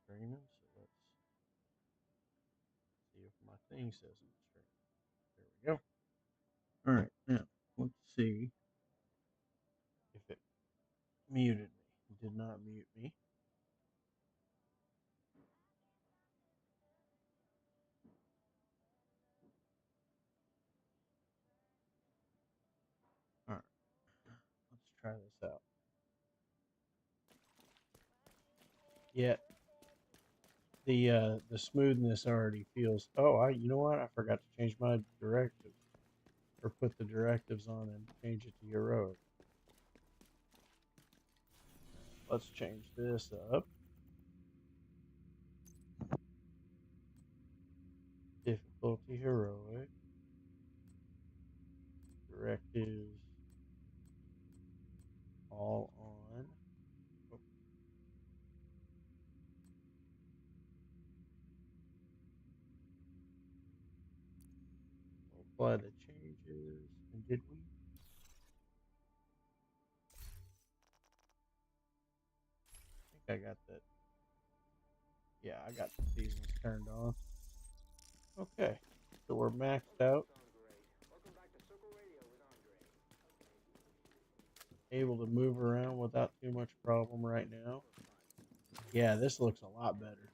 streaming, so let's see if my thing says I'm streaming. There we go. All right, now let's see if it muted me. It did not mute me. All right, let's try this out. Yeah, the smoothness already feels. Oh, you know what? I forgot to change my directive or put the directives on and change it to heroic. Let's change this up. Difficulty heroic. Directives all on. Oh, apply the changes. And did we? I think I got that. Yeah, I got the seasons turned on. Okay, so we're maxed out. Able to move around without too much problem right now. Yeah, this looks a lot better.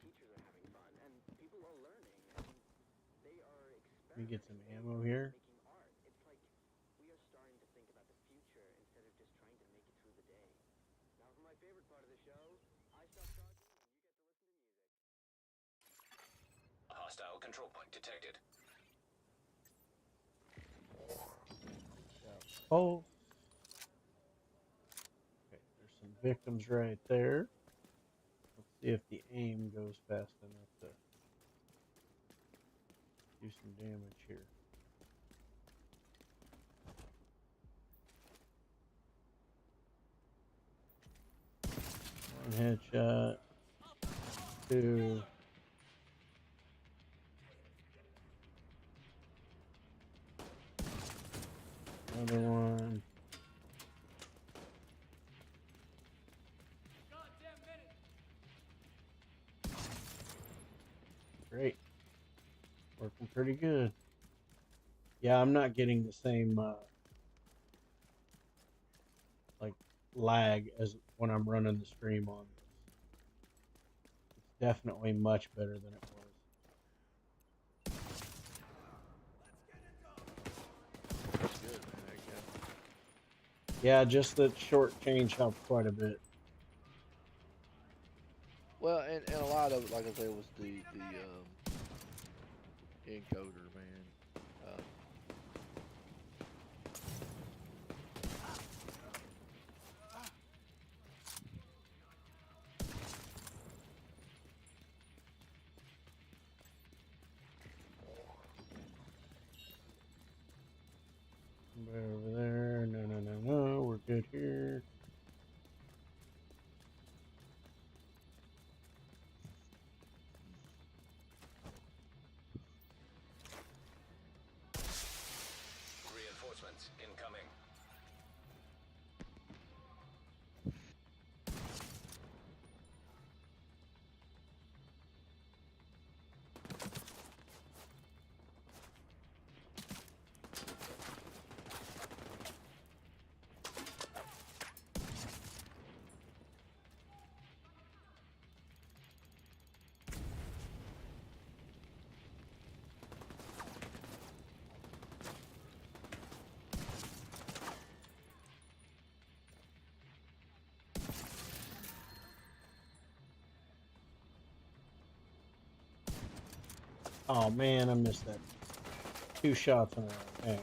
Let me get some ammo here. Hostile control point detected. Oh, okay, there's some victims right there. Let's see if the aim goes fast enough to do some damage here. One headshot. Two. Another one. Great. Working pretty good. Yeah, I'm not getting the same like lag as when I'm running the stream on this. It's definitely much better than it was. That's good, man. Yeah, just the short change helped quite a bit. Well, and a lot of it, like I said, was the encoder, man. Over there. No. We're good here. Reinforcements incoming. Oh man, I missed that. 2 shots in a row. Dang.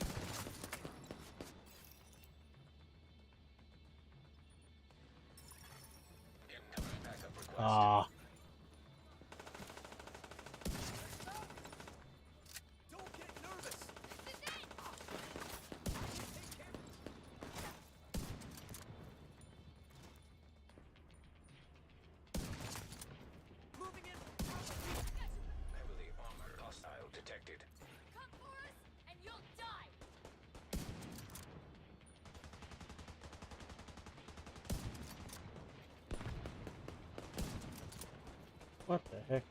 Incoming backup request. Ah. Heavily armored hostile detected. Come for us, and you'll die! Heck.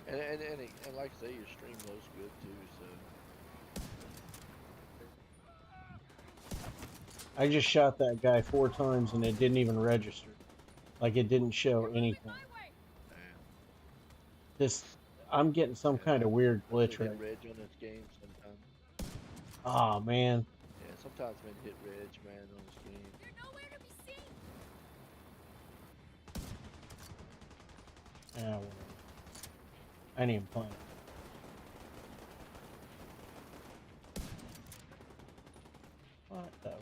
And like I say, your stream looks good too. So I just shot that guy 4 times and it didn't even register. Like it didn't show You're moving anything. my way. man, This, I'm getting some kind yeah, of weird I still glitch hit right reg on this game sometimes. now. Oh man. Yeah, sometimes man hit reg man on this game. You're nowhere to be seen. Yeah, whatever. I ain't even playing. What the? Let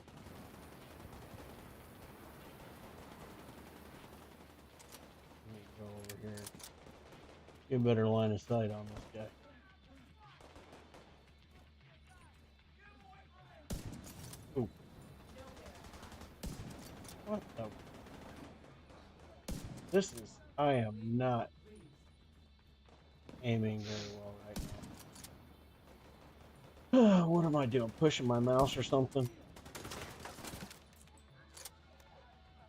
me go over here. Get a better line of sight on this guy. Ooh. What the? This is. I am not aiming very well right now. What am I doing? Pushing my mouse or something?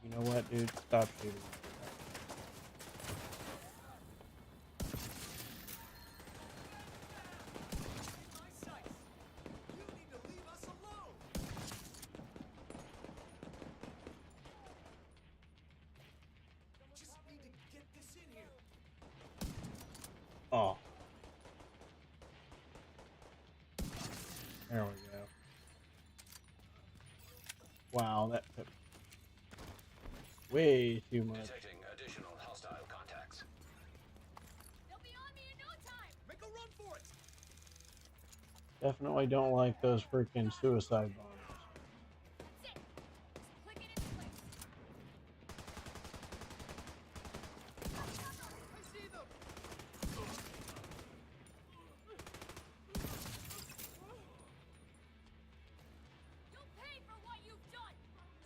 You know what, dude? Stop shooting. Oh. There we go. Wow, that took way too much. Detecting additional hostile contacts. They'll be on me in no time. Make a run for it! Definitely don't like those freaking suicide bombers. That's it. Just click it into place. I see them! You'll pay for what you've done.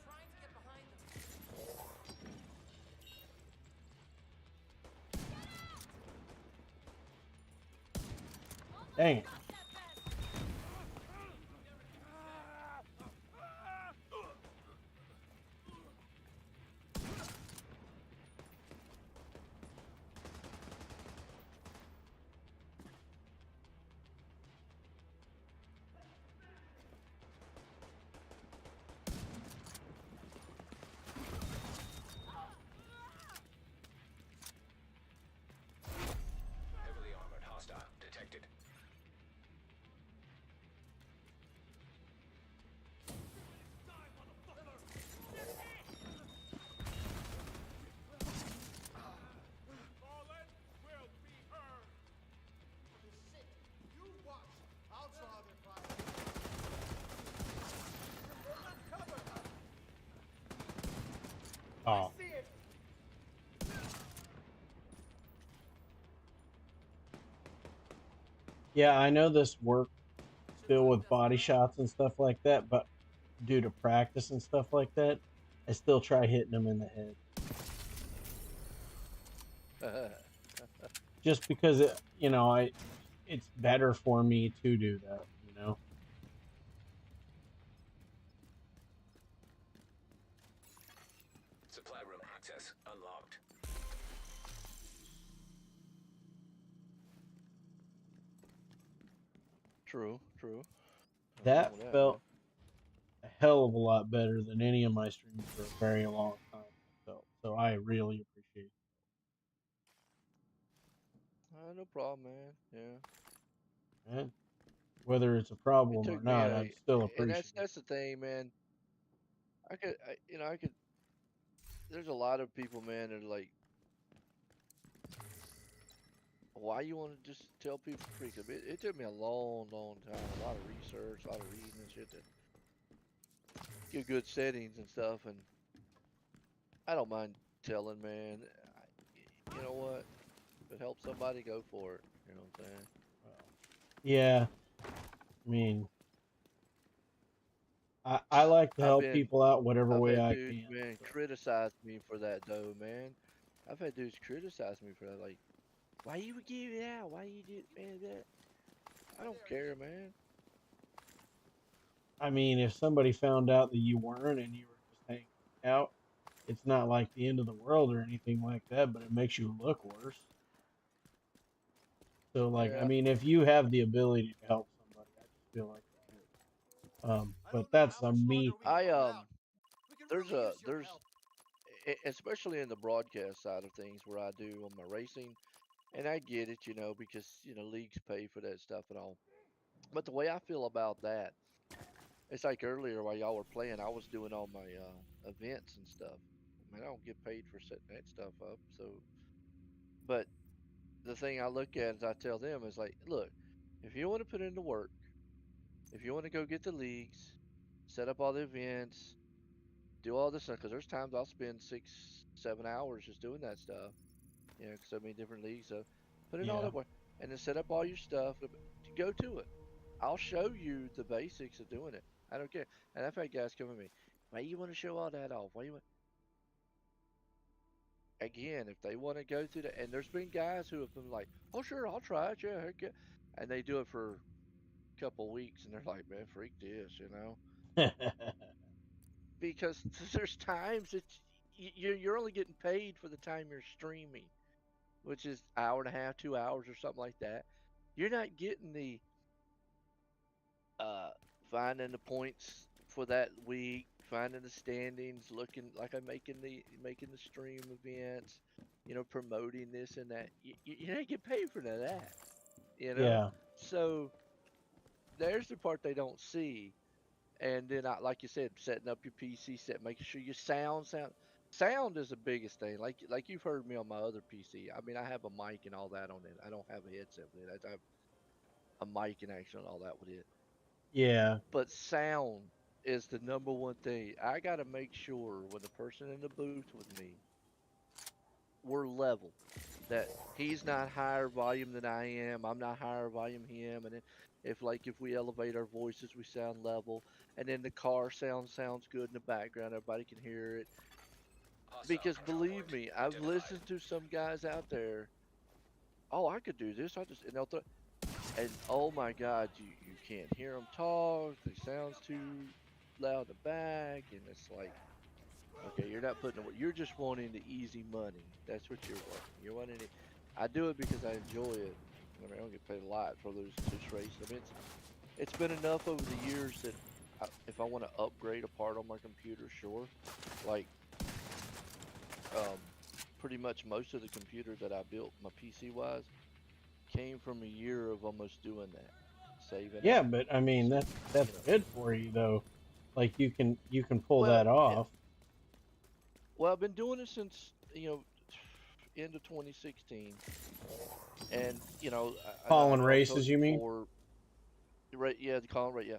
Trying to get behind them. Dang it. Not that fast. Heavily armored hostile detected. Fallen will be heard! Shit! You watch! I'll draw their fire. Cover! Oh. See it! Yeah, I know this works still with body shots and stuff like that, but due to practice and stuff like that, I still try hitting them in the head. Just because it's better for me to do that, you know. Supply room access unlocked. True. Nothing wrong That with that, felt a hell of a lot better than any of my streams for a very long time. So I really appreciate it. man. No problem, man. Yeah. And whether it's a It problem or took me not, I'd still and appreciate it. that's the thing, man. I could. There's a lot of people, man, that are like, why you want to just tell people free? 'Cause it took me a long time, a lot of research, a lot of reading and shit to get good settings and stuff. And I don't mind telling, man. You know what? If it helps somebody, go for it. You know what I'm saying? Yeah, I mean, I like to help people out whatever I've way had I dudes, can. man, So. criticize me for that though, man. I've had dudes criticize me for that, like, why you would give it out? Why you did, man, that? I don't care, man. I mean, if somebody found out that you weren't and you were just hanging out. It's not like the end of the world or anything like that, but it makes you look worse. So, like, I Yeah, mean, if you have the ability to help somebody, I just feel like you should. I But don't know that's how much longer me. we can I hold out. We could there's really a use your there's help. especially in the broadcast side of things where I do on my racing, and I get it, because leagues pay for that stuff and all. But the way I feel about that, it's like earlier while y'all were playing, I was doing all my events and stuff. I mean, I don't get paid for setting that stuff up, so but the thing I look at is I tell them is like, look, if you want to put in the work, if you want to go get the leagues, set up all the events, do all this stuff, because there's times I'll spend 6, 7 hours just doing that stuff, 'cause so many different leagues. So put in all Yeah. that work and then set up all your stuff. Go to it. I'll show you the basics of doing it. I don't care. And I've had guys come to me, why you want to show all that off? Why you want? Again, if they want to go through that, and there's been guys who have been like, oh sure, I'll try it, yeah, heck yeah, and they do it for a couple weeks, and they're like, man, freak this. Because there's times that you're only getting paid for the time you're streaming, which is hour and a half, 2 hours, or something like that. You're not getting the uh, finding the points for that week, finding the standings, looking like I'm making the stream events, promoting this and that. You don't get paid for none of that, you know. Yeah. So there's the part they don't see. And then, like you said, setting up your PC, making sure your sound is the biggest thing. Like you've heard me on my other PC. I mean, I have a mic and all that on it. I don't have a headset with it. I have a mic and action and all that with it. Yeah. But sound is the number one thing. I got to make sure when the person in the booth with me, we're level. That he's not higher volume than I am. I'm not higher volume him. And then if we elevate our voices, we sound level. And then the car sounds good in the background. Everybody can hear it. Hostile Because control believe point me, I've identified. listened to some guys out there. Oh, I could do this. And they'll and oh my God, you can't hear them talk. It sounds too loud in the back, and it's like, okay, you're not putting the work. You're just wanting the easy money. That's what you're wanting. You're wanting it. I do it because I enjoy it. I mean, I don't get paid a lot for those just races. I mean, it's been enough over the years that if I want to upgrade a part on my computer, sure. Like, um, pretty much most of the computers that I built, my PC wise, came from a year of almost doing that, saving Yeah, up. but I mean So, that's good for you though. Like you can pull well, that yeah. off. Well, I've been doing it since end of 2016, and Calling I know I've told races, you you mean? before, right? Yeah, the call right. Yeah,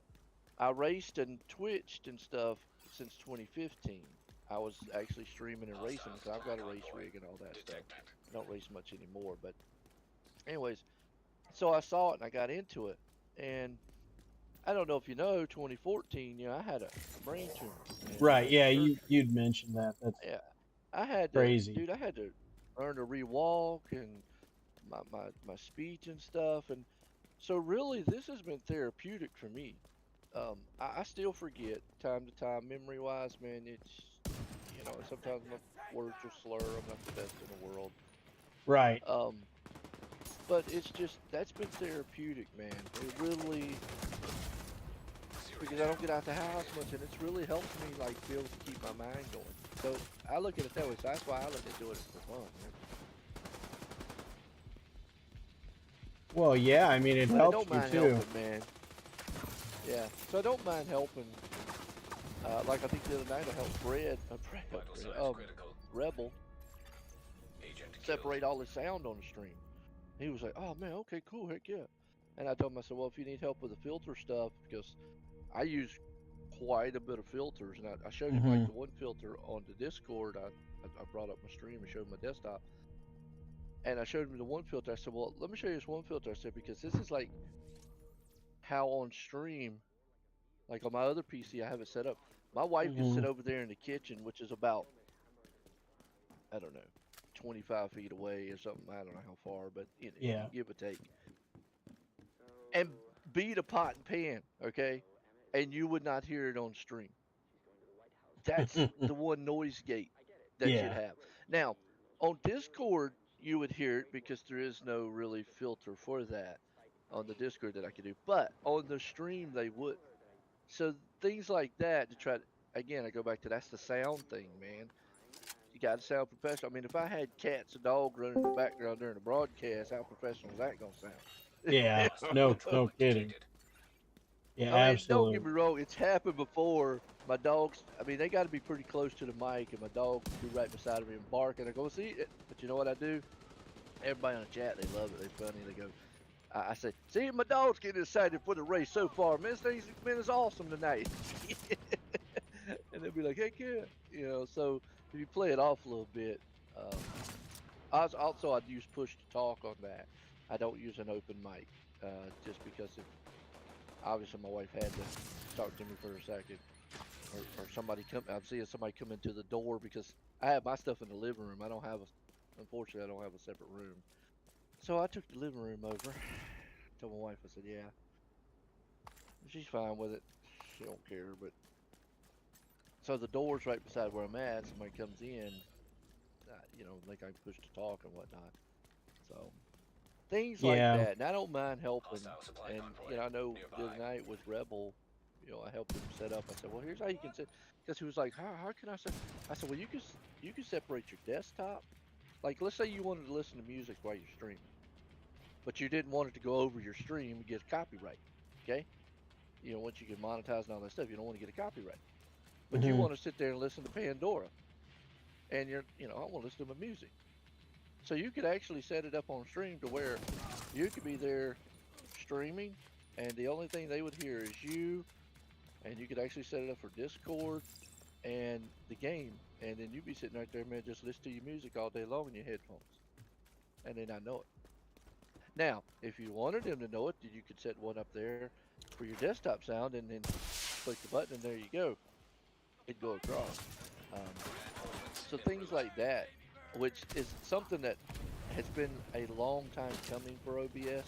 I raced and twitched and stuff since 2015. I was actually streaming and racing Hostile because I've supply got a race convoy rig and all that stuff. detected. I don't race much anymore, but anyways, so I saw it and I got into it, and I don't know if you know, 2014, I had a brain tumor, and Right. the Yeah, surgery. you'd mentioned that. That's Yeah, I had to, crazy. dude. I had to learn to rewalk and my speech and stuff, and so really, this has been therapeutic for me. I still forget time to time, memory wise, man. It's sometimes my words will slur. I'm not the best in the world. Right. Um, but it's just that's been therapeutic, man. It really because I don't get out the house much, and it's really helped me like be able to keep my mind going. So I look at it that way. So that's why I look at doing it for fun, man. Well, yeah, I mean it But I helps don't you mind too. helping, man. Yeah. So I don't mind helping. Like I think the other night I helped Vital signs critical. Rebel Agent killed. separate all the sound on the stream. He was like, "Oh man, okay, cool, heck yeah." And I told him, I said, "Well, if you need help with the filter stuff, because I use quite a bit of filters, and I showed him like Hmm. the one filter on the Discord. I brought up my stream and showed him my desktop, and I showed him the one filter. I said, "Well, let me show you this one filter." I said, "Because this is like how on stream, like on my other PC, I have it set up. My wife can Hmm. sit over there in the kitchen, which is about I don't know, 25 feet away or something. I don't know how far, but Yeah. give or take, and beat a pot and pan, okay, and you would not hear it on stream. That's the one noise gate that you'd Yeah. have. Now, on Discord, you would hear it because there is no really filter for that on the Discord that I could do. But on the stream, they would. So things like that to try to, again, I go back to that's the sound thing, man. You got to sound professional. I mean, if I had cats and dogs running in the background during the broadcast, how professional is that going to sound? Yeah. No kidding. Yeah, I mean, don't get absolutely. me wrong, it's happened before. My dogs, I mean, they got to be pretty close to the mic, and my dog will be right beside me and bark, and I go, see it. But you know what I do? Everybody on the chat, they love it. They're funny. They go, I say, see, my dog's getting excited for the race so far. Man, this thing's been is awesome tonight. And they'll be like, heck yeah. You know, so if you play it off a little bit, um, also I'd use push to talk on that. I don't use an open mic, just because if obviously my wife had to talk to me for a second, or somebody come. I'm seeing somebody come into the door because I have my stuff in the living room. I don't have unfortunately, I don't have a separate room. So I took the living room over. Told my wife, I said, yeah, she's fine with it. She don't care, but so the door's right beside where I'm at. Somebody comes in, you know, they can push to talk and whatnot. So things like Yeah. that. And I don't mind helping. And you know, I know the other night with Rebel, you know, I helped him set up. I said, well, here's how you can set. Because he was like, how can I set? I said, well, you can separate your desktop. Like, let's say you wanted to listen to music while you're streaming, but you didn't want it to go over your stream and get copyright. Okay, you know, once you get monetized and all that stuff, you don't want to get a copyright. But you Hmm. want to sit there and listen to Pandora, and you know, I want to listen to my music. So you could actually set it up on stream to where you could be there streaming, and the only thing they would hear is you, and you could actually set it up for Discord and the game, and then you'd be sitting right there, man, just listen to your music all day long in your headphones, and they not know it. Now, if you wanted them to know it, then you could set one up there for your desktop sound, and then click the button, and there you go. It'd go across. Um, so things like that, which is something that has been a long time coming for OBS.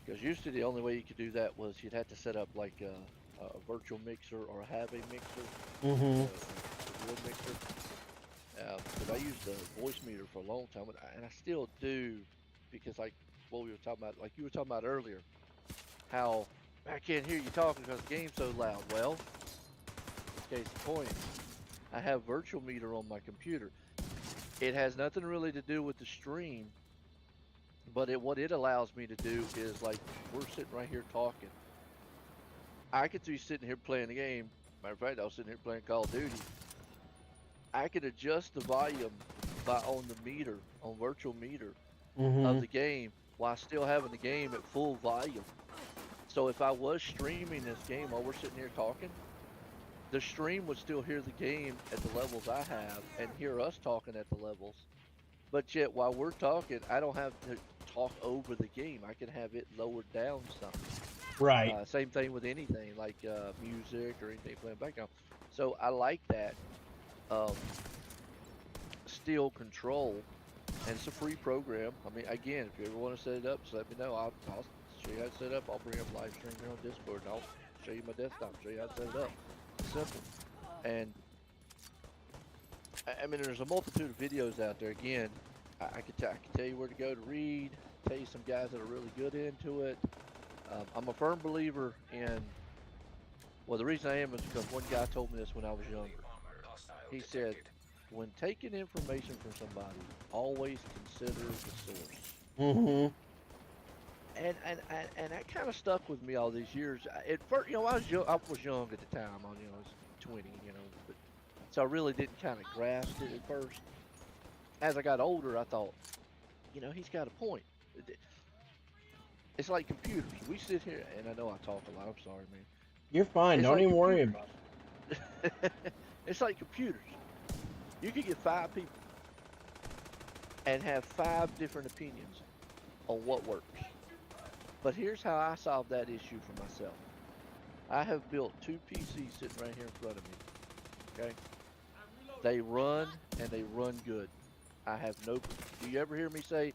Because usually the only way you could do that was you'd have to set up like a virtual mixer or have a mixer, Hmm. a real mixer. Because I used the voice meter for a long time, and I still do, because like what we were talking about, like you were talking about earlier, how I can't hear you talking because the game's so loud. Well, case in point, I have virtual meter on my computer. It has nothing really to do with the stream, but what it allows me to do is like we're sitting right here talking. I could be sitting here playing the game. Matter of fact, I was sitting here playing Call of Duty. I could adjust the volume by on the meter, on virtual meter of Hmm. the game while still having the game at full volume. So if I was streaming this game while we're sitting here talking, the stream would still hear the game at the levels I have and hear us talking at the levels. But yet while we're talking, I don't have to talk over the game. I can have it lowered down some. Right. Same thing with anything like music or anything playing background. So I like that um, still control, and it's a free program. I mean, again, if you ever want to set it up, just let me know. I'll show you how to set it up. I'll bring up live stream here on Discord, and I'll show you my desktop, show you how to set it up. It's simple. And I mean, there's a multitude of videos out there. Again, I can tell you where to go to read. Tell you some guys that are really good into it. I'm a firm believer in. Well, the reason I am is because one guy told me this when I was younger. He said, when taking information from somebody, always consider the source. Hmm. And that kind of stuck with me all these years. At first, you know, I was young at the time. I was 20, you know, but so I really didn't kind of grasp it at first. As I got older, I thought, you know, he's got a point. It's like computers. We sit here, and I know I talk a lot. I'm sorry, man. You're fine. It's Don't like even worry computers. about it. It's like computers. You could get 5 people and have 5 different opinions on what works. But here's how I solve that issue for myself. I have built 2 PCs sitting right here in front of me. Okay? They run and they run good. I have no. Do you ever hear me say,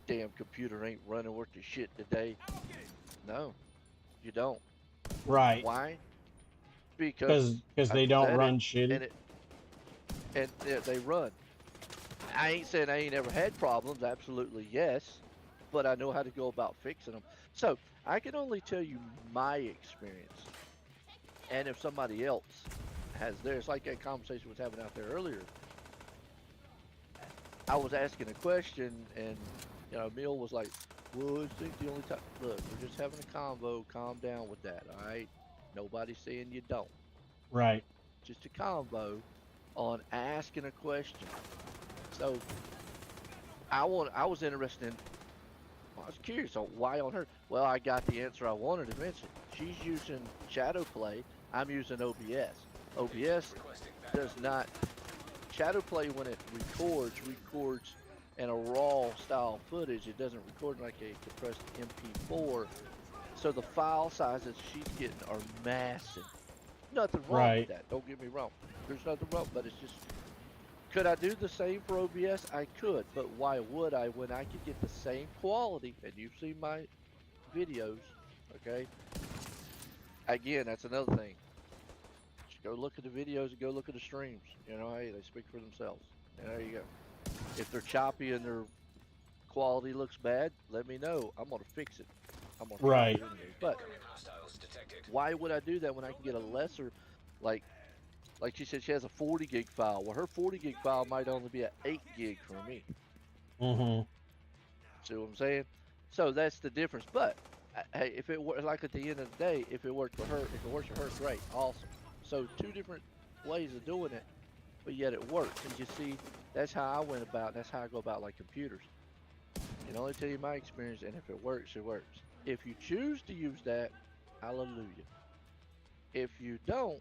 damn computer ain't running worth the shit today? No, you don't. Right. Why? because Because I they don't said run it, shitty. and they run. I ain't saying I ain't ever had problems. Absolutely yes, but I know how to go about fixing them. So I can only tell you my experience, and if somebody else has theirs, like that conversation was having out there earlier. I was asking a question, and Emil was like, "Well, I think the only time. Look, we're just having a convo. Calm down with that, all right? Nobody's saying you don't. Right. Just a convo on asking a question." So I was interested in. I was curious on why on her. Well, I got the answer I wanted to mention. She's using shadow play. I'm using OBS. OBS does not shadow play when it records in a raw style footage. It doesn't record like a compressed MP4. So the file sizes she's getting are massive. Nothing wrong with Right. that. Don't get me wrong. There's nothing wrong, but it's just, could I do the same for OBS? I could, but why would I when I could get the same quality? And you've seen my videos, okay? Again, that's another thing. Just go look at the videos and go look at the streams. Hey, they speak for themselves. And there you go. If they're choppy and their quality looks bad, let me know. I'm gonna fix it. I'm gonna try Right. it anyway. But why would I do that when I can get a lesser, like she said, she has a 40 gig file. Well, her 40 gig file might only be an 8 gig for me. Mm-hmm. See what I'm saying? So that's the difference. But hey, if it works, like at the end of the day, if it worked for her, if it works for her, great, awesome. So two different ways of doing it, but yet it works. And you see, that's how I went about. That's how I go about like computers. I can only tell you my experience, and if it works, it works. If you choose to use that, hallelujah. If you don't,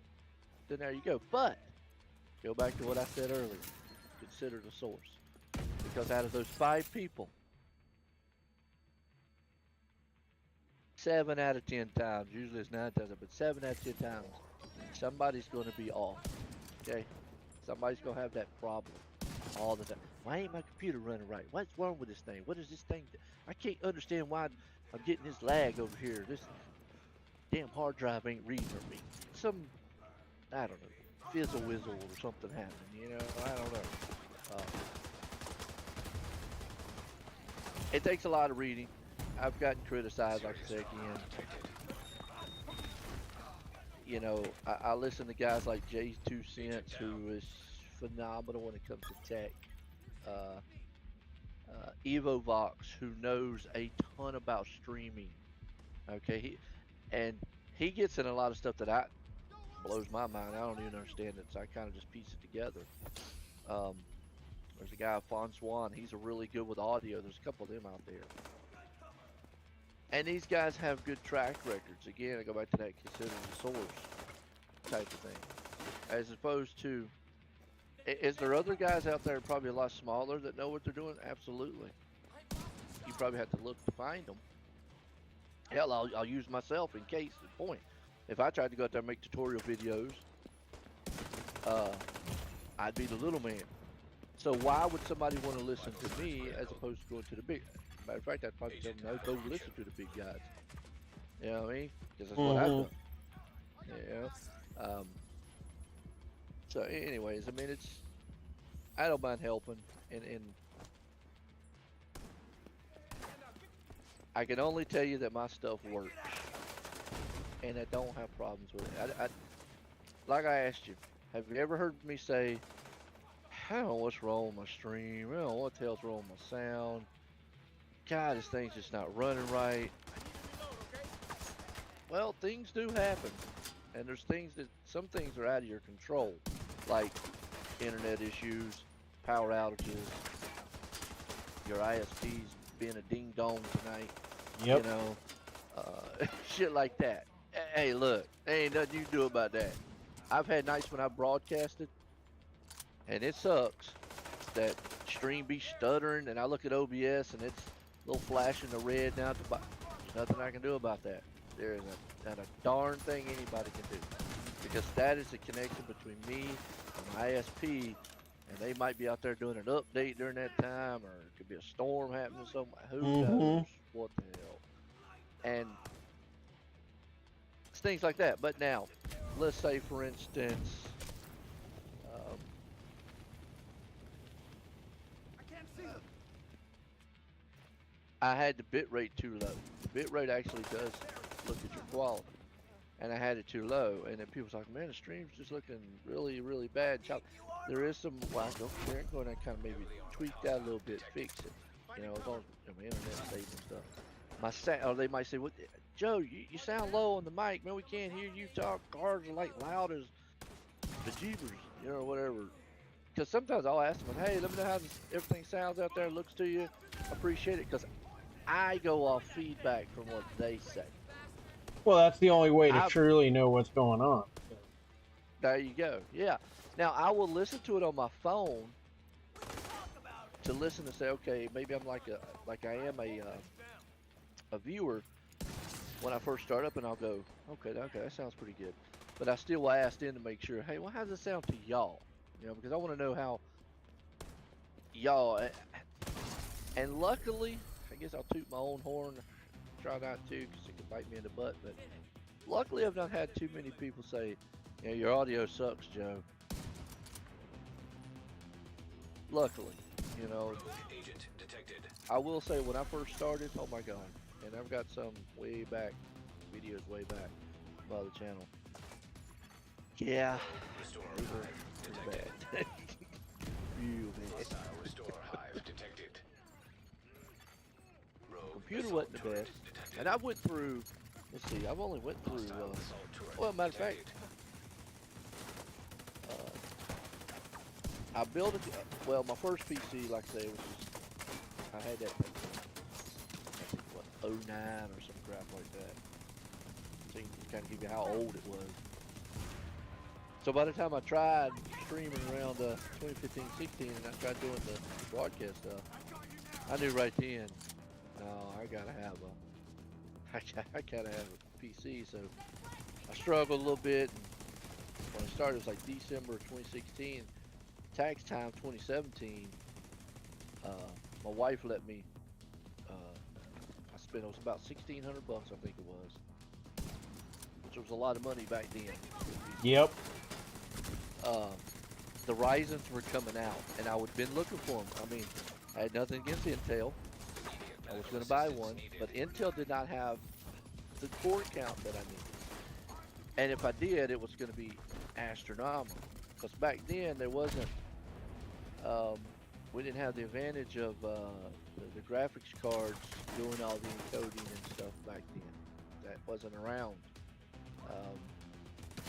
then there you go. But go back to what I said earlier. Consider the source. Because out of those 5 people, 7 out of 10 times, usually it's 9 times, but 7 out of 10 times, somebody's going to be off. Okay? Somebody's going to have that problem all the time. Why ain't my computer running right? What's wrong with this thing? What is this thing? I can't understand why I'm getting this lag over here. This damn hard drive ain't reading for me. I don't know, fizzle whizzle or something happened, I don't know. It takes a lot of reading. I've gotten criticized, like I said again. I listen to guys like J2 Cents, who is phenomenal when it comes to tech. EvoVox, who knows a ton about streaming. Okay, he gets in a lot of stuff that blows my mind. I don't even understand it, so I kind of just piece it together. There's a guy, Francois, he's a really good with audio. There's a couple of them out there. And these guys have good track records. Again, I go back to that consider the source type of thing. As opposed to, is there other guys out there probably a lot smaller that know what they're doing? Absolutely. You probably have to look to find them. Hell, I'll use myself in case in point. If I tried to go out there and make tutorial videos, I'd be the little man. So why would somebody want to listen to me as opposed to going to the big? Matter of fact, I'd probably tell them, no, go listen to the big guys. You know what I mean? Because that's what I've done. So anyways, I mean, I don't mind helping, and I can only tell you that my stuff works, and I don't have problems with it. Like I asked you, have you ever heard me say, I don't know what's wrong with my stream, I don't know what the hell's wrong with my sound, God, this thing's just not running right. Well, things do happen, and there's some things are out of your control, like internet issues, power outages, your ISP's being a ding dong tonight. Yep. Shit like that. Hey, look, there ain't nothing you can do about that. I've had nights when I broadcasted, and it sucks that stream be stuttering, and I look at OBS and it's a little flashing the red down at the bottom. There's nothing I can do about that. There is not a darn thing anybody can do, because that is the connection between me and my ISP, and they might be out there doing an update during that time, or it could be a storm happening somewhere. Who knows what the hell? And it's things like that. But now, let's say for instance, um, I can't see them. I had the bit rate too low. The bit rate actually does look at your quality, and I had it too low. And then people's like, man, the stream's just looking really, really bad. There is some. Well, I go there and go and I kind of maybe tweak that a little bit, fix it. You know, as long as my internet stays and stuff. My sound, or they might say, "What, Joe? You sound low on the mic, man. We can't hear you talk. Cars are like loud as bejeebers, you know, whatever." Because sometimes I'll ask them, "Hey, let me know how everything sounds out there. Looks to you. Appreciate it." Because I go off feedback from what they say. Well, that's the only way to I truly know what's going on. There you go. Yeah. Now I will listen to it on my phone to listen to say, okay, maybe I'm like I am a viewer when I first start up, and I'll go, okay, that sounds pretty good. But I still ask them to make sure, hey, well, how does it sound to y'all? You know, because I want to know how y'all. And luckily, I guess I'll toot my own horn. Try not to, because it could bite me in the butt. But luckily, I've not had too many people say, you know, your audio sucks, Joe. Luckily, you know. Agent detected. I will say when I first started, oh my god, and I've got some way back, videos way back, by the channel. Yeah, Restore they were hive pretty detected. bad. Real bad. Hostile restore hive detected. Rogue Computer assault wasn't the turret best, detected. and I went through. Let's see, I've only went through. Hostile assault turret Well, matter of fact, detected. I built it. Well, my first PC, like I say, was just, I had that thing. I think what '09 or some crap like that. So you can kind of give you how old it was. So by the time I tried streaming around 2015, 16, and I tried doing the broadcast stuff, I knew right then, no, I gotta have I gotta have a PC. So I struggled a little bit. And when I started, it was like December of 2016. Tax time 2017. My wife let me. I spent it was about $1,600, I think it was, which was a lot of money back then. Yep. The Ryzens were coming out, and I would been looking for them. I mean, I had nothing against Intel. I was going to buy one, but Intel did not have the core count that I needed. And if I did, it was going to be astronomical. Because back then there wasn't, we didn't have the advantage of the graphics cards doing all the encoding and stuff back then. That wasn't around.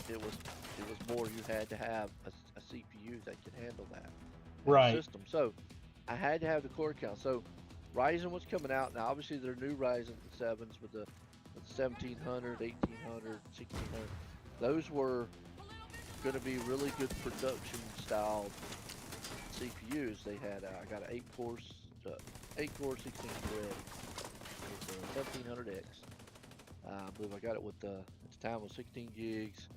It was more you had to have a CPU that could handle that Right. system. So I had to have the core count. So Ryzen was coming out. Now obviously there are new Ryzen 7s with the 1700, 1800, 1600. Those were going to be really good production style CPUs. They had I got an 8 core 16 thread with the 1700X. I believe I got it with at the time was 16 gigs.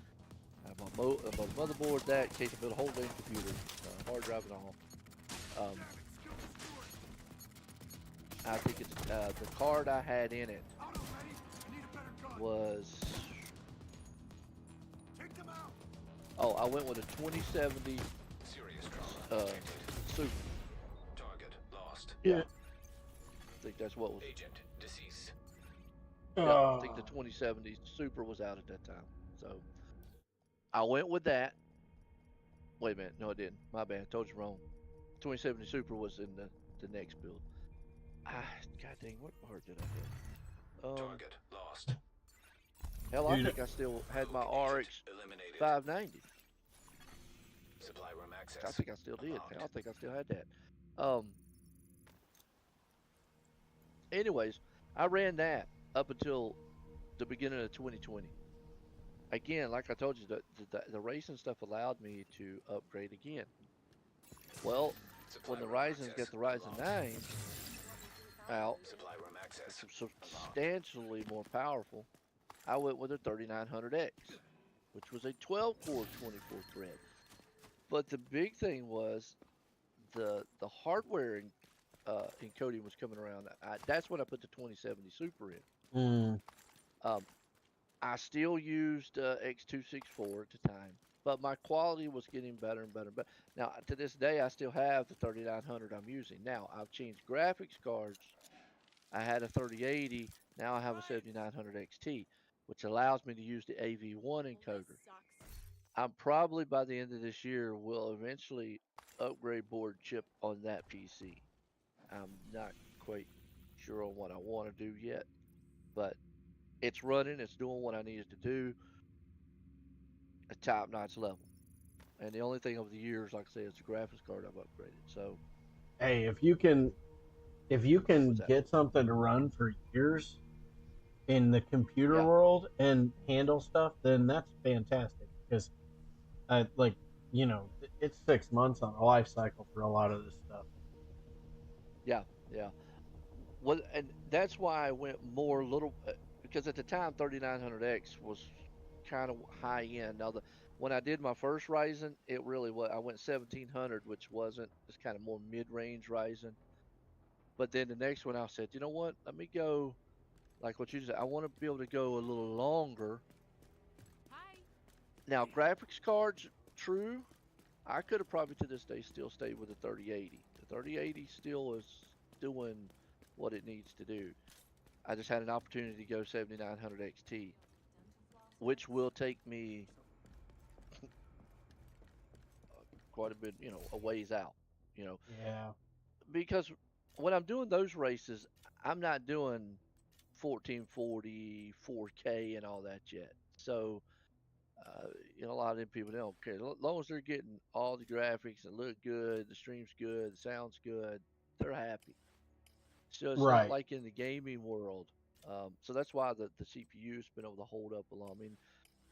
My motherboard that in case I built a whole damn computer, hard drive and all. I think it's the card I had in it was. Oh, I went with a 2070 Serious trauma detected. Super. Target lost. Yeah. I think that's what was. Agent deceased. Yeah, I think the 2070 Super was out at that time. So I went with that. Wait a minute, no, I didn't. My bad. Told you wrong. 2070 Super was in the next build. God dang, what part did I get? Target lost. Hell, I think I still had my RX Eliminated. 590. Supply room access. I think I still did. Unlocked. Hell, I think I still had that. Anyways, I ran that up until the beginning of 2020. Again, like I told you, the racing stuff allowed me to upgrade again. Well, Supply when the room Ryzen's access got the Ryzen unlocked. 9 out, Supply room access. substantially more powerful, I went with a 3900X, which was a 12-core 24 thread. But the big thing was the hardware encoding was coming around. That's when I put the 2070 Super in. Mm. I still used X264 at the time, but my quality was getting better and better and better. Now, to this day, I still have the 3900 I'm using. Now, I've changed graphics cards. I had a 3080. Now I have a 7900 XT, which allows me to use the AV1 Well, this encoder. sucks. I'm probably by the end of this year will eventually upgrade board chip on that PC. I'm not quite sure on what I want to do yet, but it's running. It's doing what I needed to do at top notch level. And the only thing over the years, like I say, is the graphics card I've upgraded. So Hey, if you can what's that? get something to run for years in the computer Yeah, world and handle stuff, then that's fantastic. Because I like, it's 6 months on a life cycle for a lot of this stuff. yeah, yeah. Well, and that's why I went more little because at the time 3900X was kind of high end. Now the when I did my first Ryzen, it really was. I went 1700, which wasn't. It's kind of more mid range Ryzen. But then the next one, I said, you know what? Let me go like what you said. I want to be able to go a little longer. Hi. Now graphics cards, true. I could have probably to this day still stayed with the 3080. The 3080 still is doing what it needs to do. I just had an opportunity to go 7900 XT, Done for flossing? which will take me quite a bit, a ways out, you know, Yeah. because when I'm doing those races, I'm not doing 1440, 4K, and all that yet. So, uh, a lot of them people they don't care. As long as they're getting all the graphics and look good, the stream's good, the sound's good, they're happy. So it's not Right. like in the gaming world. So that's why the CPU's been able to hold up a lot. I mean,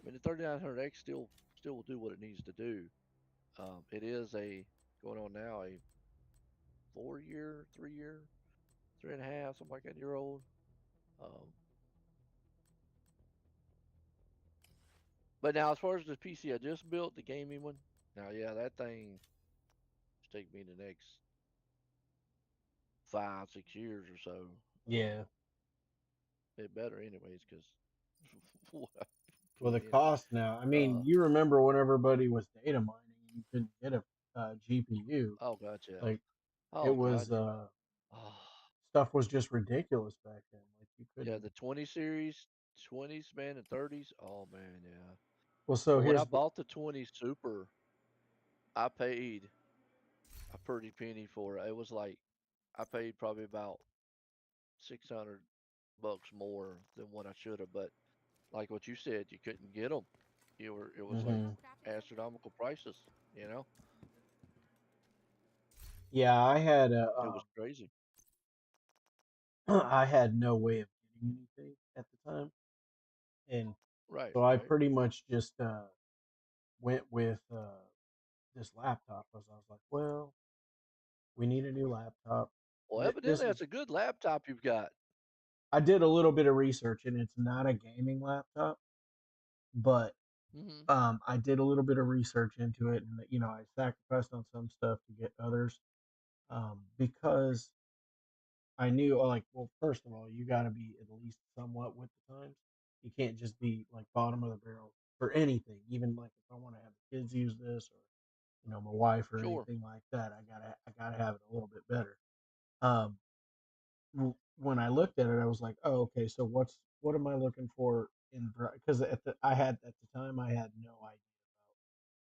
the 3900X still will do what it needs to do. It is a going on now a 4 year, 3 year, 3.5, something like that year old. Um, but now as far as the PC I just built, the gaming one, now yeah, that thing should take me the next 5, 6 years or so. Yeah. It better anyways, because what I'm Well, the putting in it. cost now. I mean, Uh, you remember when everybody was data mining and you couldn't get a GPU. oh god, yeah. Like it Oh god, was yeah. Oh, stuff was just ridiculous back then. Like you yeah, couldn't. the 20 series, 20s, man, and 30s. Oh man, yeah. Well, so Well, when I here's the. bought the 20 Super, I paid a pretty penny for it. It was like I paid probably about 600 bucks more than what I should have. But like what you said, you couldn't get them. It was like Hmm. Enough graphics up there? astronomical prices. You know, Yeah, I had it was crazy. I had no way of getting anything at the time, and Right, so I right. pretty much just went with this laptop because I was like, well, we need a new laptop. Well, This evidently was that's a good laptop you've got. I did a little bit of research, and it's not a gaming laptop, but Hmm. I did a little bit of research into it, and I sacrificed on some stuff to get others, because I knew, like, well, first of all, you got to be at least somewhat with the times. You can't just be like bottom of the barrel for anything. Even like if I want to have the kids use this, or my wife or Sure. anything like that, I gotta have it a little bit better. Um, when I looked at it, I was like, oh, okay. So what am I looking for in because I had at the time I had no idea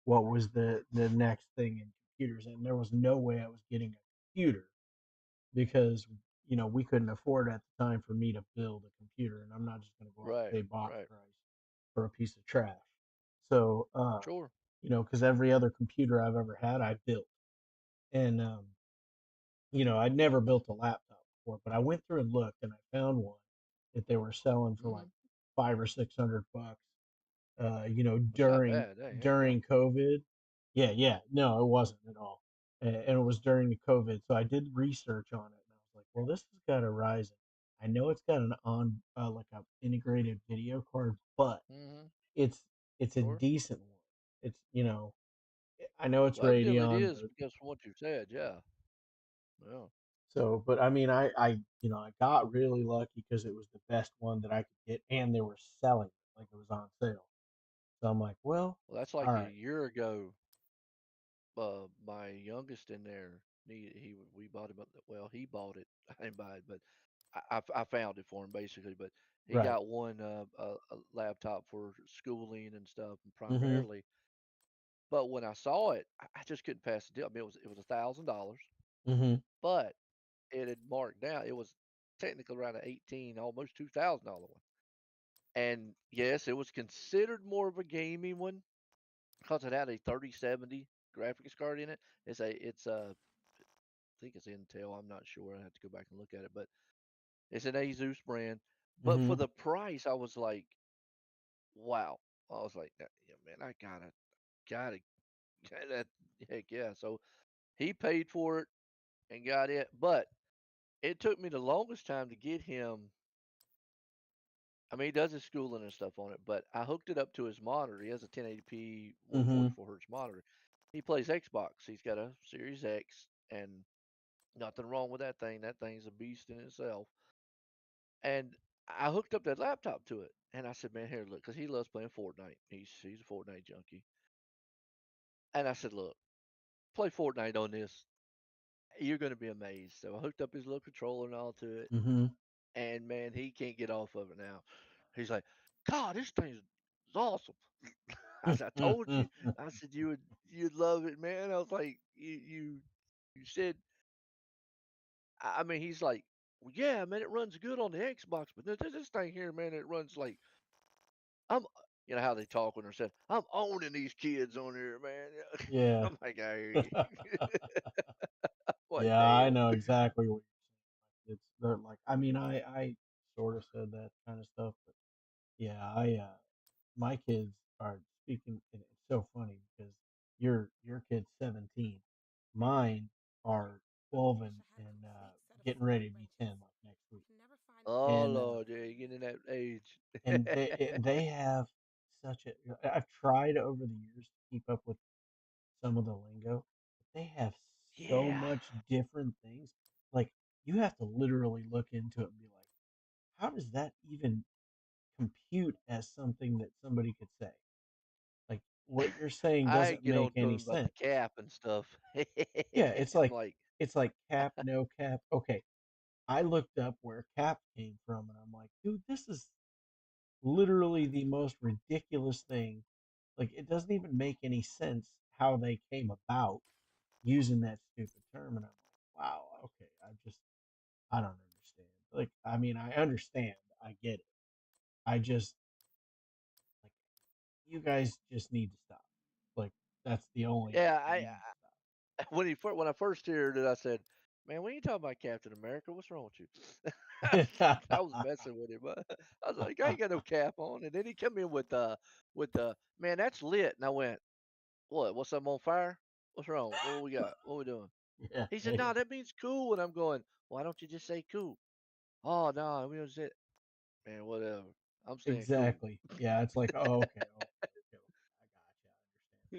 what was the next thing in computers, and there was no way I was getting a computer because we couldn't afford at the time for me to build a computer, and I'm not just going to go out Right, and pay box right. price for a piece of trash. So Sure. because every other computer I've ever had I built, and I'd never built a laptop before, but I went through and looked, and I found one that they were selling for like Hmm. 500 or 600 bucks. That's not During bad. Hey, there you go. during COVID. Yeah, yeah, no, it wasn't at all, and it was during the COVID. So I did research on it, and I was like, well, this has got a Ryzen. I know it's got an on like a integrated video card, but Hmm. it's it's a Sure. decent one. It's I know it's Well, evidently it Radeon, is but because from what you said, yeah. Yeah. so, but I mean, I got really lucky because it was the best one that I could get, and they were selling. like it was on sale. So I'm like, well, Well, that's all like a right, year ago. My youngest in there, he we bought him up. Well, he bought it. I didn't buy it, but I found it for him basically. But he right. got one a laptop for schooling and stuff, and Mm-hmm. primarily. But when I saw it, I just couldn't pass the deal. I mean, it was $1,000, Mm-hmm. but it had marked down. It was technically around an 18, almost $2,000 one. And yes, it was considered more of a gaming one because it had a 3070 graphics card in it. It's a I think it's Intel. I'm not sure. I have to go back and look at it, but it's an Asus brand. But Mm-hmm. for the price, I was like, wow. I was like, yeah, man, I gotta, that, heck yeah. So he paid for it and got it, but it took me the longest time to get him. I mean, he does his schooling and stuff on it, but I hooked it up to his monitor. He has a 1080p Mm-hmm. 144 hertz monitor. He plays Xbox. He's got a Series X, and nothing wrong with that thing. That thing's a beast in itself. And I hooked up that laptop to it, and I said, "Man, here, look," because he loves playing Fortnite. He's a Fortnite junkie. And I said, "Look, play Fortnite on this. You're gonna be amazed." So I hooked up his little controller and all to it, Mm-hmm. and man, he can't get off of it now. He's like, "God, this thing's awesome." I said, "I told you." I said, "You'd love it, man." I was like, "You said." I mean, he's like, "Well, yeah, man, it runs good on the Xbox, but this thing here, man, it runs like I'm." You know how they talk when they're saying, "I'm owning these kids on here, man." Yeah. I'm like, I hear you. Like, Yeah, I damn. know exactly what you're saying. Like, it's they're like, I mean, I sort of said that kind of stuff, but yeah, my kids are speaking, and it's so funny because your kid's 17, mine are 12 and getting ready to be 10 like next week, Oh and Lord, yeah, you getting in that age. they have such a. I've tried over the years to keep up with some of the lingo, but they have so Yeah. much different things. Like you have to literally look into it and be like, how does that even compute as something that somebody could say? Like what you're saying I doesn't get make on to any him about the sense. cap and stuff. Yeah, I'm like, it's like cap, no cap. Okay, I looked up where cap came from, and I'm like, dude, this is literally the most ridiculous thing. Like it doesn't even make any sense how they came about using that stupid term. And I'm like, wow, okay, I don't understand. Like, I mean, I understand, I get it. I just like you guys just need to stop. Like that's the only yeah, you need when I first heard it, I said, "Man, when you talk about Captain America, what's wrong with you?" to I was messing with him. I was like, "I ain't got no cap on." And then he come in with man, that's lit. And I went, "What? What's up on fire? What's wrong? What we got? What we doing?" yeah, He said, "No, that means cool." And I'm going, "Why don't you just say cool?" "Oh no, we don't say." Man, whatever. I'm staying cool. exactly. Yeah, it's like, oh, okay. I gotcha. I understand what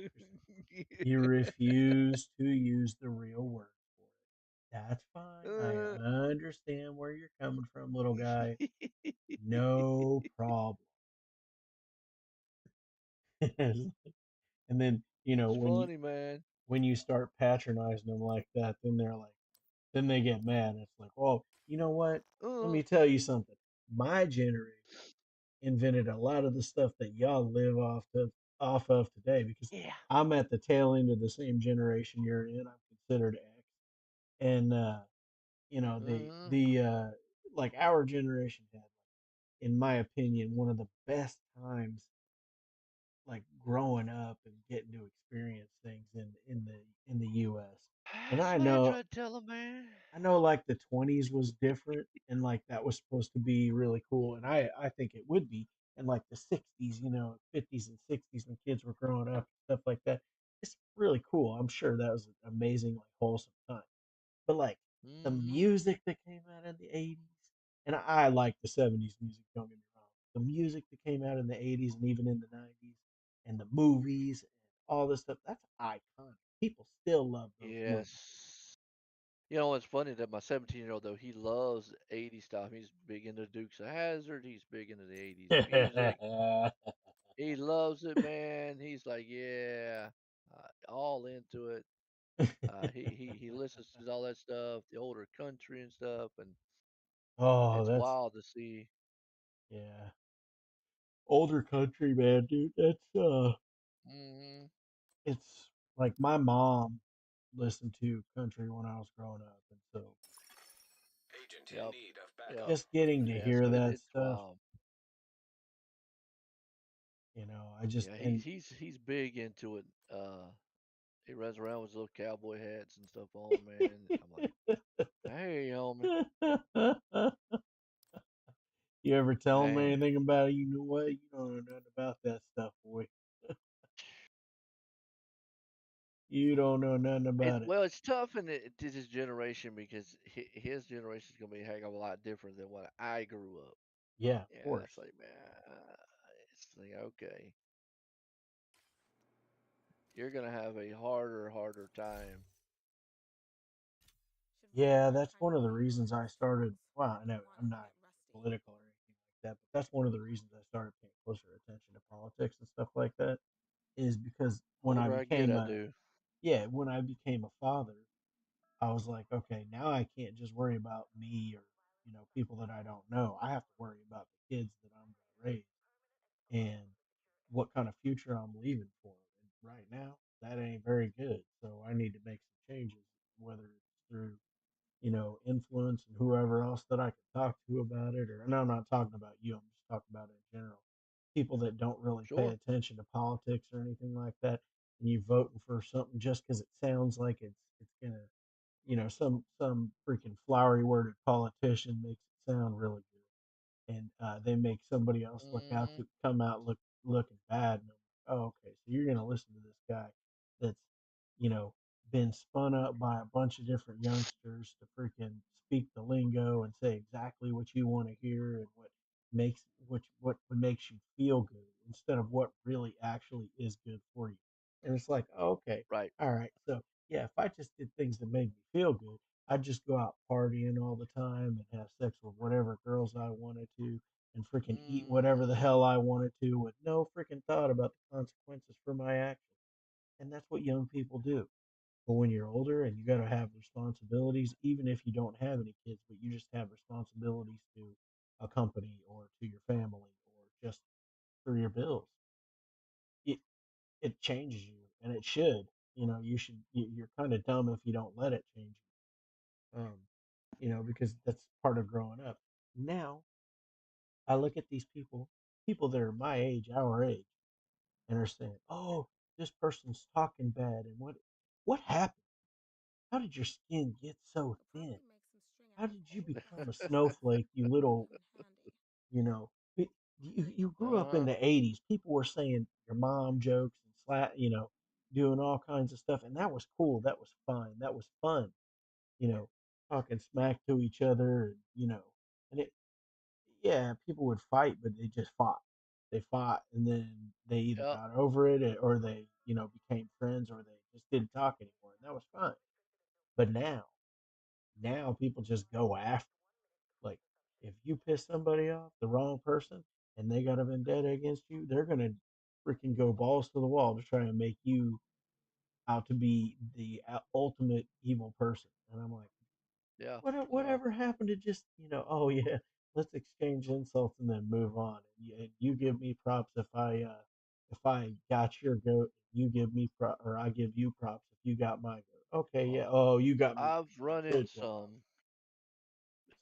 you're saying. You refuse to use the real word for it. That's fine. I Uh, understand where you're coming from, little guy. No problem. And then, it's funny, man. when you start patronizing them like that, then they're like, then they get mad. It's like, well, you know what? Let Uh, me tell you something. My generation invented a lot of the stuff that y'all live off of today because yeah. I'm at the tail end of the same generation you're in. I'm considered X, and Uh, like our generation had, in my opinion, one of the best times like growing up and getting to experience things in the U.S. And that's what I try to tell him, man. I know like the 20s was different and like that was supposed to be really cool, and I think it would be. And like the 60s, 50s and 60s when kids were growing up, stuff like that. It's really cool. I'm sure that was an amazing, like wholesome time. But like the Hmm. music that came out in the 80s, and I like the 70s music, don't get me wrong. The music that came out in the 80s and even in the 90s, and the movies and all this stuff, that's iconic. People still love those movies. Yes. You know, it's funny that my 17-year-old though he loves 80s stuff. He's big into Dukes of Hazzard. He's big into the 80s music. He loves it, man. He's like, yeah, all into it. He listens to all that stuff, the older country and stuff, and Oh, it's that's wild to see. yeah. Older country, man, dude. Hmm. It's like my mom listened to country when I was growing up, and so Agent in Yep. need of Yep. backup. just getting to Yeah. hear So that it's stuff, wild. I just Yeah. and He's big into it. He runs around with his little cowboy hats and stuff on, man. I'm like, hey, homie, you ever tell them man. anything about it, you know what? You don't know nothing about that stuff, boy. You don't know nothing about it. It's tough in to this generation because his generation is gonna be a heck of a lot different than what I grew up. Yeah, of Yeah, course. it's like, man, it's like, okay, you're gonna have a harder time. Should warn Yeah, you, that's I one of the know you're reasons I alert, started. Well, I but know you want I'm to not get rusty. political or anything like that, but that's one of the reasons I started paying closer attention to politics and stuff like that. Is because when I Older I get, became I a do. yeah, when I became a father, I was like, okay, now I can't just worry about me or people that I don't know. I have to worry about the kids that I'm going to raise and what kind of future I'm leaving for 'em. And right now, that ain't very good. So I need to make some changes, whether it's through influence and whoever else that I can talk to about it. Or, and I'm not talking about you. I'm just talking about it in general. People that don't really pay Sure, attention to politics or anything like that, and you voting for something just because it sounds like it's gonna, some freaking flowery worded politician makes it sound really good, and they make somebody else look out hmm to come out looking bad. And I'm like, oh, okay, so you're gonna listen to this guy that's you know been spun up by a bunch of different youngsters to freaking speak the lingo and say exactly what you want to hear and makes what makes you feel good instead of what really actually is good for you. And it's like, oh, okay, right. all right, so yeah, if I just did things that made me feel good, I'd just go out partying all the time and have sex with whatever girls I wanted to and freaking eat whatever the Hmm. hell I wanted to with no freaking thought about the consequences for my actions. And that's what young people do. But when you're older and you got to have responsibilities, even if you don't have any kids, but you just have responsibilities to a company or to your family or just for your bills, it, it changes you and it should. You're kind of dumb if you don't let it change you. Because that's part of growing up. Now I look at these people that are my age, our age, and are saying, "Oh, this person's talking bad," and what happened? How did your skin get so You'll thin? probably make some string How out of did you old become a matches. snowflake? You Might little, come in handy. you know, it- you grew up in Uh-huh. the '80s. People were saying your mom jokes and doing all kinds of stuff, and that was cool. That was fine. That was fun. You know, talking smack to each other, and and it yeah, people would fight, but they just fought. They fought, and then they either Yep. got over it, or they, became friends, or they just didn't talk anymore, and that was fine. But now people just go after. Like, if you piss somebody off, the wrong person, and they got a vendetta against you, they're gonna freaking go balls to the wall to try and make you out to be the ultimate evil person. And I'm like, Yeah. Yeah. whatever happened to just oh yeah, let's exchange insults and then move on, and you give me props if I got your goat, you give me or I give you props if you got my goat. Okay, yeah, Uh, oh, you got me I've run good in one. some.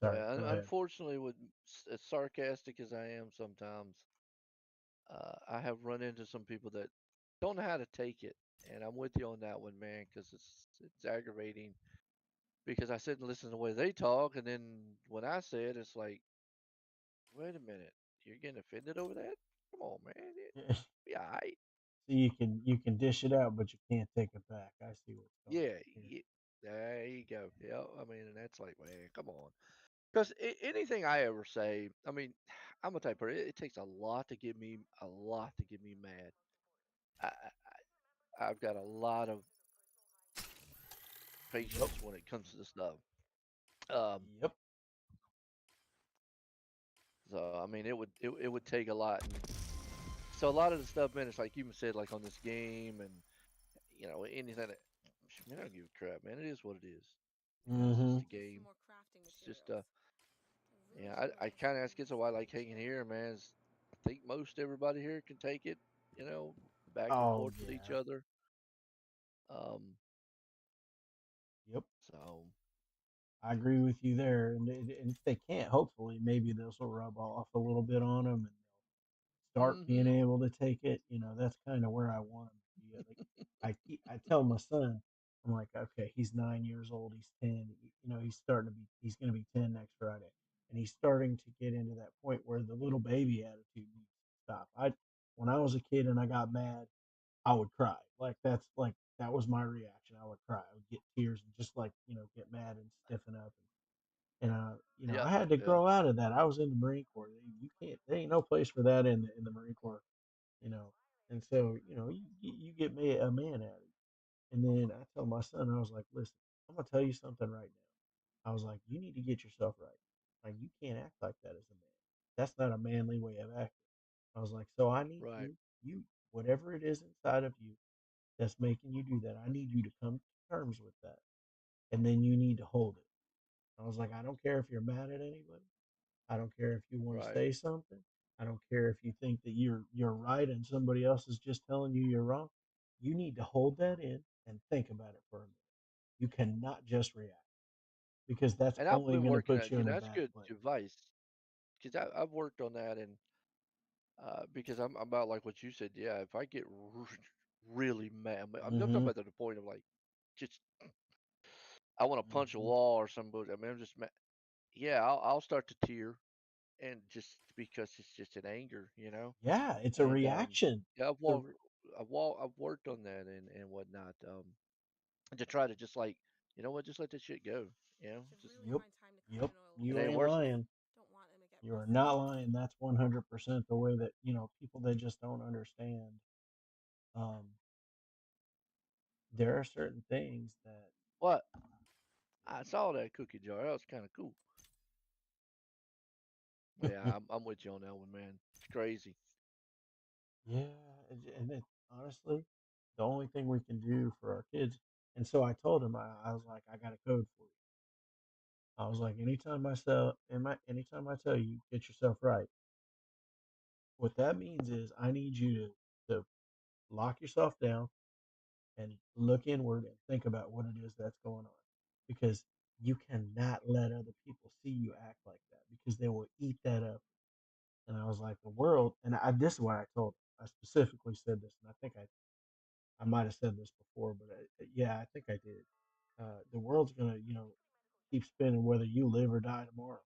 Sorry, go ahead. Unfortunately, with as sarcastic as I am sometimes, I have run into some people that don't know how to take it, and I'm with you on that one, man, because it's aggravating. Because I sit and listen to the way they talk, and then when I say it, it's like, wait a minute, you're getting offended over that? Come on, man, be alright. So you can dish it out, but you can't take it back. I see what's going Yeah, on here. there you go. Yeah, I mean, and that's like, man, come on. Because anything I ever say, I mean, I'm a type of person. It takes a lot to get me mad. I've got a lot of Yep. patience when it comes to this stuff. Um, Yep. so I mean, it would take a lot, and so a lot of the stuff, man, it's like you said, like on this game, and anything that, man, I don't give a crap, man. It is what it is. It's just Mm-hmm. a Need some game. more crafting It's just materials. I really yeah. should I order some kind of ask more it so I like hanging here, man. I think most everybody here can take it, you know, back and Oh forth with each yeah. other. Um, Yep. so I agree with you there. And if they can't, hopefully, maybe this will rub off a little bit on them and start being mm-hmm. able to take it. That's kind of where I want them to be. Like, I tell my son, I'm like, okay, he's 9 years old, he's 10. He's going to be 10 next Friday, and he's starting to get into that point where the little baby attitude needs to stop. When I was a kid and I got mad, I would cry. That was my reaction. I would cry. I would get tears and just get mad and stiffen up. I Yeah, had to yeah, grow out of that. I was in the Marine Corps. You can't. There ain't no place for that in the Marine Corps. You know. And so you get a man at it. And then I tell my son, I was like, listen, I'm gonna tell you something right now. I was like, you need to get yourself right. Like you can't act like that as a man. That's not a manly way of acting. I was like, so I need right, you, whatever it is inside of you that's making you do that. I need you to come to terms with that, and then you need to hold it. I was like, I don't care if you're mad at anybody. I don't care if you want to right, say something. I don't care if you think that you're right and somebody else is just telling you you're wrong. You need to hold that in and think about it for a minute. You cannot just react because that's and I've only been going to working put at, you in a that's bad good place. advice because I've worked on that, and because I'm about like what you said. Yeah, if I get really mad, I'm talking Mm-hmm. about to the point of like just I want to punch a Mm-hmm. wall or somebody. I mean, I'm just mad. Yeah, I'll start to tear, and just because it's just an anger, Yeah, it's a and reaction. yeah, It's a I've worked on that and whatnot, to try to just like, just let this shit go, Should just really Yep. find time to clean Yep. an oil it You ain't ain't can. worth. lying. Don't want him to get You are rusty. not lying. That's 100% the way that people, they just don't understand. Um, there are certain things that What? I saw that cookie jar. That was kind of cool. Yeah, I'm with you on that one, man. It's crazy. yeah, and it honestly, the only thing we can do for our kids. And so I told him, I was like, I got a code for you. I was like, anytime I tell you, get yourself right. What that means is I need you to lock yourself down and look inward and think about what it is that's going on, because you cannot let other people see you act like that because they will eat that up. And I was like, the world, and this is what I told him. I specifically said this, and I think I might have said this before, but yeah, I think I did. The world's gonna, keep spinning whether you live or die tomorrow.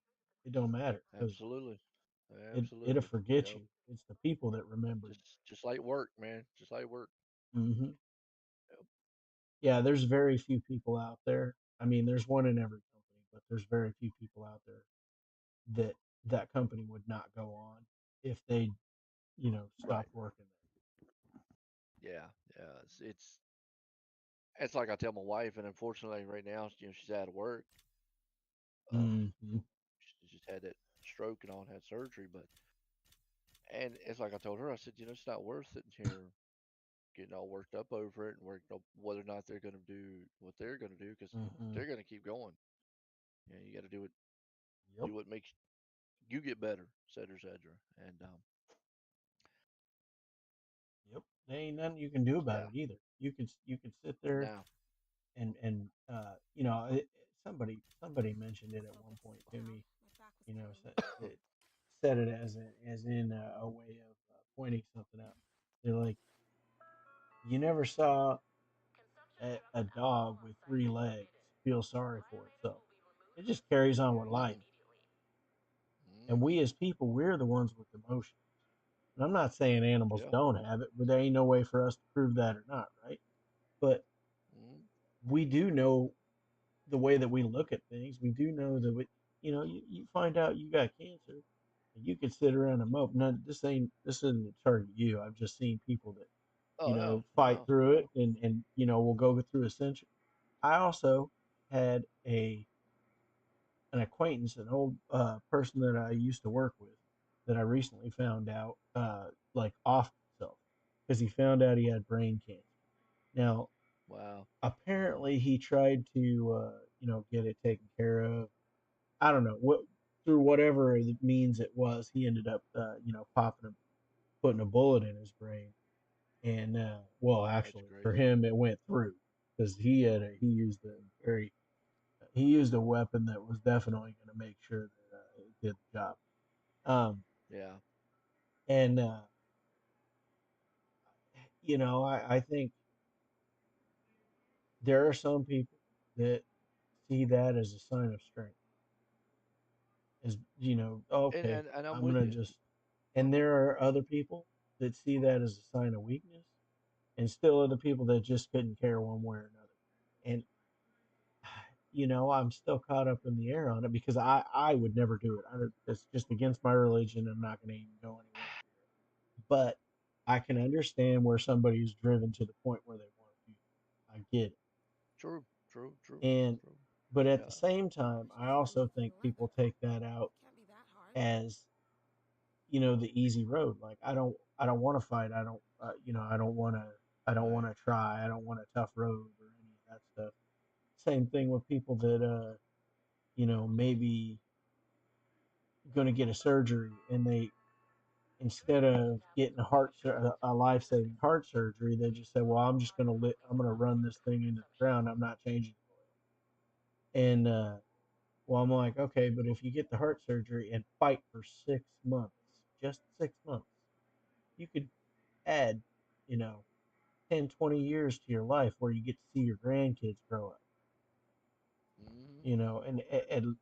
It don't matter because Absolutely. it'll Absolutely. forget Yep. you. It's the people that remember Just like work, man. Just like work. you. Yep. Yeah, there's very few people out there. I mean, there's one in every company, but there's very few people out there that that company would not go on if they, Right. stopped working Yeah. Yeah. It's like I tell my wife, and unfortunately, right now, she's out of work. there. Hmm. She just had that stroke and all, and had surgery. And it's like I told her, I said, it's not worth it here getting all worked up over it and worked up whether or not they're going to do what they're going to do because Hmm. they're going to keep going. You got to Yep. do what makes you get better, et cetera, et cetera. And Yep. There ain't nothing you can do about yeah, it either. You can sit there now, and somebody mentioned it at one Focus. point to Ow, me. my back was You know, killing me. it said it as in a way of pointing something out. They're like, you never saw a dog with three legs feel sorry for itself. It just carries on with life. mm-mm, And mm-hmm, we as people, we're the ones with emotions. And I'm not saying animals yeah, don't have it, but there ain't no way for us to prove that or not, right? But mm, we do know the way that we look at things. We do know that you find out you got cancer, and you can sit around and mope. Now, this isn't a target you. I've just seen people that oh yeah, fight no, through it no, and will go through ascension. I also had a an acquaintance, an old person that I used to work with, that I recently found out like off himself because he found out he had brain cancer. Now, Wow. apparently, he tried to get it taken care of. I don't know what through whatever means it was. He ended up popping a putting a bullet in his brain, and well, That's actually, for crazy. him, it went through because he used a weapon that was definitely going to make sure that it did the job. Um, Yeah. and I think there are some people that see that as a sign of strength. As okay, And I'm I'm with gonna you. just. And there are other people that see that as a sign of weakness, and still other people that just couldn't care one way or another. And I'm still caught up in the air on it because I would never do it. It's just against my religion. I'm not going to even go anywhere near it. But I can understand where somebody is driven to the point where they want to do it. I get it. True. True. True. And True. but at the Yeah. same time, She I said also make think it people 11. take that out Can't be that hard. as the easy road. Like I don't want to fight. I don't I don't want to try. I don't want a tough road or any of that stuff. Same thing with people that maybe going to get a surgery and they instead of getting a life-saving heart surgery, they just say, well, I'm going to run this thing into the ground. I'm not changing the oil. And well, I'm like, okay, but if you get the heart surgery and fight for 6 months, just 6 months, you could add, you know 10, 20 years to your life where you get to see your grandkids grow up, Hmm.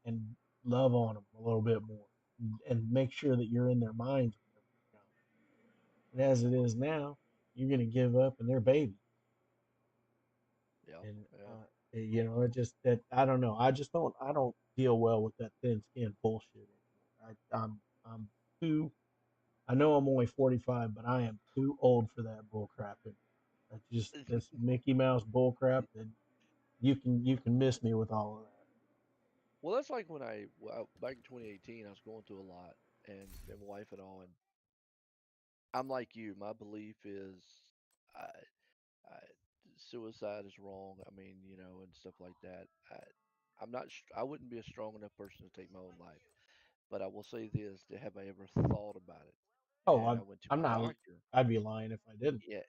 and love on them a little bit more, and make sure that you're in their minds whenever you're gone. And as it is now, you're going to give up and they're babies. Yeah. And Yeah. it just that I don't know. I don't deal well with that thin skin bullshit anymore. I'm too. I know I'm only 45, but I am too old for that bull crap. That's just this Mickey Mouse bull crap that you can miss me with all of that. Well, that's like when back in 2018, I was going through a lot, and my wife and all, and I'm like you. My belief is, I, I, suicide is wrong. I mean, and stuff like that. I'm not. I wouldn't be a strong enough person to take my own life. But I will say this: have I ever thought about it? Oh, And I I'm went to I'm my not. doctor. I'd be lying if I didn't. Yeah,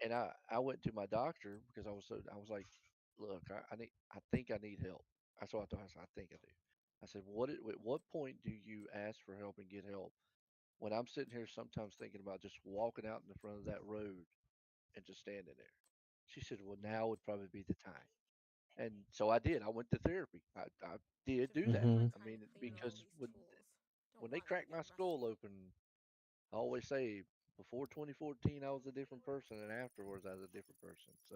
and I went to my doctor because I was like, look, I think I need help. That's what I thought. I said, I think I do. I said, at what point do you ask for help and get help? When I'm sitting here sometimes thinking about just walking out in the front of that road and just standing there. She said, well, now would probably be the time. And so I did. I went to therapy. I did It's a do really that. Mm-hmm. fun I time mean, to clean with all because these when tools. Don't when they worry, cracked you get my skull rusty. open, I always say before 2014 I was a different person, and afterwards I was a different person. So,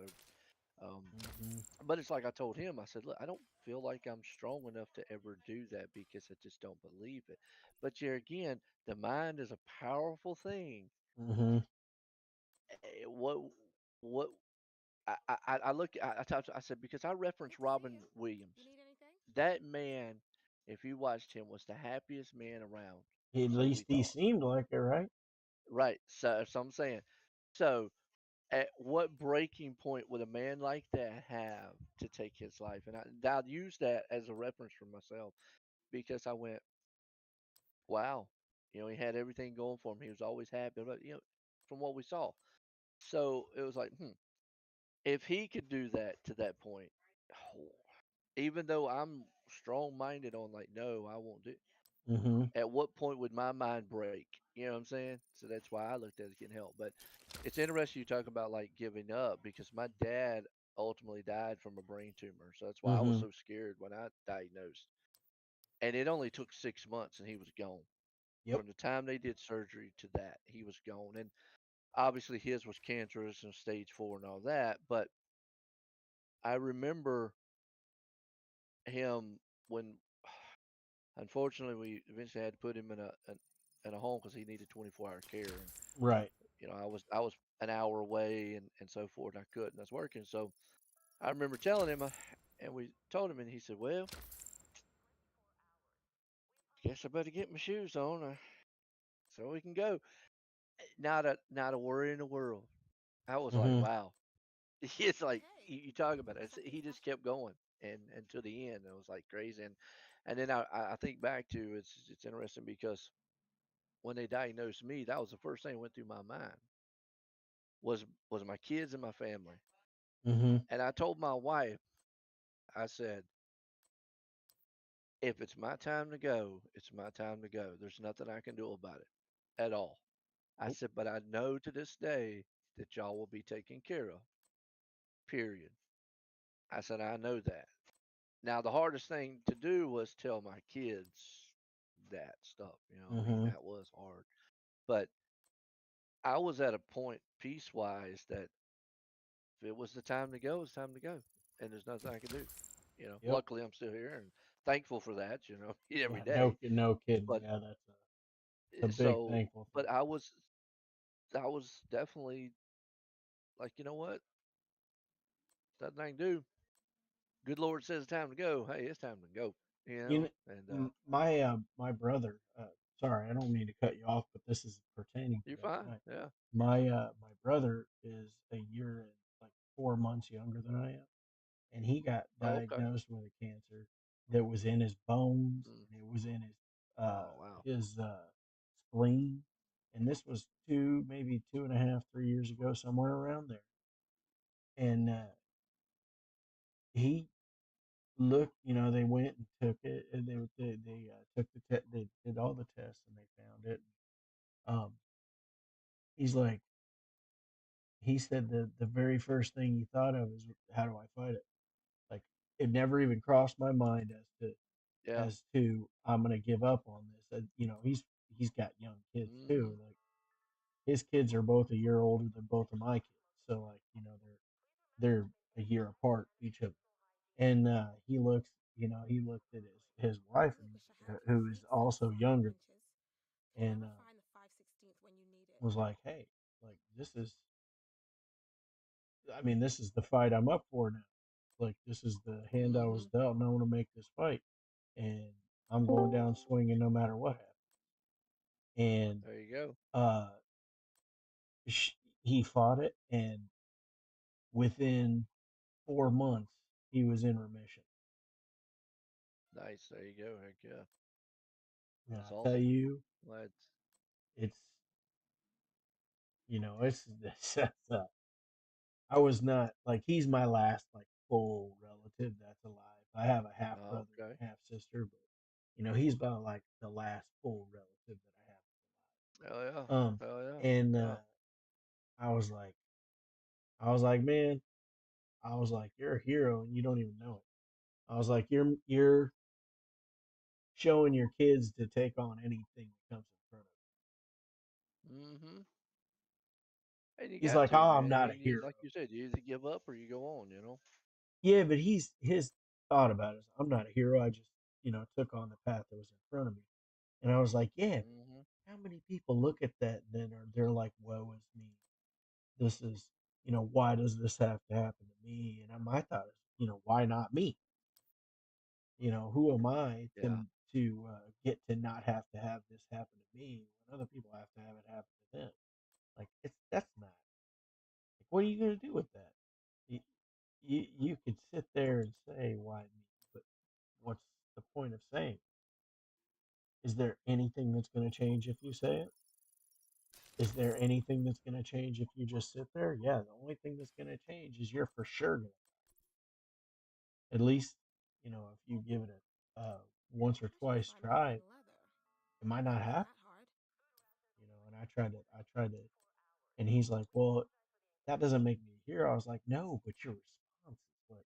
um, Mm-hmm. but it's like I told him. I said, look, I don't feel like I'm strong enough to ever do that because I just don't believe it. But here again, the mind is a powerful thing. Mm-hmm. What I look I said because I Good referenced to see Robin you. You Williams. need anything? That man, if you watched him, was the happiest man around. At So we least he thought. seemed like it, right? Right. So I'm saying. So at what breaking point would a man like that have to take his life? And I use that as a reference for myself because I went, wow, he had everything going for him. He was always happy, but from what we saw. So it was like, if he could do that to that point, even though I'm strong minded on like, no, I won't do. Mm-hmm. At what point would my mind break? You know what I'm saying? So that's why I looked at it as getting help. But it's interesting you talk about like giving up because my dad ultimately died from a brain tumor. So that's why I was Mm-hmm. so scared when I diagnosed. And it only took 6 months and he was gone. Yep. From the time they did surgery to that, he was gone. And obviously his was cancerous and stage 4 and all that. But I remember him when unfortunately we eventually had to put him in a home because he needed 24-hour care. And Right. I was an hour away and so forth. And I couldn't. I was working. So I remember telling him, and we told him, and he said, "Well, guess I better get my shoes on so we can go." Not a worry in the world. I was like, Mm-hmm. wow. It's like Okay. you talk about it. Something He just special. kept going, and to the end, it was like crazy. And then I think back to it's interesting because when they diagnosed me, that was the first thing that went through my mind was my kids and my family. Mm-hmm. And I told my wife, I said, if it's my time to go, it's my time to go. There's nothing I can do about it at all. I Nope. said, but I know to this day that y'all will be taken care of. Period. I said, I know that. Now, the hardest thing to do was tell my kids that stuff. I mean, Mm-hmm. that was hard. But I was at a point, peace wise, that if it was the time to go, it's time to go. And there's nothing I can do. Yep. Luckily, I'm still here and thankful for that, every Yeah. No. day. No kidding. But Yeah. It's a big so, thankful thing. but I was definitely like, you know what? Nothing I can do. Good Lord says it's time to go. Hey, it's time to go. You know, And my brother. Sorry, I don't mean to cut you off, but this is pertaining to you're that. fine. Yeah. My brother is a year and like 4 months younger than I am, and he got Oh, okay. diagnosed with a cancer that was in his bones Mm. and it was in uh Oh, wow. his spleen, and this was maybe 2.5, 3 years ago, somewhere around there, and he looked. They went and took it, and they took they did all the tests and they found it. Um, he's like, he said the very first thing he thought of is, how do I fight it? Like, it never even crossed my mind Yeah. as to I'm gonna give up on this. He's got young kids Hmm. too. Like, his kids are both a year older than both of my kids, so like, they're a year apart, each of them. And he looked at his wife, I and wish I had who is receipts for also sewing younger, cinches. Can and never find the 5/16 when you need it. was like, hey, like, this is the fight I'm up for now. Like, this is the hand I was Hmm. dealt, and I want to make this fight, and I'm going down swinging no matter what happens. And There you go. uh, he fought it, and within 4 months, he was in remission. Nice. There you go. Heck yeah. And That's I tell awesome. you, Glad. it's that's, I was not like, he's my last like full relative that's alive. I have a half brother Okay. and half sister, but he's about like the last full relative that I Hell yeah. have. Hell yeah. And Yeah. I was like, man, I was like, you're a hero and you don't even know it. I was like, you're showing your kids to take on anything that comes in front of Hmm. And you you. He's got like, to, oh, I'm man. I not a mean, hero. like you said, you either give up or you go on. Yeah, but his thought about it is, I'm not a hero. I just, took on the path that was in front of me. And I was like, yeah, but Hmm. how many people look at that and then they're like, woe is me. This is, why does this have to happen to me? And my thought is, why not me? Who am I Yeah. to get to not have to have this happen to me when other people have to have it happen to them? Like, that's not, like, what are you gonna do with that? You could sit there and say, why me, but what's the point of saying it? Is there anything that's going to change if you say it? Is there anything that's going to change if you just sit there? Yeah, the only thing that's going to change is you're for sure going to, at least, if you give it a once or Where'd you twice find the try, fine it leather? might not Can't be happen. that hard. And I tried to, and he's like, well, that doesn't make me a hero. I was like, no, but your response is what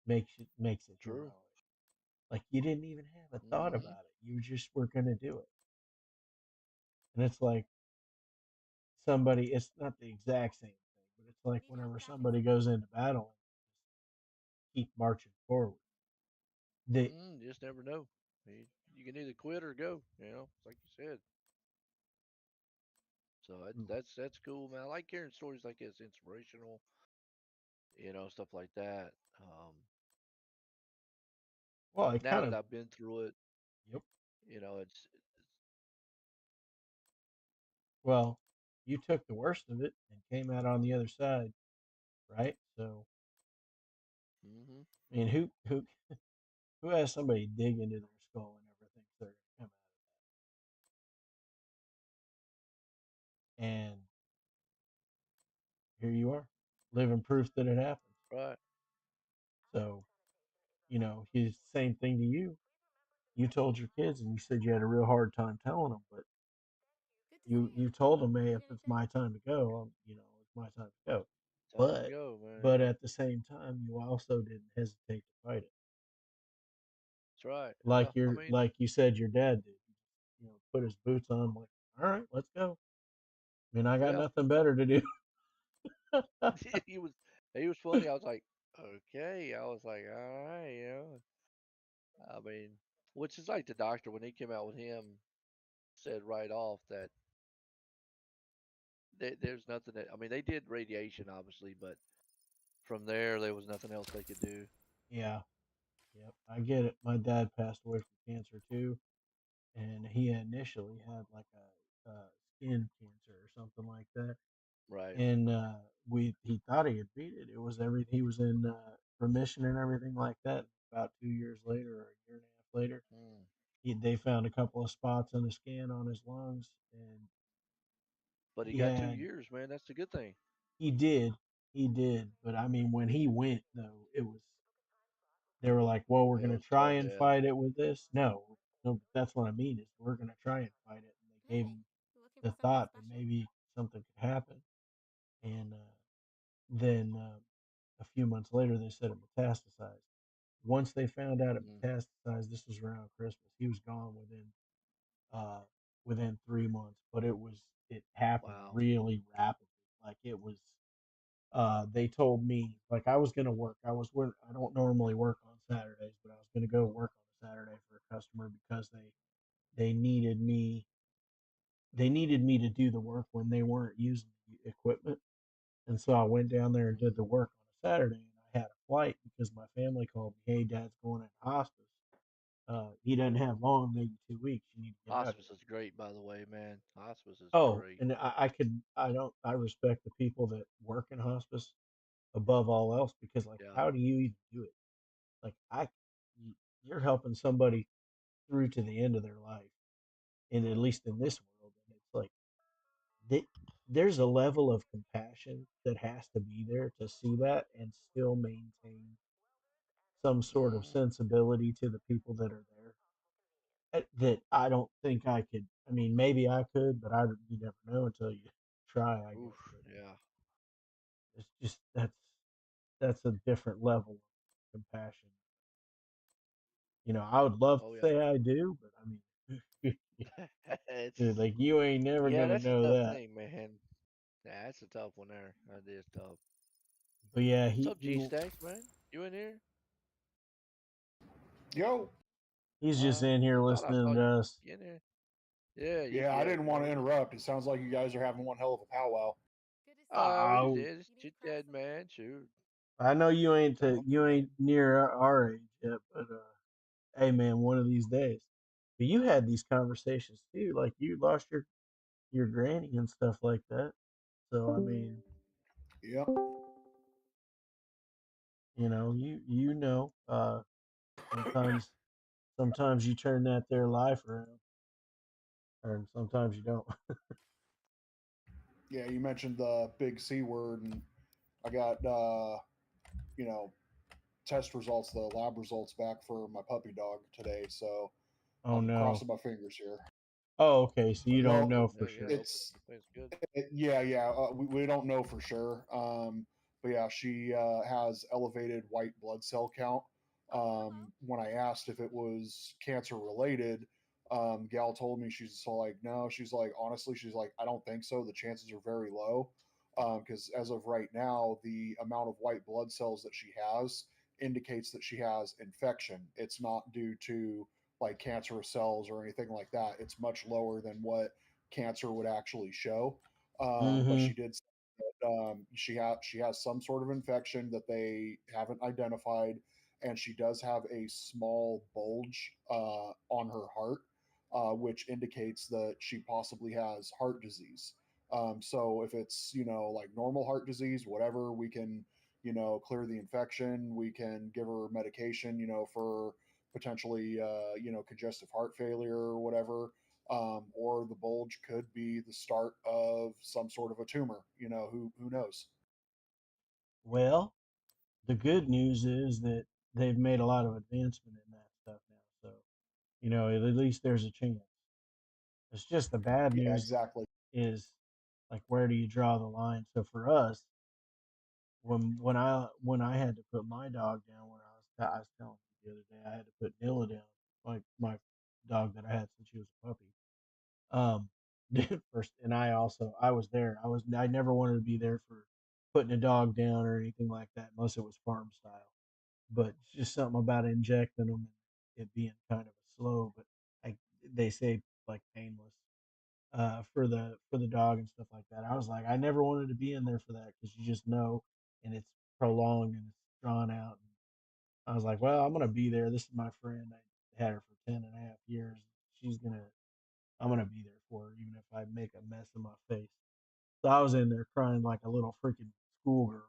makes it True. heroic. Like, you didn't even have a thought Hmm. about it. You just were going to do it. And it's like, somebody, it's not the exact same thing, but it's like Need help whenever packing somebody some goes more? into battle and keep marching forward. They You just never know. You can either quit or go. It's like you said. So that's cool, man. I like hearing stories like this. Inspirational. stuff like that. Well, it Now kind that of. I've been through it, Yep. it's Well, you took the worst of it and came out on the other side, right? So, hmm I mean, who has somebody dig into their skull and never thinks they're going to come out? And here you are, living proof that it happens. right. So, he's the same thing to you. You told your kids, and you said you had a real hard time telling them, but Good to see you you. told them, hey, How's if your it's day? my time to go, it's my time to go. Time to But go, man. but Yeah, at the same time, you also didn't hesitate to fight it, that's right. Yeah, like I your mean, like you said your dad did. Put his boots on, like, all right, let's go. I mean, I got yeah. nothing better to do. he was he was funny. I was like, okay. I was like, all right, I mean, which is like the doctor when he came out with him said right off that there's nothing that I mean they did radiation obviously, but from there was nothing else they could do. Yeah, yep, I get it. My dad passed away from cancer too, and he initially had like a skin cancer or something like that, Right. and we he thought he had beat it. It was he was in remission and everything like that. About 2 years later, or a year and a half later, Mm. they found a couple of spots on the scan on his lungs, and But he he got two had years, man. That's the good thing. he did he did. But I mean, when he went though, it was they were like, well, we're Yeah, it gonna was try tall and death. fight it with this. No, no, that's what I mean is we're gonna try and fight it. And they gave Hey, him you looking for the something thought that special? maybe something could happen, and then a few months later they said it metastasized. Once they found out it Mm. metastasized, this was around Christmas. He was gone uh, within 3 months, but it happened Wow. really rapidly. Like it was. They told me like I was gonna work. I don't normally work on Saturdays, but I was gonna go work on a Saturday for a customer because they needed me. They needed me to do the work when they weren't using the equipment, and so I went down there and did Mm. the work on a Saturday. And I had a flight because my family called me. Hey, Dad's going in hospice. He doesn't have long, maybe 2 weeks. You need to get out Hospice here. is great, by the way, man. Hospice is Oh, great. and I don't, I respect the people that work in hospice above all else because, like, Yeah. how do you even do it? Like, you're helping somebody through to the end of their life, and at least in this world, and it's like they, there's a level of compassion that has to be there to see that and still maintain some sort of hmm sensibility to the people that are there. That I don't think I could. I mean, maybe I could, but you never know until you try, I Oof. guess. But Yeah. it's just that's a different level of compassion. I would love Oh to yeah. say I do, but I mean, it's dude, like you ain't never yeah. gonna That's a know tough that. thing, man. Yeah, that's a tough one there. That is tough. But yeah, What's he up, he G Stacks, man? You in here? Yo. he's just in I here thought I saw listening to you us. in there. Yeah. Yeah, I Yeah. didn't want No. to interrupt. It sounds like you guys are having one hell of a powwow. Good to see you. We just Oh, did. It's You need chit to grab chat, some. man. Shoot. I know So you ain't near our age yet, but hey man, one of these days. But you had these conversations too, like you lost your granny and stuff like that. So I mean, Yep. sometimes sometimes you turn that there life around, or sometimes you don't. Yeah, you mentioned the big C word, and I got, you know, test results, the lab results back for my puppy dog today. So Oh I'm no. crossing my fingers here. Oh, okay. So you hopefully, don't Well, know yeah, for yeah. sure. Hopefully, it's everything's good. yeah, yeah. We don't know for sure. But yeah, she has elevated white blood cell count. Oh, hello. When I asked if it was cancer related, Gal told me she's so like, no. She's like, honestly, she's like, I don't think so. The chances are very low. Because as of right now, the amount of white blood cells that she has indicates that she has infection. It's not due to like cancerous cells or anything like that. It's much lower than what cancer would actually show. But Mm-hmm. she did. she has some sort of infection that they haven't identified, and she does have a small bulge on her heart, which indicates that she possibly has heart disease. So if it's like normal heart disease, whatever, we can clear the infection. We can give her medication, for potentially congestive heart failure or whatever. Or the bulge could be the start of some sort of a tumor. Who knows? Well, the good news is that they've made a lot of advancement in that stuff now. So, at least there's a chance. It's just the bad Yeah, news exactly. is like, where do you draw the line? So for us, when I had to put my dog down, when I was telling you the other day, I had to put Nilla down, like my dog that I had since she was a puppy. Um, first, and I was there. I never wanted to be there for putting a dog down or anything like that, unless it was farm style. But it's just something about injecting them and it being kind of a slow, but like they say, like painless, for the dog and stuff like that. I was like, I never wanted to be in there for that because you just know, and it's prolonged and it's drawn out. And I was like, well, I'm gonna be there. This is my friend. I had her for 10.5 years. She's gonna I'm gonna be there for her, even if I make a mess of my face. So I was in there crying like a little freaking schoolgirl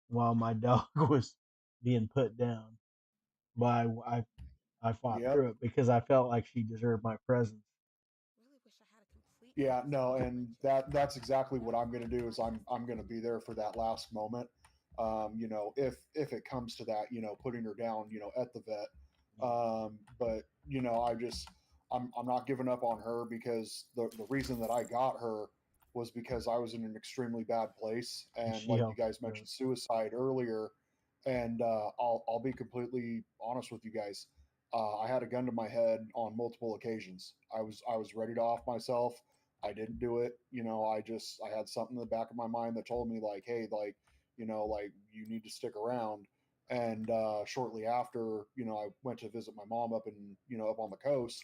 while my dog was being put down. But I fought Yep. through it because I felt like she deserved my presence. Really wish I had a complete Yeah, close-up no, and coverage. that's exactly what Really I'm going to do is I'm going to be there for that last moment. If it comes to that, putting her down, at the vet. Yeah, But I'm not giving up on her because the reason that I got her was because I was in an extremely bad place, and and she like you helped me guys through it. mentioned suicide earlier, and I'll be completely honest with you guys. I had a gun to my head on multiple occasions. I was ready to off myself. I didn't do it. I had something in the back of my mind that told me like, hey, like, like you need to stick around. And shortly after, I went to visit my mom up up on the coast,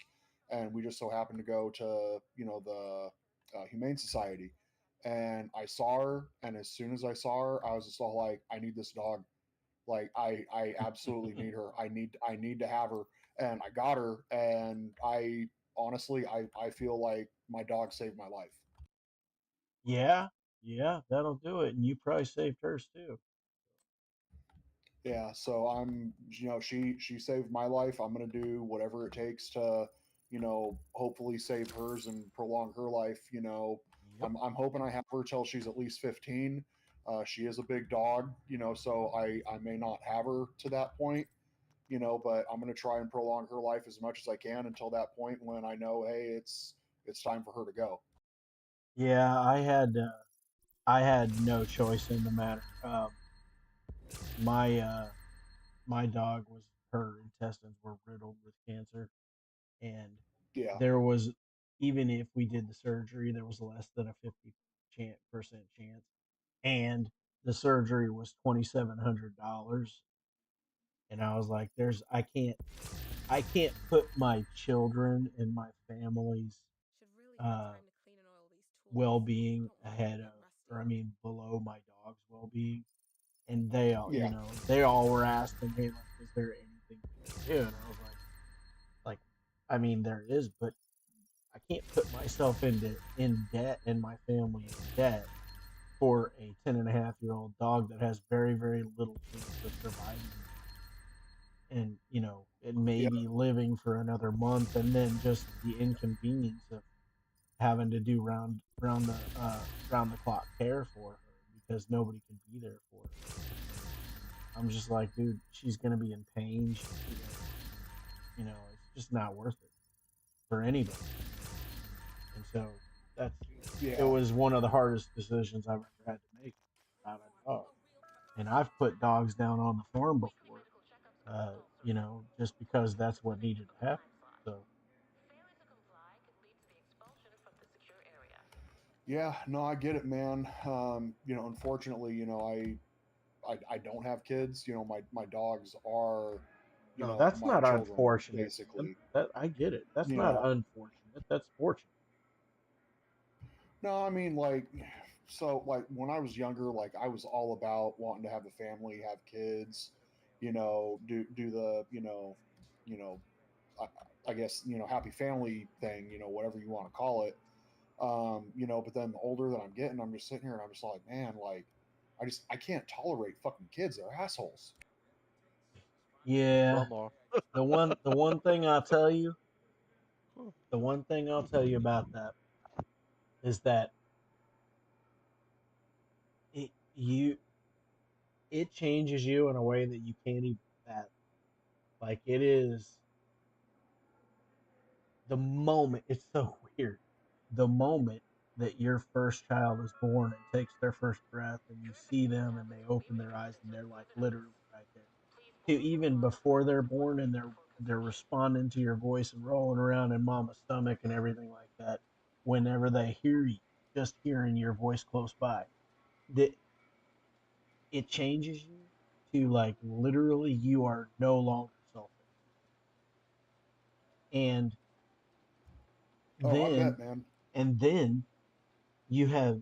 and we just so happened to go to the Humane Society, and I saw her, and as soon as I saw her, I was just all like, I need this dog. Like I absolutely need her. I need to have her, and I got her, and I honestly I feel like my dog saved my life. Yeah, yeah, that'll do it. And you probably saved hers too. Yeah, so she saved my life. I'm gonna do whatever it takes to hopefully save hers and prolong her life. Yep. I'm hoping I have her till she's at least 15. She is a big dog, so I may not have her to that point, but I'm going to try and prolong her life as much as I can until that point when I know, hey, it's time for her to go. Yeah, I had no choice in the matter. My my dog was her intestines were riddled with cancer, and Yeah, there was, even if we did the surgery, there was less than a 50% chance, and the surgery was $2,700, and I was like, I can't put my children and my family's Should really have uh time to clean and oil these tools. I well-being don't want them to ahead get of, or I rusty. mean below my dog's well-being. And they all, yeah, they all were asking, hey, like, is there anything we can do? And I was like, I mean, there is, but I can't put myself in debt and my family in debt for a 10.5-year-old dog that has very, very little chance of surviving and, and yeah, maybe living for another month, and then just the inconvenience of having to do round the clock care for her because nobody can be there for her. I'm just like, dude, she's gonna be in pain. She's gonna, it's just not worth it for anybody. And so that's it yeah, was one of the hardest decisions I've ever had to make about a dog. And I've put dogs down on the farm before, just because that's what needed to happen. So yeah. No, I get it, man. Unfortunately, I don't have kids. My dogs are, no, that's my not children unfortunate, man. basically. That I get it. That's You not know, unfortunate. That's fortunate. no, I mean like so like when I was younger, like I was all about wanting to have a family, have kids, do the you know, I guess happy family thing, whatever you want to call it. But then the older that I'm getting, I'm just sitting here and I'm just like, man, like I can't tolerate fucking kids. They're assholes. Yeah. Some are. The one thing I'll tell you, Huh. the one thing I'll tell you about that is that it you it changes you in a way that you can't even fathom. Like it is the moment. It's so weird. The moment that your first child is born and takes their first breath, and you see them, and they open their eyes, and they're like literally right there. To even before they're born, and they're responding to your voice and rolling around in mama's stomach and everything like that. Whenever they hear you, just hearing your voice close by, that it changes you to like literally you are no longer selfish. And Oh, I bet, then man. and then you have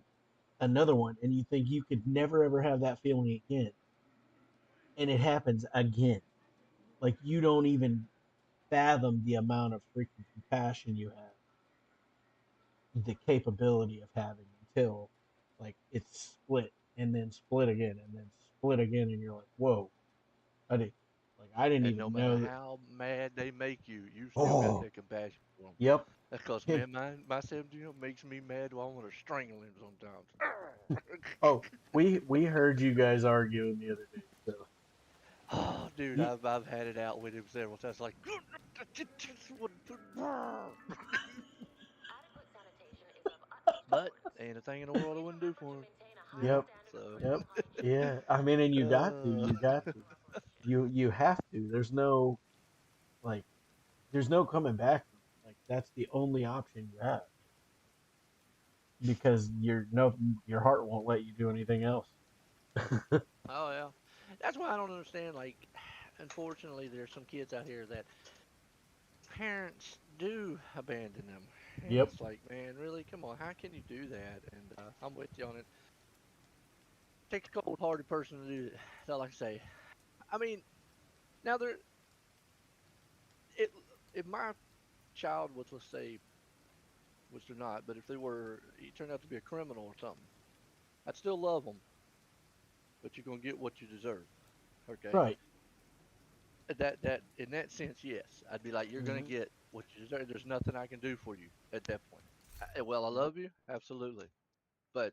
another one and you think you could never ever have that feeling again, and it happens again. Like you don't even fathom the amount of freaking compassion you have, the capability of having, until like it's split and then split again and then split again, and you're like, whoa, I did like I didn't And no even matter know that. how mad they make you, you still got Oh, that compassion for them. yep. That's because, man, my 17-year-old makes me mad. Well, I want to strangle him sometimes. Oh, we heard you guys arguing the other day. So Oh, dude, you, I've had it out with him several times. Like, but ain't a thing in the world I wouldn't do for him. You know, yep, so yep, yeah. I mean, and uh, you got to, you have to. Like, there's no coming back from it. Like that's the only option you have, because your heart won't let you do anything else. oh yeah, that's why I don't understand. Like, unfortunately, there's some kids out here that parents do abandon them, and Yep. it's like, man, really, come on, how can you do that? And I'm with you on it. Takes a cold-hearted person to do it. That's all I can say. I mean, now there, it, if my child was, let's say, which they're not, but if they were, he turned out to be a criminal or something, I'd still love them, but you're gonna get what you deserve. Okay, Right. that in that sense, yes, I'd be like, you're gonna Hmm. get what you deserve. There's nothing I can do for you at that point. Well, I Yep. love you, absolutely, but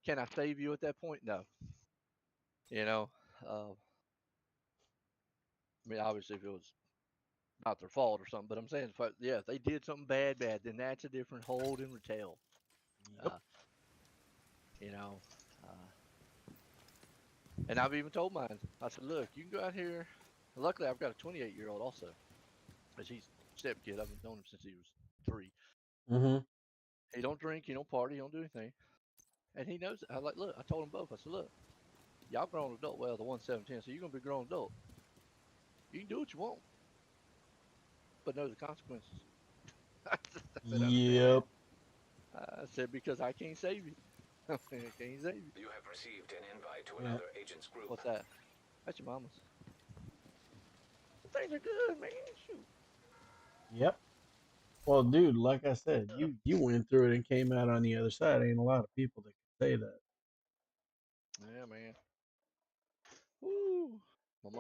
can I save you at that point? No. You know, I mean, obviously, if it was not their fault or something, but I'm saying, yeah, if they did something bad, then that's a different hold and retell. Yep. Uh, you know, uh, and I've even told mine. I said, look, you can go out here. Luckily, I've got a 28-year-old also, because he's step kid. I've known him since he was 3. Hmm. He don't drink, he don't party, he don't do anything, and he knows it. I like, look, I told them both. I said, look, y'all grown adult. Well, the one's 17, so you're gonna be grown adult. You can do what you want, but know the consequences. I said, understand that. Yep. I said, because I can't save you. I can't save you. You have received an invite to Yeah. another agent's group. What's that? That's your mama's. Things are good, man. Shoot. Yep. Well, dude, like I said, you went through it and came out on the other side. Ain't a lot of people that can say that. Yeah, man. Woo. My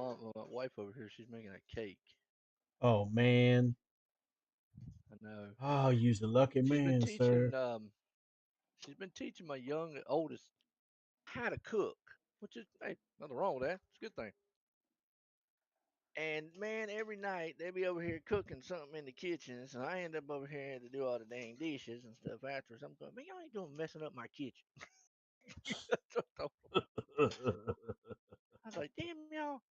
wife over here, she's making a cake. Oh man. I know. Oh, you's a lucky She's been man, teaching sir. she's been teaching my young oldest how to cook, which is, hey, nothing wrong with that. It's a good thing. And man, every night they be over here cooking something in the kitchen, so I end up over here having to do all the dang dishes and stuff afterwards. I'm going, man, y'all ain't doing messing up my kitchen. I was like, damn y'all,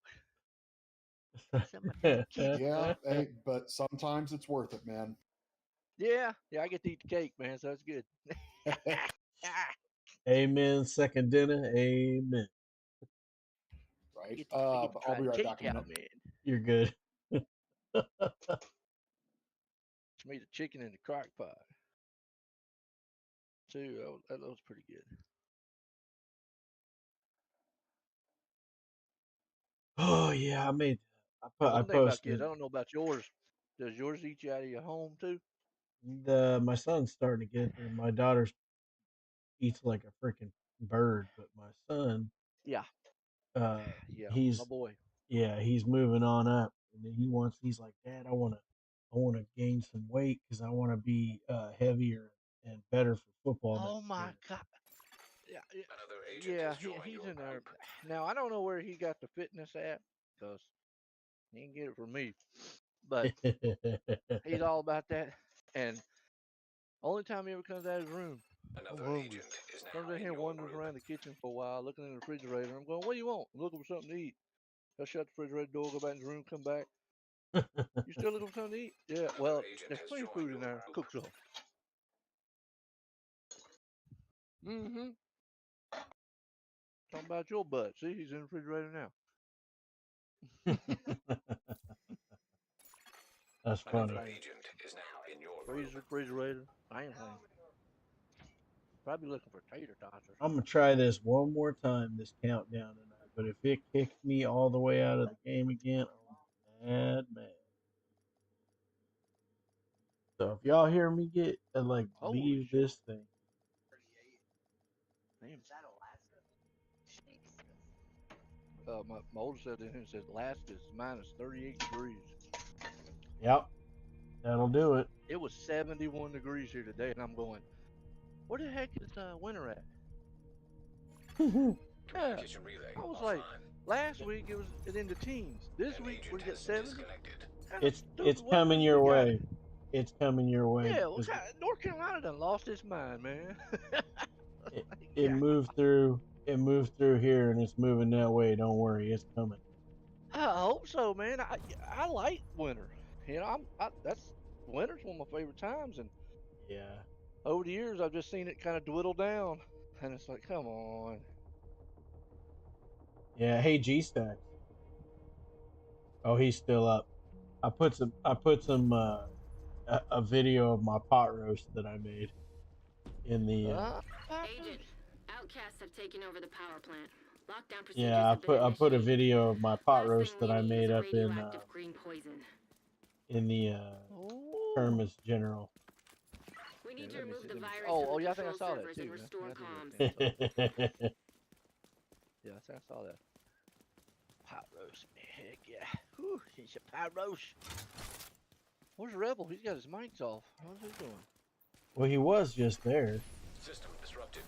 messing up my dang kitchen. Yeah, hey, but sometimes it's worth it, man. Yeah, yeah, I get to eat the cake, man, so it's good. Amen. Second dinner. Amen. Right. I get to But I'll try be the right back cake in a minute. out, man. You're good. It's made a chicken in the crock pot too. That was pretty good. Oh yeah, I made. Now, I one thing about kids, posted I don't know about yours. Does yours eat you out of your home too? my son's starting to get there. My daughter's eats like a freaking bird, but my son, Yeah, uh, yeah, my he's boy. yeah, he's moving on up, and then he's like, Dad, I want to gain some weight because I want to be heavier and better for football Oh next my year. God. Yeah, Another agent yeah, has joined he's your in there. outpost. Now I don't know where he got the fitness at, cause he didn't get it from me. But he's all about that. And only time he ever comes out of his room, I'm Another hungry. agent is Comes now in in here, your wanders group. around the kitchen for a while, looking in the refrigerator. I'm going, what do you want? I'm looking for something to eat. He'll shut the refrigerator door, go back in his room, come back. You still looking for something to eat? Yeah. Another Well, agent there's has plenty of joined food in your there. group. Cook some. Mm-hmm. Talking about your butt. See, he's in the refrigerator now. That's I ain't funny. Another playing. agent is now in your group. Freezer, refrigerator. I ain't playing. Probably looking for tater tots or I'm gonna something. try this one more time, this countdown tonight. But if it kicks me all the way out of the game again, I'm mad, man. So if y'all hear me get like Holy leave shit. this thing, Damn. My older said in here says Alaska's minus 38 degrees. yep, that'll do it. It was 71 degrees here today, and I'm going, where the heck is winter at? Yeah. Communication relay I was like, offline. last week it was in the teens. This An week we agent get has 70. disconnected. Kind of It's stupid. What coming do we your got? way. It's coming your way Yeah, what because kind North Carolina done lost its mind, man. it, Yeah, it moved through here and it's moving that way. Don't worry, it's coming. I hope so, man. I like winter. You know, that's winter's one of my favorite times, and Yeah. over the years I've just seen it kind of dwindle down, and it's like, come on. Yeah. Hey, G Stacks. Oh, he's still up. I put some a video of my pot roast that I made in the Pop Agent, roast. outcasts have taken over the power plant. Lockdown procedures yeah, have been I put a initiated. video of my pot Last thing roast that we I need is made a up radioactive green poison. in the Oh, Terminus General. We yeah, need to let me remove see. the Let me see. virus Oh, from oh, the yeah, I think I control saw that servers too. and Yeah, restore yeah, comms. I saw that. Yeah, I think I saw that. Pot roast. Heck yeah. Whew, he's a pot roast. Where's Rebel? He's got his mics off. How's he doing? Well, he was just there. System disrupted.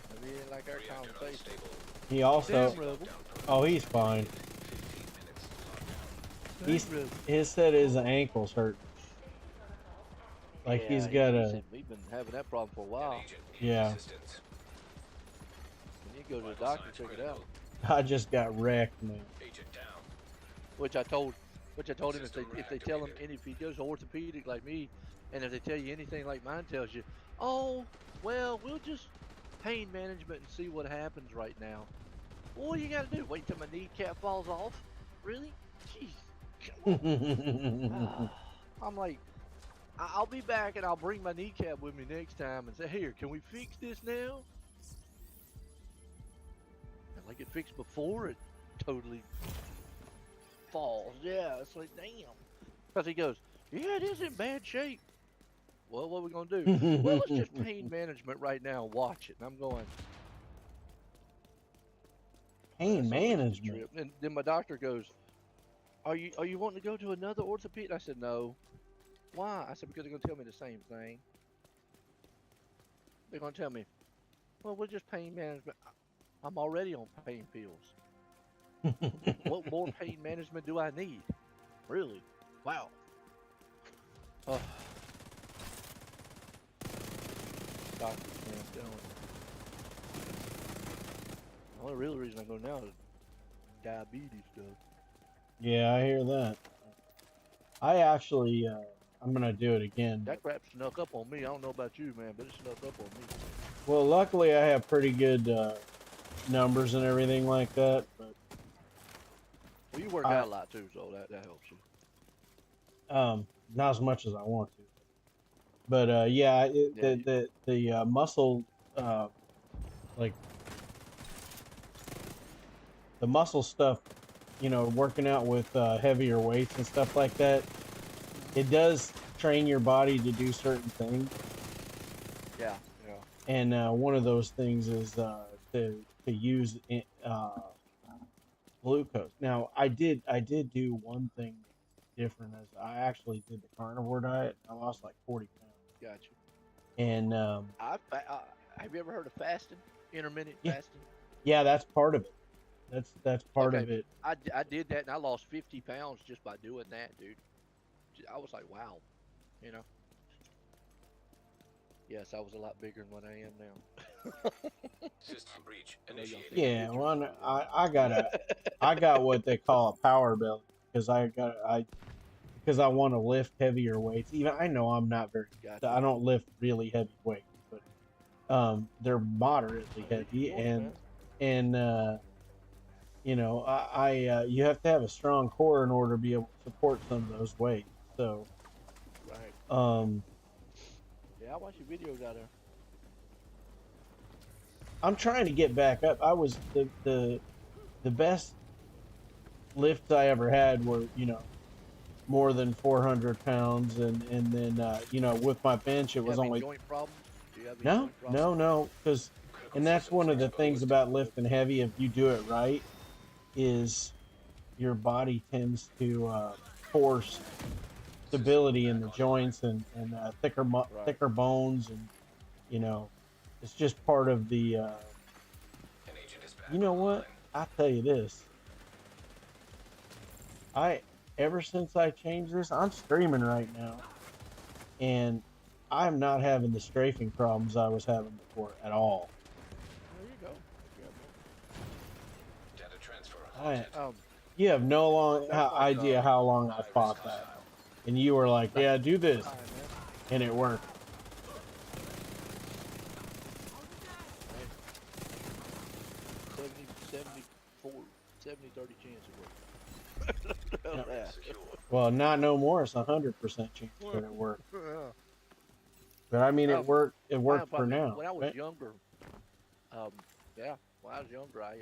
Maybe he didn't like our Reactor conversation. unstable. He also, Damn, Rebel. oh, he's fine. 15 minutes. He's Dang, Rebel. his said his ankles hurt. Like he's Yeah, got he a said we've been having that problem for a An while. agent needs yeah. assistance. We need to go to the Vital doctor signs and check it critical. out. I just got wrecked, man. Agent down. Which I told, him System if they tell him reactivated. and if he goes orthopedic like me, and if they tell you anything like mine tells you, oh well, we'll just pain management and see what happens right now. Well, what do you got to do? Wait till my kneecap falls off? Really? Jeez, come on. I'm like, I'll be back and I'll bring my kneecap with me next time and say, here, can we fix this now? And like it fixed before it totally falls. Yeah, it's like, damn. Because he goes, yeah, it is in bad shape. Well, what are we going to do? Well, let's just pain management right now and watch it. And I'm going, well, Pain that's a wasted management. trip. And then my doctor goes, are you wanting to go to another orthopedic? I said, no. Why? I said, because they're going to tell me the same thing. They're going to tell me, well, we're just pain management. I'm already on pain pills. What more pain management do I need? Really? Wow. Oh. Doctors, man, I'm telling you. The only real reason I go now is diabetes stuff. Yeah, I hear that. I actually, I'm gonna do it again. That crap snuck up on me. I don't know about you, man, but it snuck up on me. Well, luckily I have pretty good numbers and everything like that. But Well, you work out a lot too, so that helps you. not as much as I want to. But yeah, Yeah, the muscle, like the muscle stuff working out with heavier weights and stuff like that, Mhm. it does train your body to do certain things. Yeah, yeah. And one of those things is to use glucose. Now, I did do one thing different as I actually did the carnivore diet. I lost like 40 pounds, Got you. and Have you ever heard of fasting? Intermittent yeah, fasting? yeah, that's part of it. That's part Okay, of it. I did that and I lost 50 pounds just by doing that, dude. I was like, wow, you know. Yes, I was a lot bigger than what I am now. System breach I know y'all initiated. think I'm Yeah, pictures well, funny, but I got what they call a power belly because because I want to lift heavier weights. Even I know I'm not very. gotcha. I don't lift really heavy weights, but they're moderately Oh, each his heavy, yours, man. and you have to have a strong core in order to be able to support some of those weights. So Right. um, Yeah, I watch your videos out there. I'm trying to get back up. I was the best lifts I ever had were more than 400 pounds, and then with my bench it You was have any only joint problems? Do you have any no, joint problems? no, no, because Critical and that's systems one of the things exposed. about Good. lifting heavy. If you do it right, is your body tends to force System stability in back the online. joints and Right. thicker bones, and you know it's just part of the An agent is you back know what, online. I tell you this, I ever since I changed this, I'm streaming right now, and I'm not having the strafing problems I was having before at all. There you go. Yeah, Data transfer I halted. man. You have no That's like idea how long I High risk fought that, hostile. and you were like, that's "Yeah, do this," fine, man. and it worked. Hey, 70, 74, 70, 30 chance it worked. How's Yeah. Area that? secure. Well, not no more. It's 100% chance that it worked. But I mean, it um, worked. It I worked for mean, now, when I was right? younger, um, yeah, when I was younger, I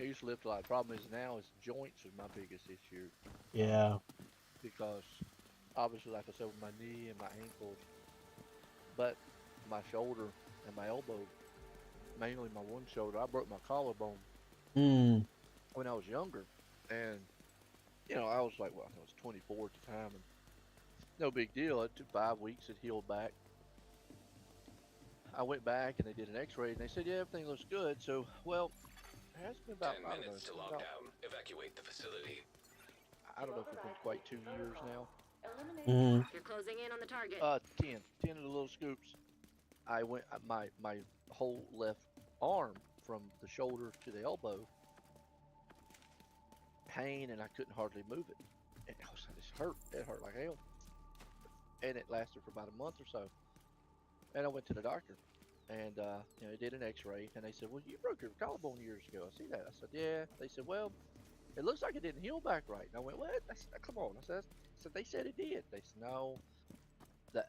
used to lift a lot. The problem is now is joints is my biggest issue Yeah. because obviously, like I said, with my knee and my ankles, but my shoulder and my elbow, mainly my one shoulder, I broke my collarbone Mm. when I was younger, and I was like, well, I was 24 at the time, and no big deal. It took 5 weeks. It healed back. I went back and they did an X-ray, and they said, yeah, everything looks good. So, well, it has been about, 10 I don't know, minutes it's to been lock about, down. Evacuate the facility. I don't know if it's been quite 2 years now. Mm. You're closing in on the target. 10 of the little scoops. I went my whole left arm from the shoulder to the elbow, pain, and I couldn't hardly move it. And it hurt. It hurt like hell, and it lasted for about a month or so. And I went to the doctor, and they did an X-ray, and they said, "Well, you broke your collarbone years ago. I see that." I said, "Yeah." They said, "Well, it looks like it didn't heal back right." And I went, "What?" I said, "Come on." I said, "They said it did." They said, "No, that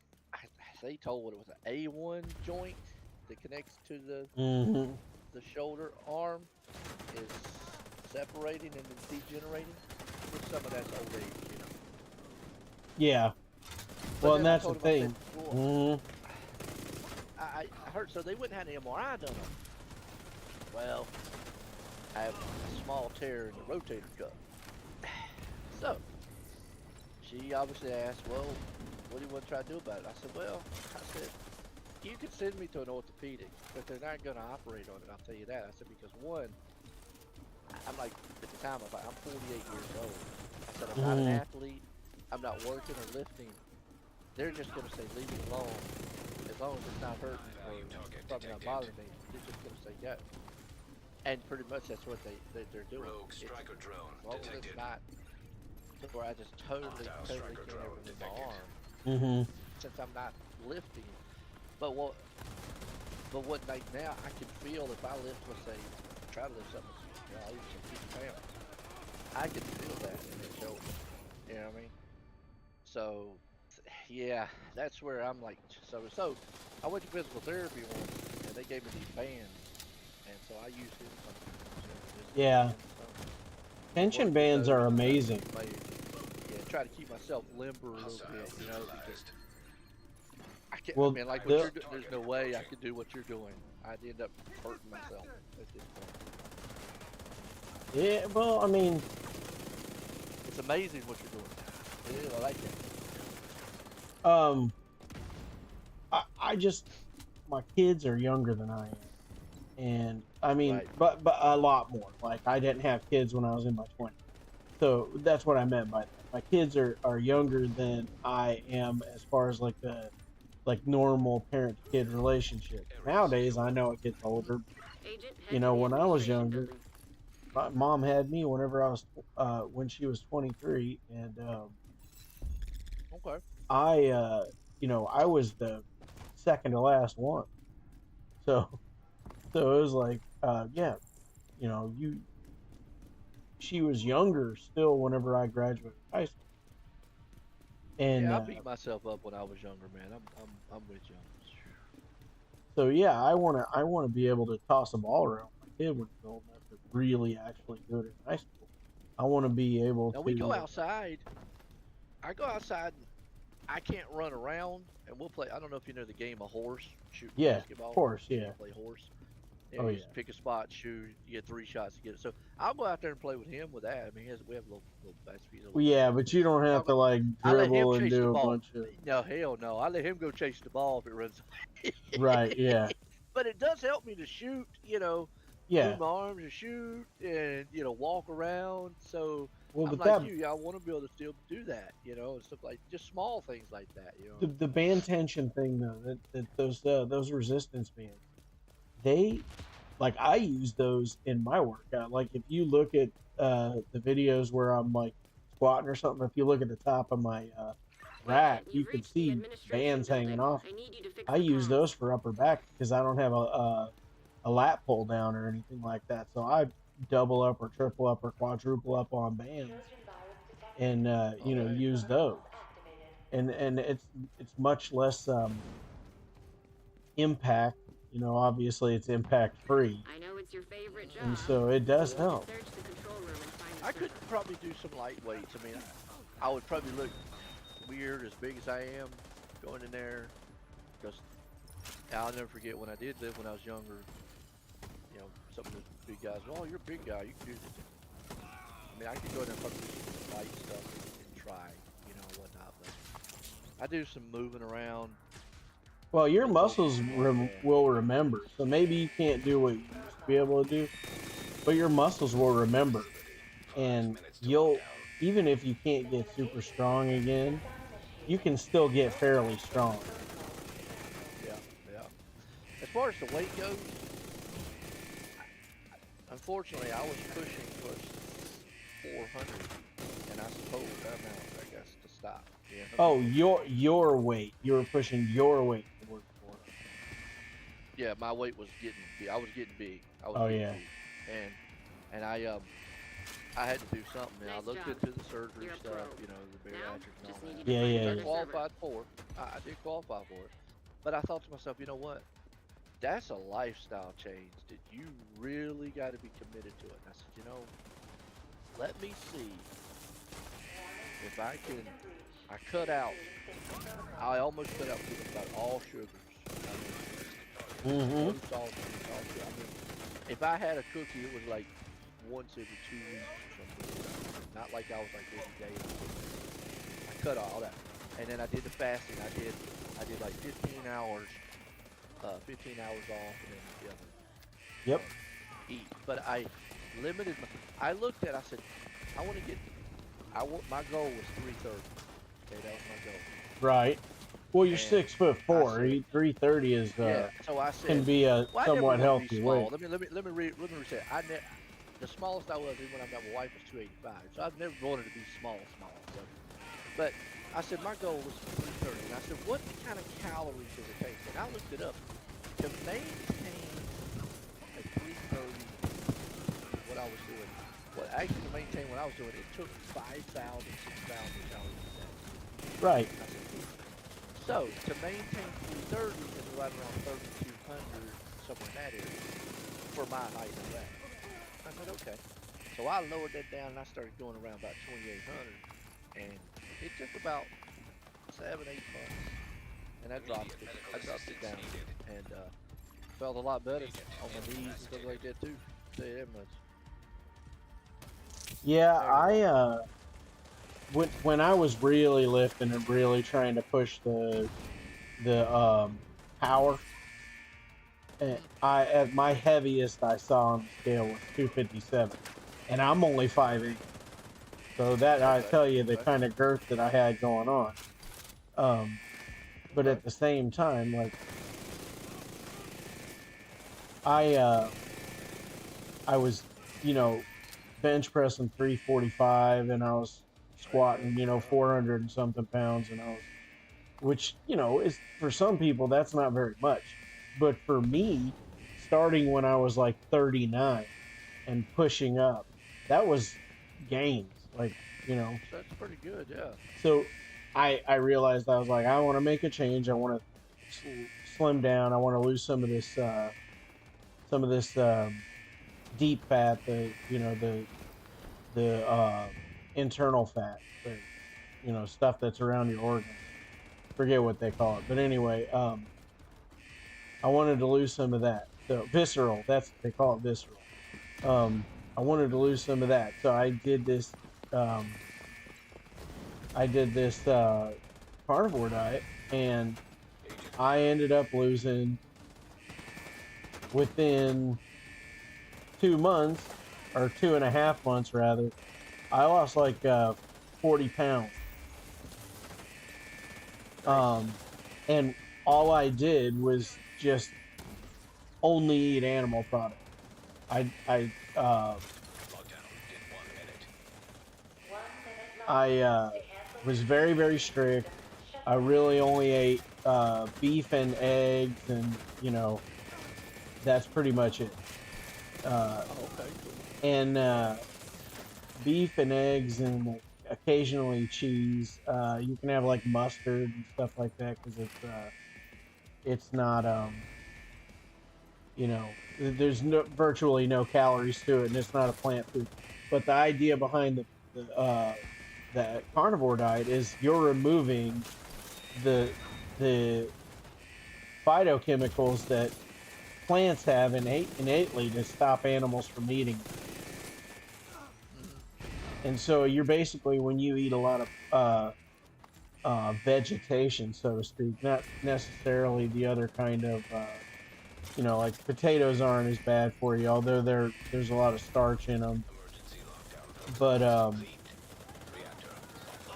they told it was an A1 joint that connects to Hmm. the shoulder arm is separating and degenerating, which some of that's old age." Yeah. But Well, and then I that's the told him, I said, thing. "Well, Mm. I heard so they wouldn't have an MRI done on me." Well, I have a small tear in the rotator cuff. So she obviously asked, "Well, what do you want to try to do about it?" I said, "Well," I said, "you could send me to an orthopedic, but they're not going to operate on it. I'll tell you that." I said, "Because one, I'm like at the time I was like I'm 48 years old." I said, "I'm not an Mm. athlete. I'm not working or lifting. They're just going to say leave it alone as long as it's not hurting High or value target probably not detected. bothering me. They're just going to say go." And pretty much that's what they're doing. Rogue It's striker drone as long as it's detected. not to where I just totally, Hostile totally striker can't ever drone move my detected. arm Hmm. since I'm not lifting. But what, but what like now I can feel if I lift, let's say, try to lift something, I'll even say 50 pounds, I can feel that in the shoulder. You know what I mean? So, yeah, that's where I'm like, so I went to physical therapy once, and they gave me these bands, and so I use them sometimes, just to Yeah. bend stuff. Tension work with bands those are and amazing. yeah, try to keep myself limber a little bit, you know, because neutralized. I can't. I Well, mean, like what the you're doing, there's no way I could do what you're doing. I'd end up hurting myself at this point. yeah, well, I mean, It's amazing what you're doing. It is. I like it. um, I just my kids are younger than I am, and I mean, Right. but a lot more. Like I didn't have kids when I was in my 20s, so that's what I meant by that. My kids are younger than I am as far as like the like normal parent to kid relationship. Nowadays, I know it gets older. Agent You heading to know, the when I was administration younger, building. my mom had me whenever I was when she was 23, and Okay. I you know, I was the second to last one. So so it was like yeah, you know, you she was younger still whenever I graduated high school. And Yeah, I beat myself up when I was younger, man. I'm with you. so yeah, I want to be able to toss a ball around with my kid when he's old enough to really actually do it in high school. I want to be able Now we go to outside. I go outside. And I can't run around, and we'll play. I don't know if you know the game of horse shooting yeah, of basketball. course, So you yeah. play horse. Oh You yeah. just pick a spot, shoot. You get 3 shots to get it. So I'll go out there and play with him with that. I mean, we have a little he's a Well, little yeah, bigger. but you don't So have to like I let him dribble and chase the do a ball. bunch of No, hell no. I let him go chase the ball if it runs. right, yeah. But it does help me to shoot. Yeah. Move my arms and shoot, and walk around. So Well, I'm but like that you. I want to be able to still do that. And stuff like just small things like that. the band tension thing though, that those resistance bands, they like I use those in my workout. Like if you look at the videos where I'm like squatting or something, if you look at the top of my rack, Agent, you you've can reached the see administration bands hanging building. off. I need you to fix I the use those comms. for upper back because I don't have a lat pull down or anything like that. So I double up or triple up or quadruple up on bands and you know, Okay. use those. And it's much less impact. You know, obviously it's impact free, I know it's your favorite and job. so it does You need to help. search the control room and find the I could sensor. probably do some light weights. I mean, I would probably look weird as big as I am going in there. Because I'll never forget when I did live when I was younger. Some of the big guys, oh, you're a big guy, you can do this. I mean, I could go in there and probably do some light stuff and try, whatnot. But I do some moving around, Well, your pushing muscles and all that. will remember. So maybe you can't do what you used to be able to do, but your muscles will remember, 5 and minutes to you'll lockdown. even if you can't get super strong again, you can still get fairly strong. Yeah, yeah. As far as the weight goes, unfortunately, I was pushing close to 400, and I suppose that amount, I guess, to stop. Yeah. Oh, your weight. You were pushing your weight towards 400. Yeah, my weight was getting big. I was getting big. I was Oh getting yeah. big, and I had to do something. And I Nice looked job. into the surgery You're a stuff, pro. the Now, bariatrics and all just need you that. to Yeah, find yeah, the I yeah. other server. qualified for it. I did qualify for it, but I thought to myself, you know what? That's a lifestyle change that you really got to be committed to it. And I said, let me see if I can. I cut out. I almost cut out pretty much about all sugars. I mean, Mm-hmm. no salt, all sugar. I mean, if I had a cookie, it was like once every 2 weeks or something. Not like I was like every day. I cut all that, and then I did the fasting. I did like 15 hours, 15 hours off, and then Yep. eat. But I limited I looked at. I said, I want to get. My goal was 330. Okay, that was my goal. Right. Well, you're And 6'4". I said, 330 is yeah. So I can said, be a well, I never somewhat wanted to be healthy small. weight. Let me reset. The smallest I was when I met my wife was 285. So I've never wanted to be small. So, but I said my goal was 330, and I said, what kind of calories does it take? And I looked it up. To maintain a 330, what I was doing, actually to maintain what I was doing, it took 5,000, 6,000 calories a day. Right. I said, so to maintain 330 is right around 3,200, somewhere in that area, for my height and that. I said, okay. So I lowered that down and I started going around about 2,800, and it took about 7, 8 months, and I dropped Immediate it. medical I dropped it assistance down, needed. and felt a lot better Agent on my knees and stuff incapacitated. like that too. Tell you that much. Yeah, Heck of a lot better. when I was really lifting and really trying to push the power, I at my heaviest I saw on the scale was 257, and I'm only 5'8", so that I Okay. tell you the Okay. kind of girth that I had going on. But Okay. at the same time, like I I was, you know, bench pressing 345, and I was squatting, 400 and something pounds, and I was, which, is for some people that's not very much, but for me, starting when I was like 39 and pushing up, that was gains, like, you know. That's pretty good. Yeah. So I realized I was like, I want to make a change. I want to slim down. I want to lose some of this deep fat, the internal fat, the stuff that's around your organs. Forget what they call it, but anyway, I wanted to lose some of that. So visceral, that's they call it visceral. I wanted to lose some of that, so I did this. Um, I did this carnivore diet, and I ended up losing within 2 months, or 2.5 months rather. I lost like 40 pounds. Nice. And all I did was just only eat animal products. I Lockdown in 1 minute. was very, very strict. I really only ate beef and eggs, and that's pretty much it. Uh, Oh, okay. Cool. and beef and eggs, and occasionally cheese. You can have like mustard and stuff like that, because it's not there's virtually no calories to it, and it's not a plant food. But the idea behind the carnivore diet is you're removing the the phytochemicals that plants have innately to stop animals from eating them. And so you're basically, when you eat a lot of vegetation, so to speak, not necessarily the other kind of like potatoes aren't as bad for you, although there's a lot of starch in them. Emergency lockdown But process complete. Reactor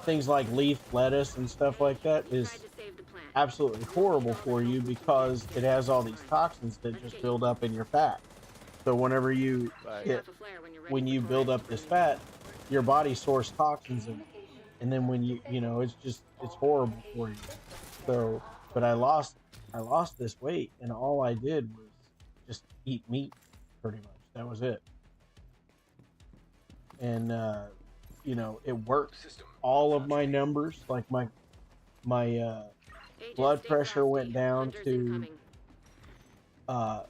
things offline. like leaf lettuce and stuff like that You tried is to save the plant. absolutely You won't horrible get all the for help you, from because 250 it just has yet, all Spartan. these toxins that Let's just get you build up moving. in your fat. So whenever you Right. Shoot hit off a flare when you're ready when for you build Torres to up this bring you fat, in. your body stores toxins in it, and then when it's horrible for you. So, but I lost this weight, and all I did was just eat meat, pretty much. That was it. And it worked. System All of my malfunctioning. numbers, like my Agent, blood stay pressure went frosty. down Hunters to incoming. uh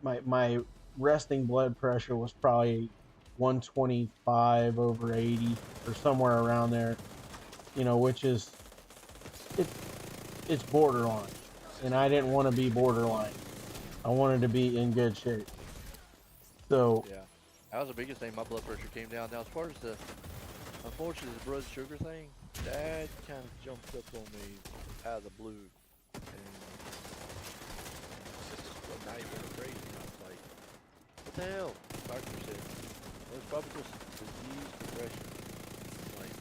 my resting blood pressure was probably 125 over 80, or somewhere around there, which is, it's it's borderline, and System I didn't want to be activated. borderline. I wanted to be in good shape. So Yeah. That was the biggest thing. My blood pressure came down. Now, as far as unfortunately, the blood sugar thing, that kind of jumped up on me out of the blue, and well, now you're going crazy. And I was like, what the hell? Doctor said, well, it's probably just disease progression. I'm like,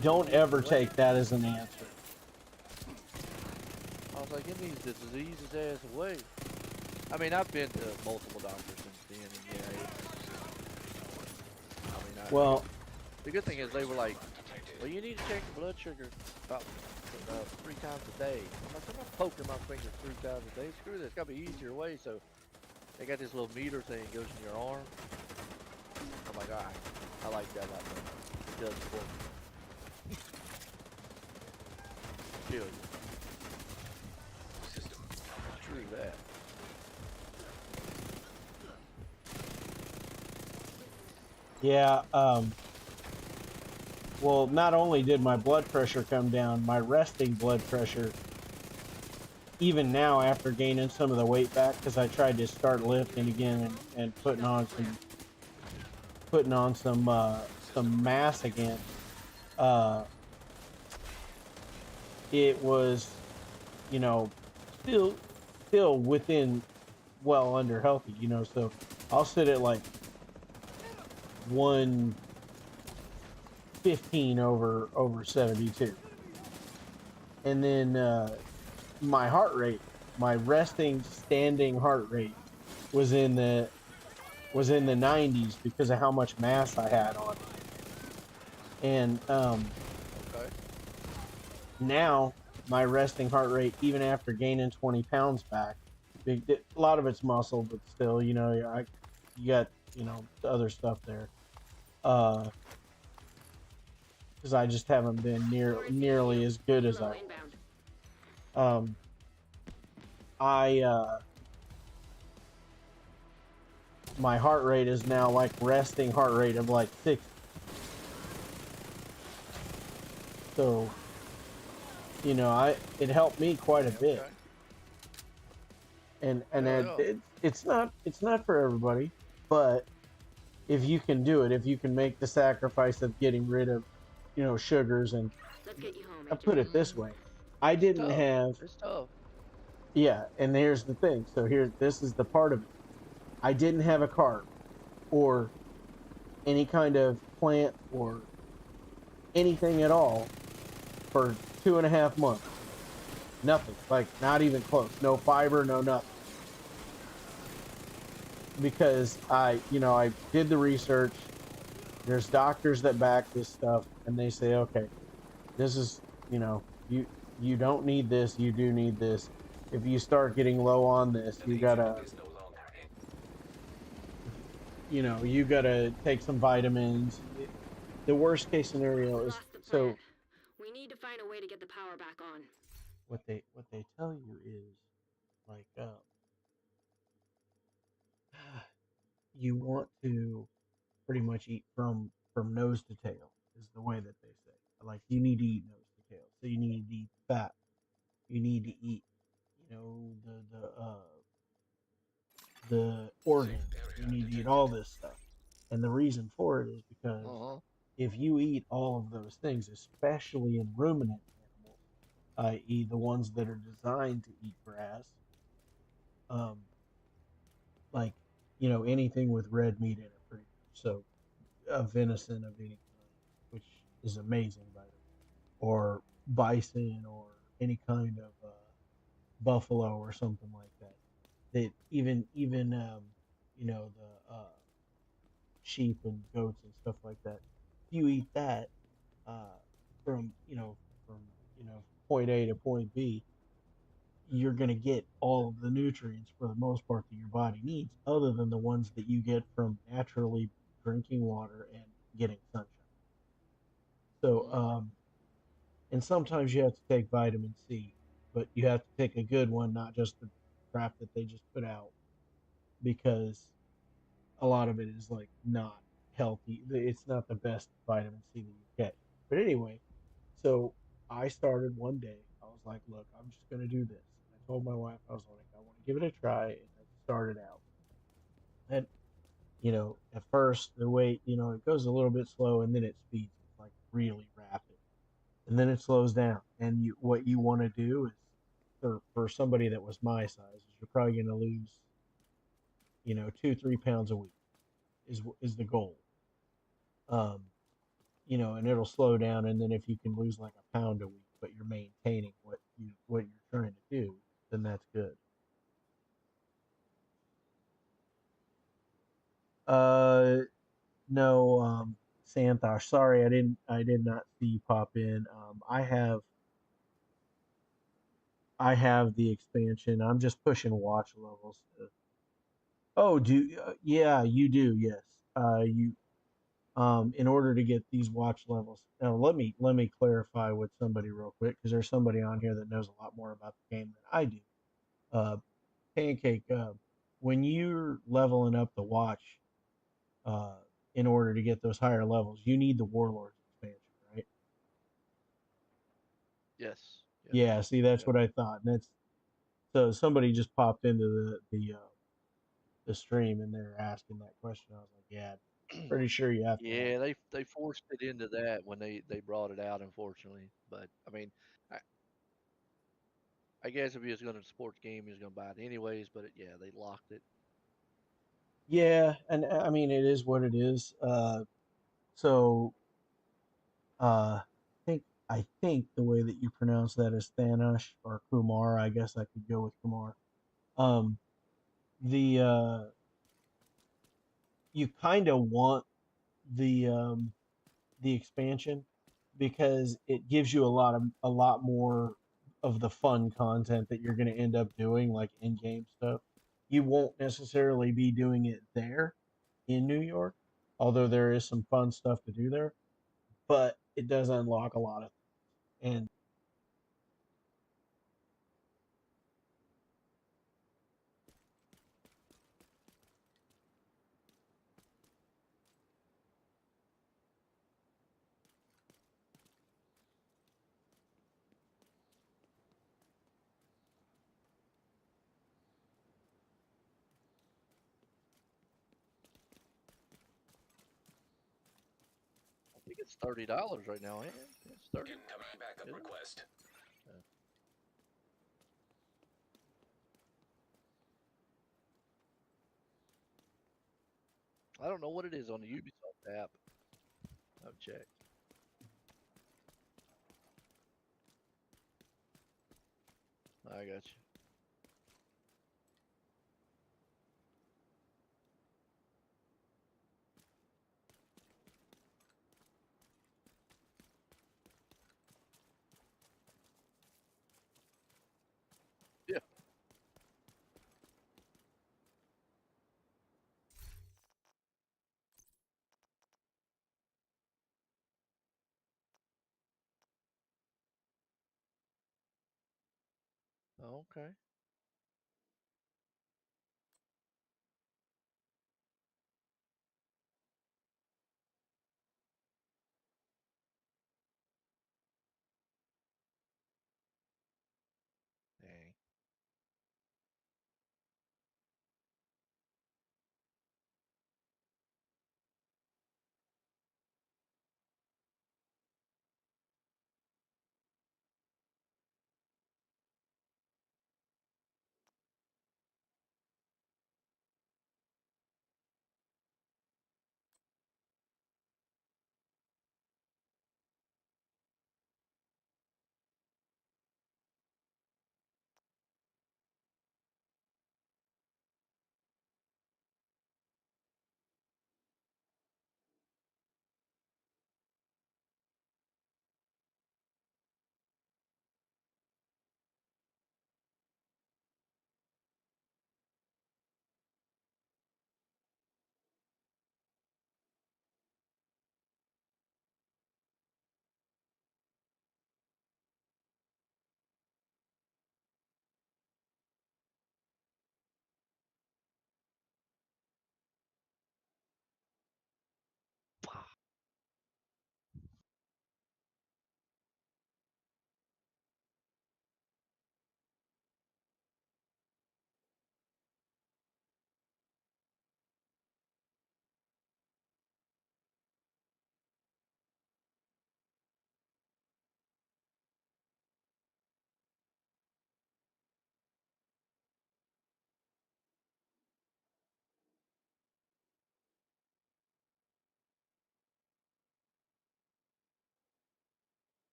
don't disease ever progression? take that as an answer. I was like, it means the disease's ass away. I mean, I've been to multiple doctors since then, and yeah, I mean, Well, the good thing is they were like, Detected. well, you need to check your blood sugar about 3 times a day. I'm like, I'm not poking my finger 3 times a day. Screw this. Got to be easier way. So they got this little meter thing that goes in your arm. I'm like, all right, I like that a lot better. It does it for me. Kill you. System True malfunctioning. that. Yeah. Well, not only did my blood pressure come down, my resting blood pressure, even now after gaining some of the weight back, because I tried to start lifting again and putting on some mass again. Uh, it was, you know, still still within well under healthy, so I'll sit at like 115 over 72. And then my heart rate, my resting standing heart rate was in the 90s because of how much mass I had on it. And Okay. now my resting heart rate, even after gaining 20 pounds back, a lot of it's muscle, but still, you got, the other stuff there. Because I just haven't been nearly as good as I was. Um, I My heart rate is now like resting heart rate of like 60. So, it helped me quite a bit. Okay. And Yeah, yeah. it's not for everybody, but if you can do it, if you can make the sacrifice of getting rid of, sugars. And Let's get you home, I Agent. put it this way, I It's didn't tough. have, It's tough. yeah, and here's the thing. So this is the part of it. I didn't have a cart or any kind of plant or anything at all for 2.5 months. Nothing, like not even close. No fiber, no nothing. Because I did the research. There's doctors that back this stuff, and they say, okay, this is, you don't need this. You do need this. If you start getting low on this, The you agent gotta, is no longer in. if you gotta take some vitamins. The worst case We scenario is, lost the plant. so We need to find a way to get the power back on. what they tell you is like, you want to pretty much eat from nose to tail, is the way that they say. Like, you need to eat nose to tail. So you need to eat fat. You need to eat, the Safe organs. You area need to eat all detected. this stuff. And the reason for it is because Uh-huh. if you eat all of those things, especially in ruminant animals, i.e., the ones that are designed to eat grass, um, like, anything with red meat in it, pretty much. So a venison of any kind, which is amazing, by the way, or bison, or any kind of buffalo or something like that. That even the sheep and goats and stuff like that. If you eat that, uh, from from point A to point B, you're going to get all of the nutrients for the most part that your body needs, other than the ones that you get from naturally drinking water and getting sunshine. So, Mm-hmm. and sometimes you have to take vitamin C, but you have to take a good one, not just the crap that they just put out, because a lot of it is like not healthy. It's not the best vitamin C that you get. But anyway, so I started one day. I was like, look, I'm just gonna do this. I told my wife, I was like, I want to give it a try, and I started out. And at first the weight, it goes a little bit slow, and then it speeds. It's like really rapid, and then it slows down. And what you want to do is, for somebody that was my size, is you're probably going to lose, 2-3 pounds a week is the goal. Um, and it'll slow down, and then if you can lose like a pound a week, but you're maintaining what you're trying to do, then that's good. Uh, no, Santosh, sorry, I did not see you pop in. I have the expansion. I'm just pushing watch levels. Oh, yeah, you do. Yes. You In order to get these watch levels. Now, let me clarify with somebody real quick, because there's somebody on here that knows a lot more about the game than I do. Uh, Pancake, when you're leveling up the watch, uh, in order to get those higher levels. You need the Warlords expansion, right? Yes. Yep. Yeah, see, that's Yep. what I thought. And that's so somebody just popped into the stream and they're asking that question. I was like, yeah, pretty sure you have to have Yeah, they forced it into that when they brought it out, unfortunately. But I mean, I, I guess if he was going to sports game, he was going to buy it anyways. But yeah, they locked it. Yeah, and I mean it is what it is. So I think the way that you pronounce that is Thanash or Kumar. I guess I could go with Kumar. Um, the you kind of want the the expansion because it gives you a lot more of the fun content that you're going to end up doing, like in-game stuff. You won't necessarily be doing it there in New York, although there is some fun stuff to do there, but it does unlock a lot of things. And I think it's $30 right now, ain't it? It's 30. Incoming backup Is it? request. Uh, I don't know what it is on the Ubisoft app. I've checked. I got you. Yeah. Okay. Dang.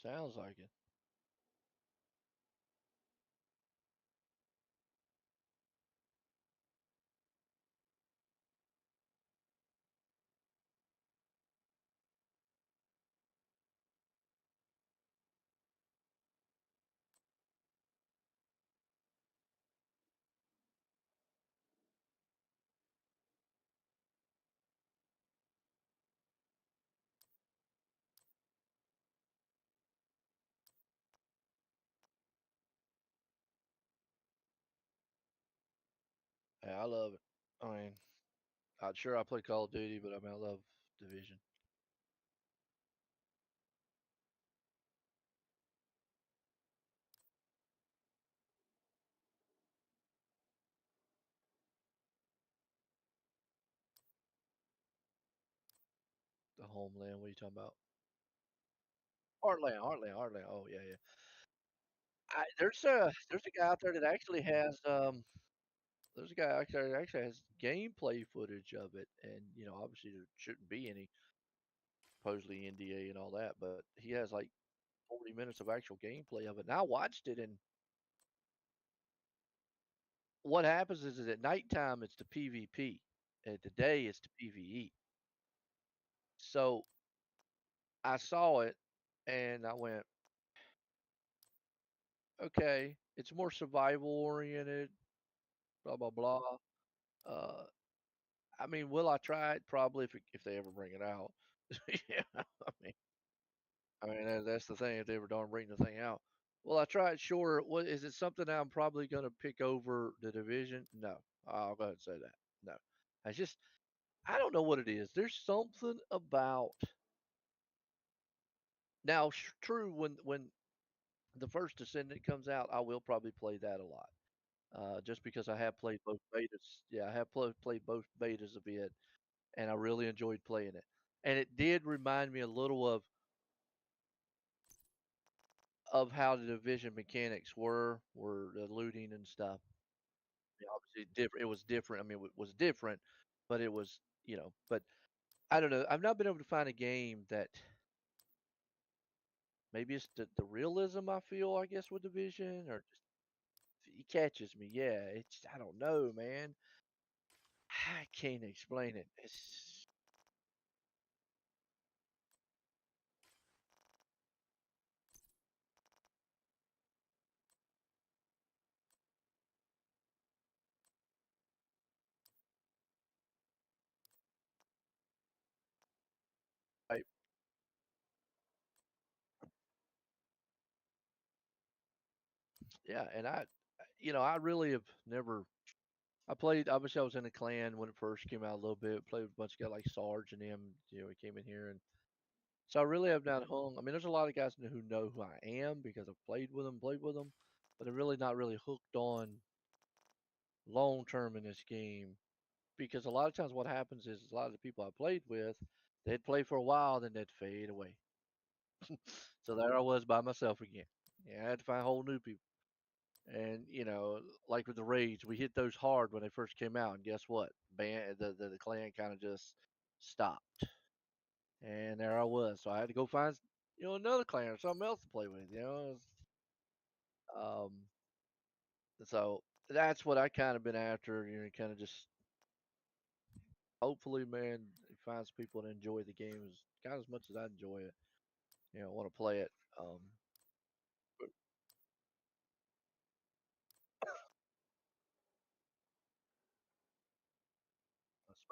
Sounds like it. I love it. I mean, sure I play Call of Duty, but I mean I love Division. The Homeland. What are you talking about? Heartland. Oh yeah, yeah. There's a guy out there that actually has there's a guy out there that actually has gameplay footage of it, and obviously there shouldn't be any supposedly NDA and all that, but he has like 40 minutes of actual gameplay of it. And I watched it, and what happens is at nighttime it's the PvP, at the day it's the PvE. So I saw it, and I went, okay, it's more survival oriented, blah blah blah. Uh, I mean, will I try it? Probably if they ever bring it out. Yeah, that's the thing. If they ever don't bring the thing out, well, I tried. Sure. What is it? Something I'm probably going to pick over the division? No, I'll go ahead and say that. No, I just I don't know what it is. There's something about now. True. When the first Descendant comes out, I will probably play that a lot. Just because I have played both betas. Yeah, I have played both betas a bit, and I really enjoyed playing it. And it did remind me a little of how the division mechanics were the looting and stuff. I mean, obviously different. It was different. I mean, it was different, but it was But I don't know. I've not been able to find a game that maybe it's the realism I feel. I guess with division or just he catches me. Yeah, it's I don't know, man. I can't explain it. It's like yeah, and I really have never. I played. Obviously, I was in a clan when it first came out a little bit. Played with a bunch of guys like Sarge and them. He came in here, and so I really have not hung. I mean, there's a lot of guys who know who I am because I've played with them, but I'm really not really hooked on long term in this game because a lot of times what happens is a lot of the people I played with, they'd play for a while, then they'd fade away. So there I was by myself again. Yeah, I had to find whole new people. And like with the raids, we hit those hard when they first came out, and guess what? The clan kind of just stopped, and there I was. So I had to go find another clan or something else to play with. Um, so that's what I kind of been after. Kind of just hopefully, man, it finds people that enjoy the game as kind of as much as I enjoy it. Want to play it. Um,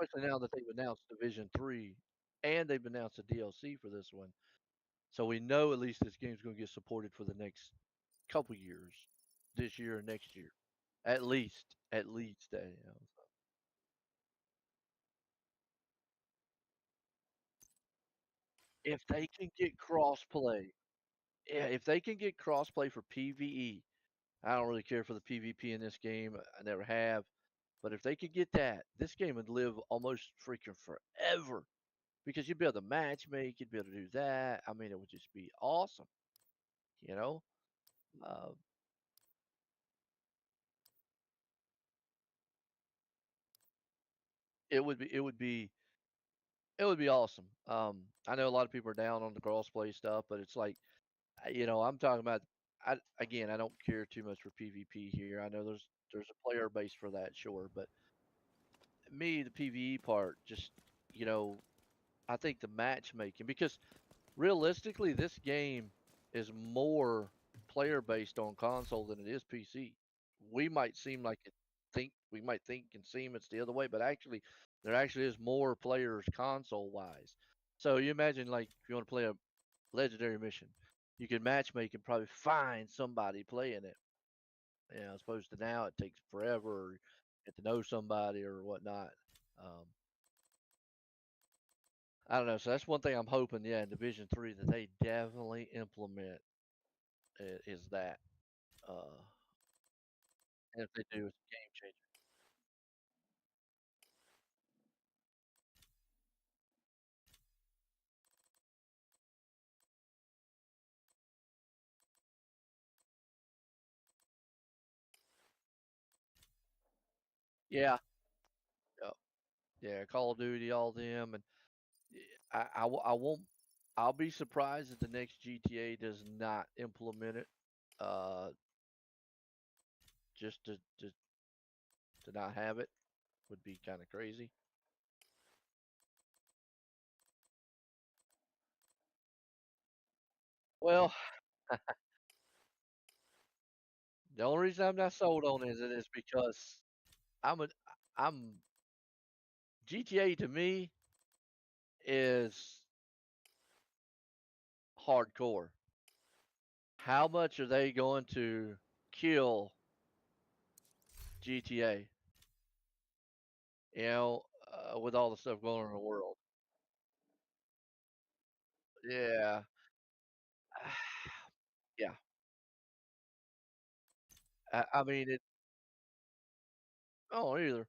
Especially now that they've announced Division 3 and they've announced a DLC for this one. So we know at least this game's going to get supported for the next couple years, this year and next year, at least. If they can get crossplay, yeah, if they can get crossplay for PVE, I don't really care for the PvP in this game. I never have, but if they could get that, this game would live almost freaking forever because you'd be able to matchmake, you'd be able to do that. I mean, it would just be awesome. You know, uh, it would be awesome. I know a lot of people are down on the crossplay stuff, but it's like, I'm talking about. Again, I don't care too much for PvP here. I know there's a player base for that, sure, but me, the PvE part, just you know, I think the matchmaking because realistically, this game is more player based on console than it is PC. We might seem like we might think and seem it's the other way, but actually, there actually is more players console wise. So you imagine like if you want to play a legendary mission, you can matchmake and probably find somebody playing it. As opposed to now it takes forever. get to know somebody or whatnot. Um, I don't know. So that's one thing I'm hoping, yeah, in Division 3 that they definitely implement is that. Uh, and if they do, it's a game changer. Yeah, yeah, yeah. Call of Duty, all them, and I won't. I'll be surprised if the next GTA does not implement it. Uh, just to not have it would be kind of crazy. Well, the only reason I'm not sold on it is because I'm a I'm GTA to me is hardcore. How much are they going to kill GTA? You know, with all the stuff going on in the world. Yeah, yeah. I mean it. Oh, either.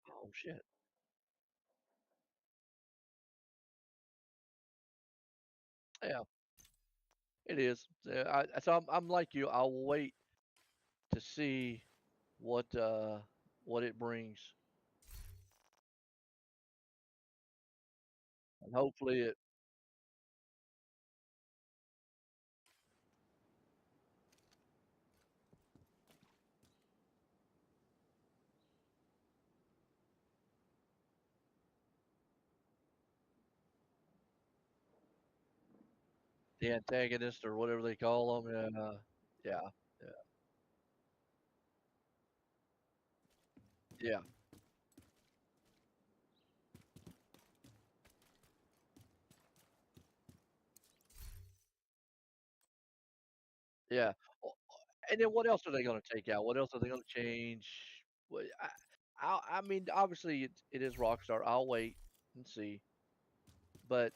Oh shit. Yeah, it is. So I'm like you. I'll wait to see what uh what it brings, and hopefully it. The antagonist or whatever they call them. Yeah, yeah, yeah, yeah. O- And then what else are they going to take out? What else are they going to change? I mean, obviously it is Rockstar. I'll wait and see, but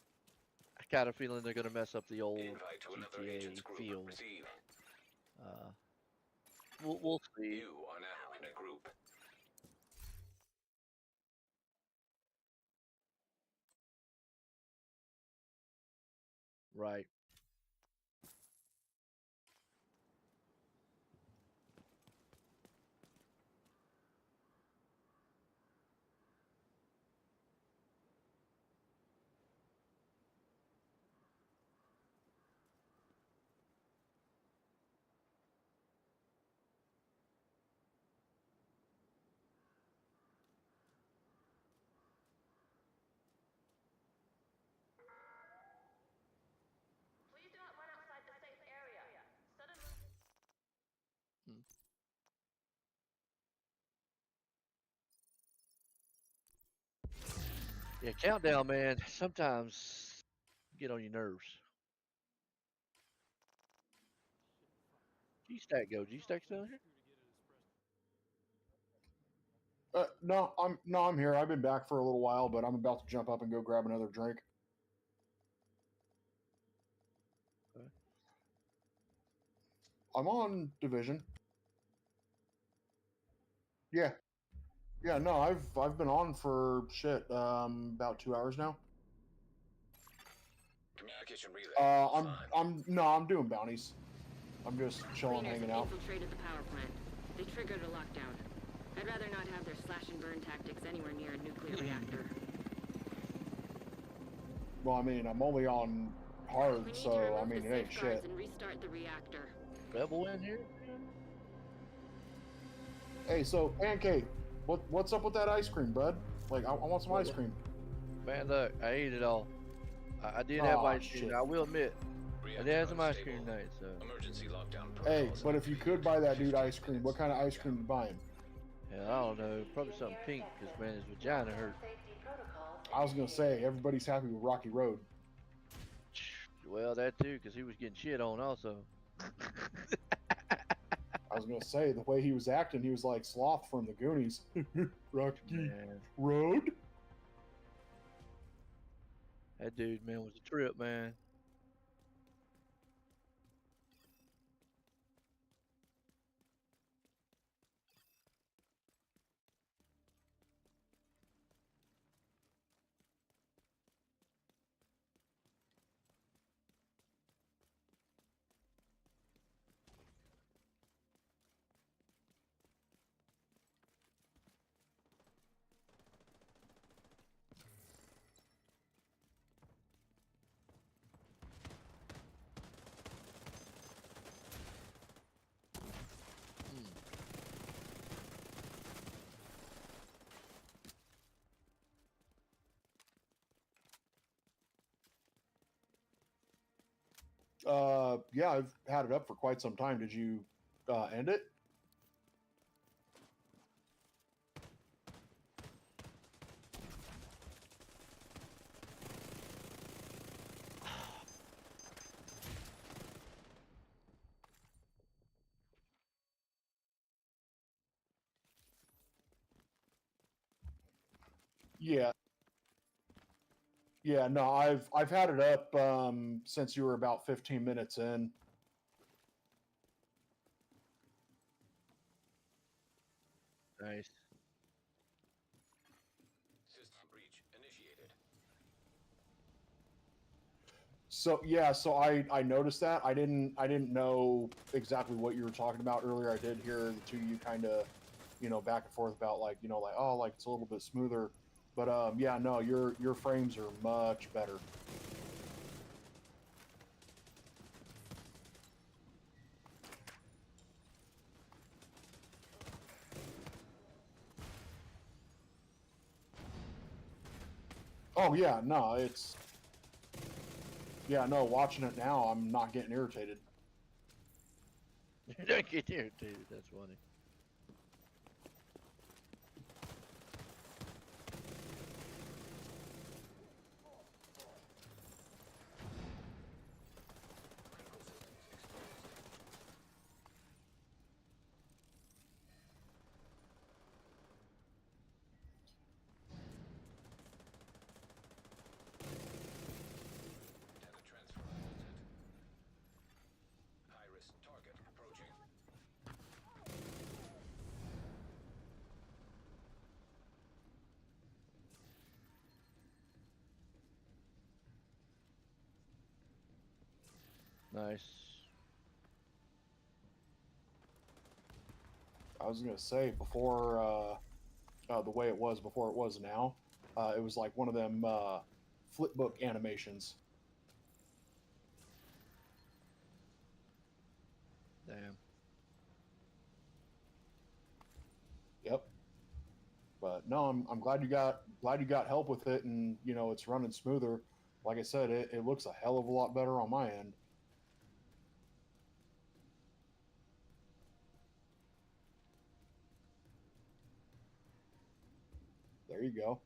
I got a feeling they're going to mess up the old Invite to another agent's GTA group. feel. Receive. Uh, we'll see. You are now in a group. Right. Please do not run outside the safe area. Sudden move. Mm. Yeah, countdown, man. Sometimes get on your nerves. G-Stack go. G-Stack still here? No, I'm here. I've been back for a little while, but I'm about to jump up and go grab another drink. Okay. I'm on Division. Yeah, yeah. No, I've been on for shit about 2 hours now. Communication relay. I'm Offline. I'm no, I'm doing bounties. I'm just chilling, Cleaners hanging have out. infiltrated the power plant. They triggered a lockdown. I'd rather not have their slash and burn tactics anywhere near a nuclear reactor. Well, I mean, I'm only on We hard, need to so I remove mean, the it ain't safeguards shit. and restart the reactor. Rebel in here? Hey, so Pancake, what's up with that ice cream, bud? Like, I want some ice What? cream. Man, look, I ate it all. I did have Ah, ice cream. shit. I will admit, I did Reactor have some ice unstable. cream tonight. So, Emergency lockdown Hey, protocols but if you could activated. buy that dude 15 ice cream, what minutes. kind of ice cream Count. you buying? hell, I don't know. Probably something pink, cause man, his vagina hurt. I was gonna say everybody's happy with Rocky Road. Well, that too, cause he was getting shit on also. was gonna say the way he was acting, he was like Sloth from the Goonies. Rocky Man, Road. that dude, man, was a trip, man. Hmm. Yeah, I've had it up for quite some time. Did you end it? Yeah, yeah. No, I've had it up since you were about 15 minutes in. Nice. System breach initiated. So yeah, so I noticed that. I didn't know exactly what you were talking about earlier. I did hear the two of you kind of, back and forth about like, like, oh, like it's a little bit smoother. But yeah, no, your frames are much better. Oh yeah, no, it's yeah, no, watching it now, I'm not getting irritated. You're not getting irritated. That's funny. Critical systems exposed. Data transfer halted. High-risk target approaching. Nice. I was gonna say before the way it was before it was now, it was like one of them flipbook animations. Damn. Yep. But no, I'm glad you got help with it, and it's running smoother. Like I said, it looks a hell of a lot better on my end. There you go.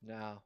Now.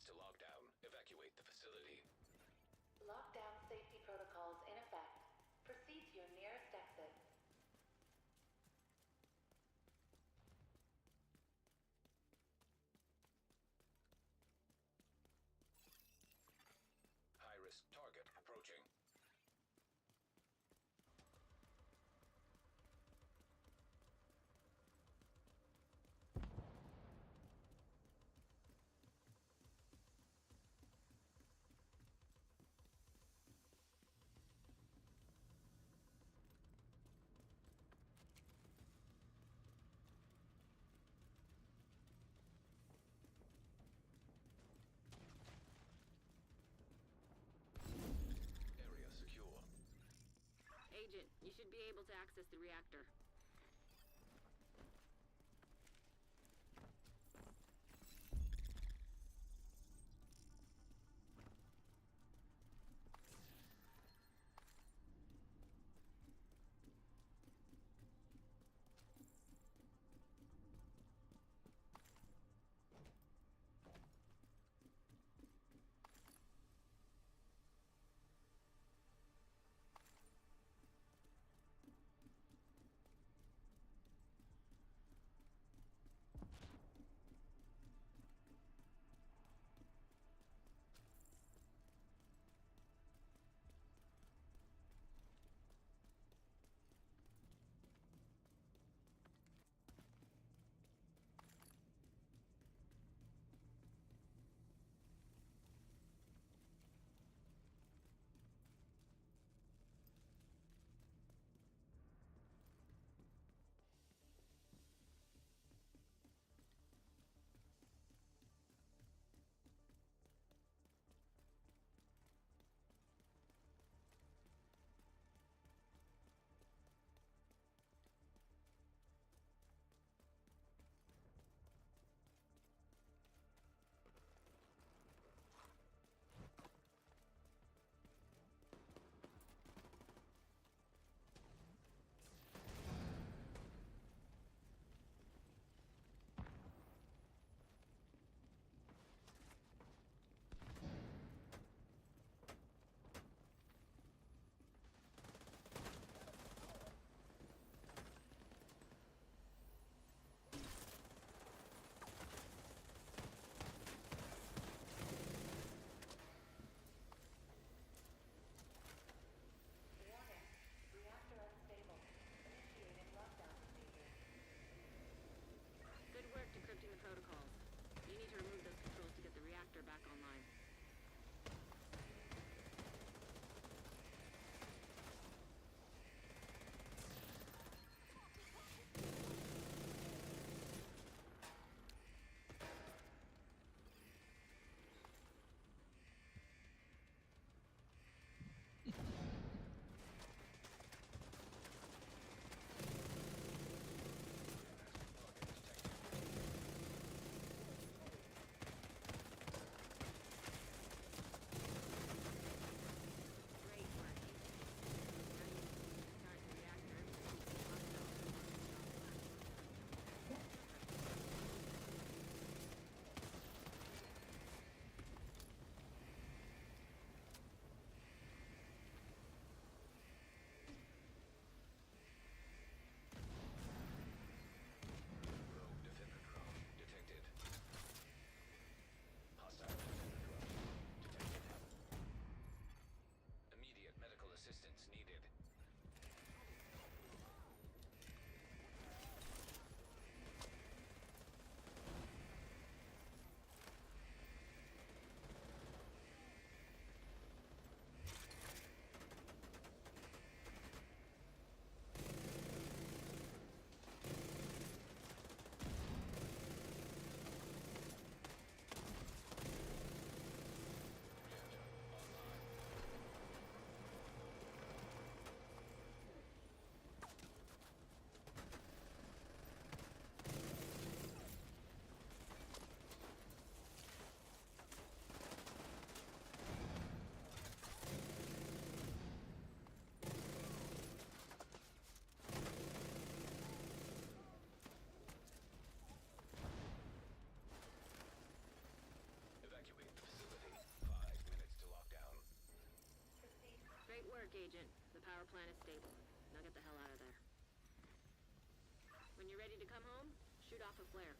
To lockdown. Evacuate the facility. Lockdown safety protocols in effect. Proceed to your nearest exit. access the reactor. Warning. Reactor unstable. Initiating lockdown procedure. Good work decrypting the protocols. You need to remove those controls to get the reactor back online. Great work. Now you can start the reactor and lock it off. Rogue defender drone detected. Hostile defender drone detected. Immediate medical assistance needed. Reactor online. Evacuate the facility. 5 minutes to lockdown. Proceed. Great work, Agent. The power plant is stable. Now get the hell out of there. When you're ready to come home, shoot off a flare.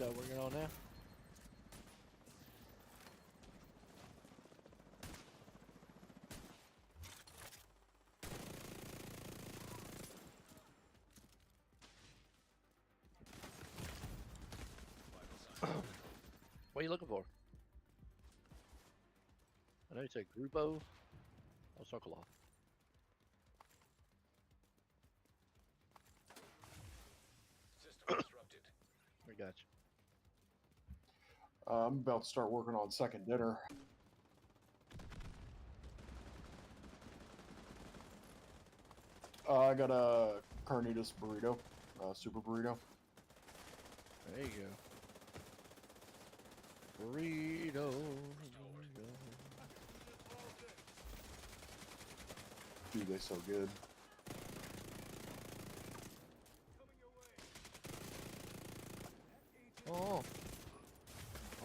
y'all working on now? What are you looking for? I know you said Grupo. Oh, circle off. System disrupted. I got you. I'm about to start working on second dinner. I got a carnitas burrito, super burrito. There you go. Burrito. Dude, they so good. Oh.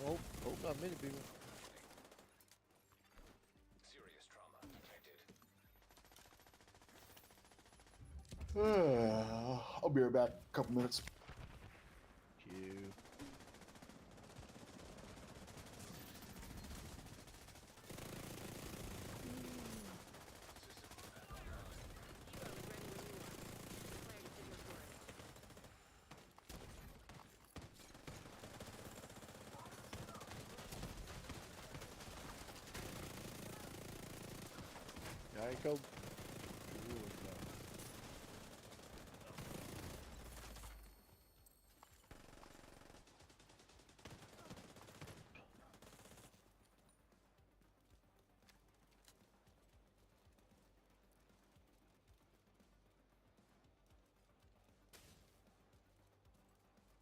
Oh, got many people. Serious trauma detected. I'll be right back. A couple minutes. Q. There you go.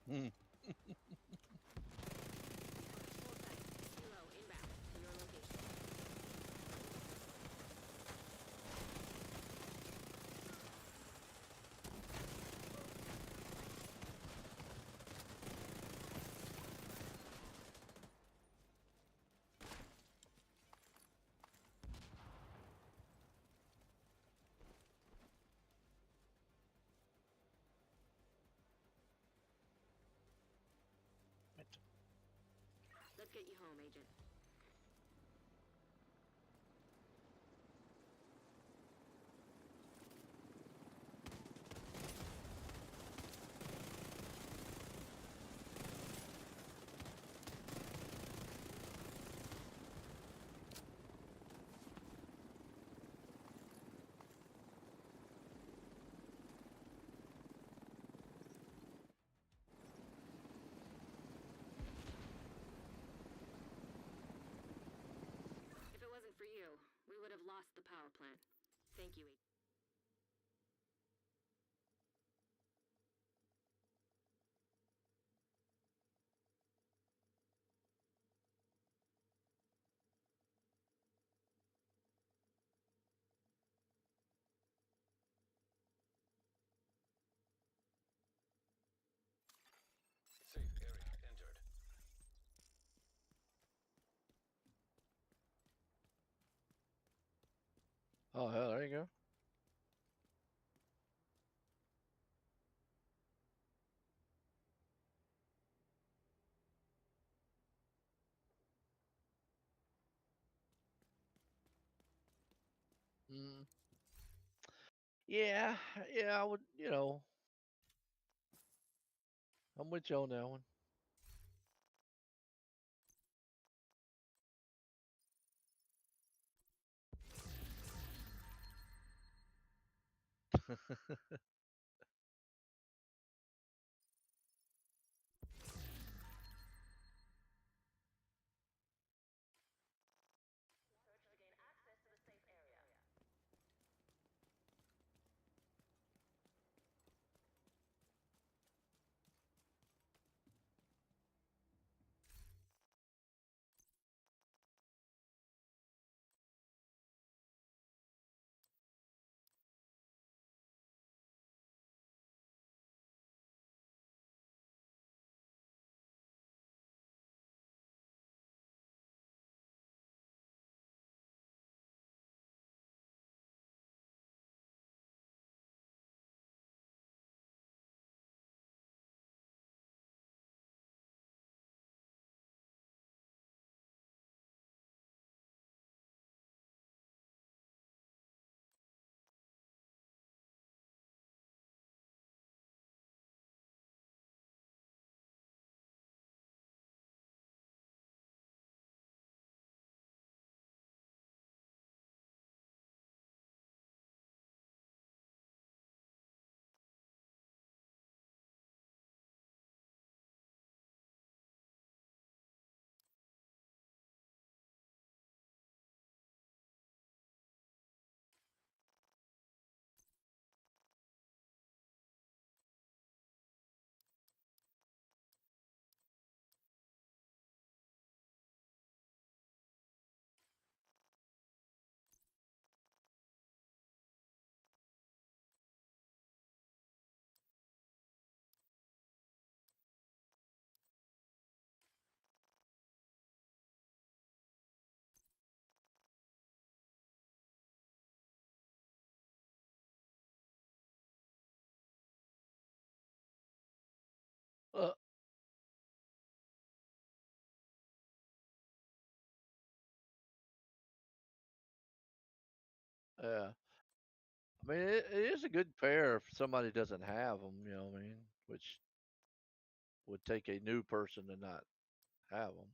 Hmm. Let's get you home, Agent. If it wasn't for you, we would have lost the power plant. Thank you, Agent. Safe area entered. Oh, hell, there you go. Mm. Yeah, yeah, I would, I'm with you on that one. Yeah. I mean, it is a good pair if somebody doesn't have them. You know what I mean? Which would take a new person to not have them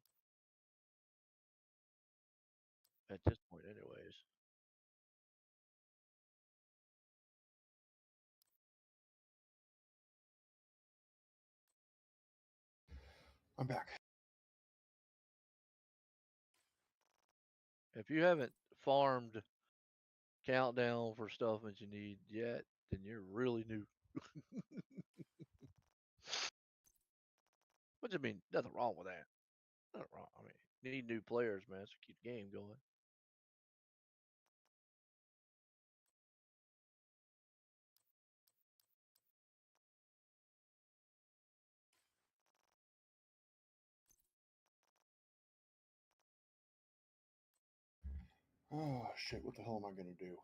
at this point, anyways. I'm back. If you haven't farmed countdown for stuff that you need yet, then you're really new. Which I mean, nothing wrong with that. Nothing wrong. I mean, you need new players, man, to keep the game going. Oh shit! What the hell am I gonna do?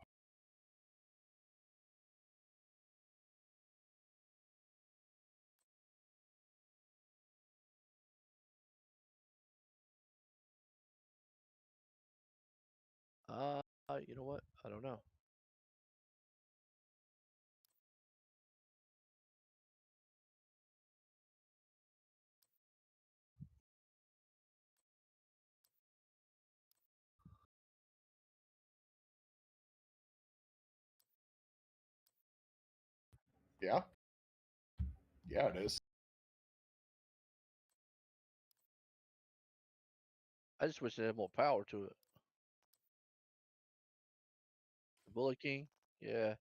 You know what? I don't know. Yeah, yeah, it is. I just wish it had more power to it. The Bullet King, yeah.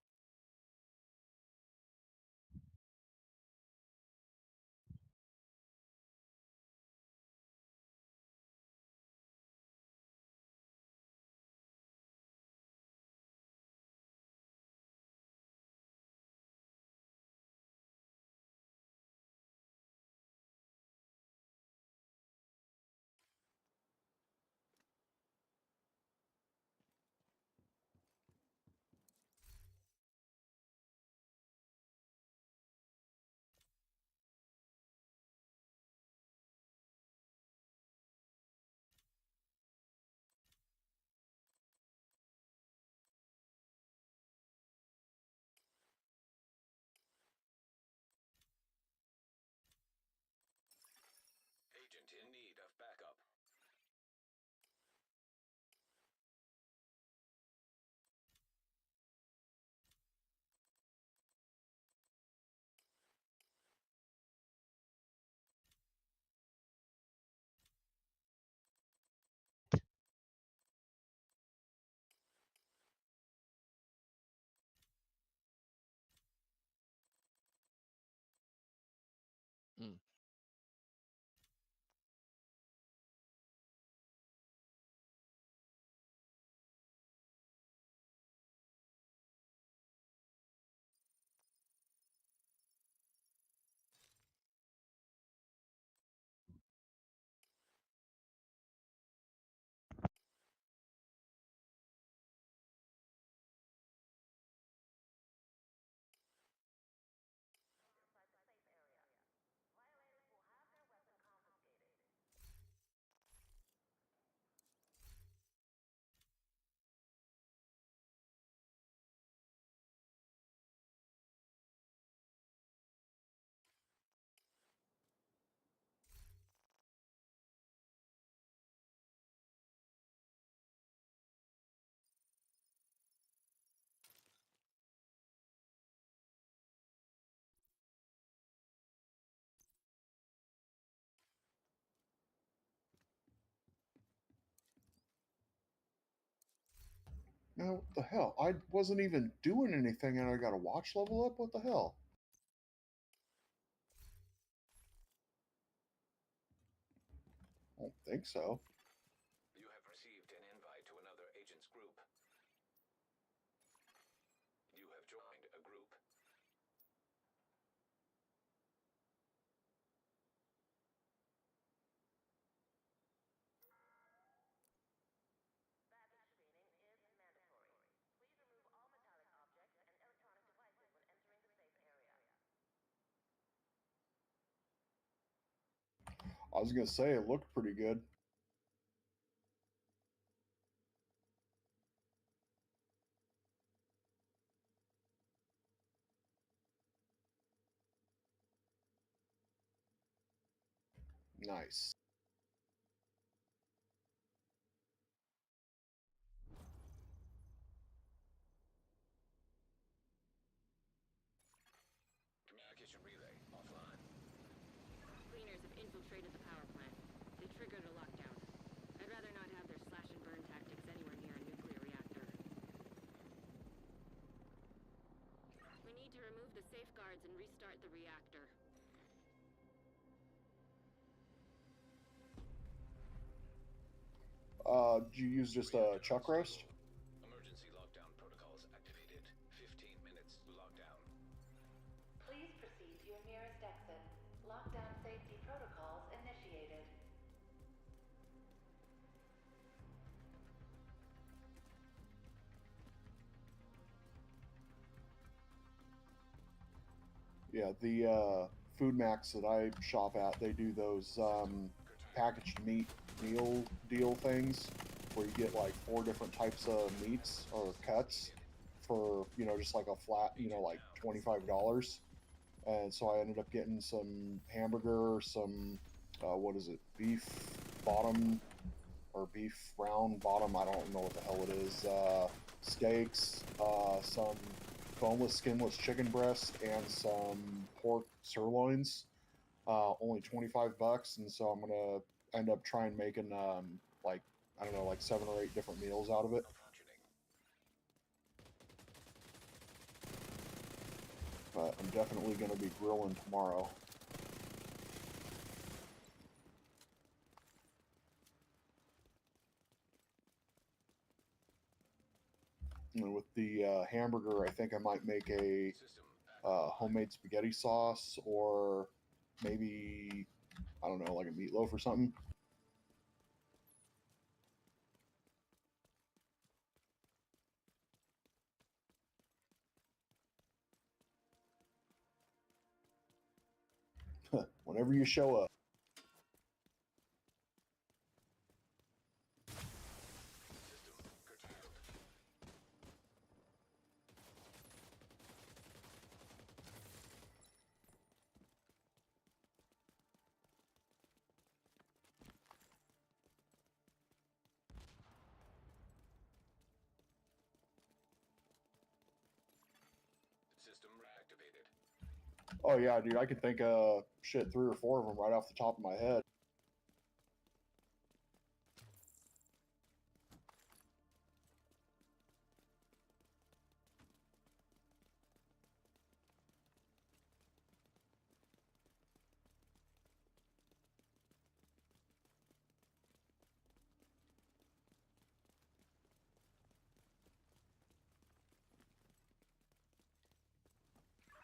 Agent in need of backup. Mm. Now, what the hell? I wasn't even doing anything, and I got a watch level up. What the hell? I don't think so. You have received an invite to another agent's group. You have joined a group. I was gonna say it looked pretty good. Nice. Communication relay offline. Cleaners have infiltrated the power plant. They triggered a lockdown. I'd rather not have their slash and burn tactics anywhere near a nuclear reactor. We need to remove the safeguards and restart the reactor. Did you use just a chuck roast? Emergency lockdown protocols activated. 15 minutes lockdown. Please proceed to your nearest exit. Lockdown safety protocols initiated. Yeah, the Food Max that I shop at, they do those packaged meat meal deal things where you get like 4 different types of meats or cuts for, you know, just like a flat, you know, like $25. And so I ended up getting some hamburger, some what is it, beef bottom or beef round bottom, I don't know what the hell it is, steaks, some boneless, skinless chicken breast, and some pork sirloins. Only $25, and so I'm gonna end up trying making like, I don't know, like 7 or 8 different meals out of it. Functioning. But I'm definitely gonna be grilling tomorrow. And with the hamburger, I think I might make a System homemade spaghetti sauce, or maybe, I don't know, like a meatloaf or something. Whenever you show up. system curtailed. System reactivated. Oh yeah, dude, I could think of shit 3 or 4 of them right off the top of my head.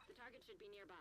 The target should be nearby.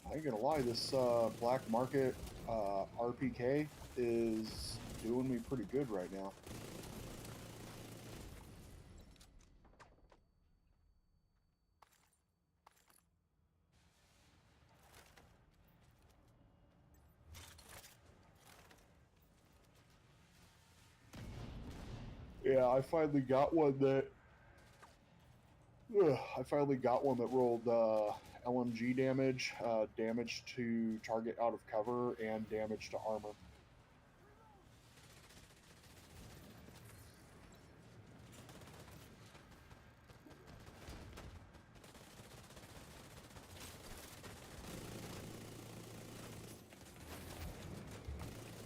I ain't gonna lie, this black market RPK is doing me pretty good right now. Yeah, I finally got one that. I finally got one that rolled LMG damage, damage to target out of cover, and damage to armor.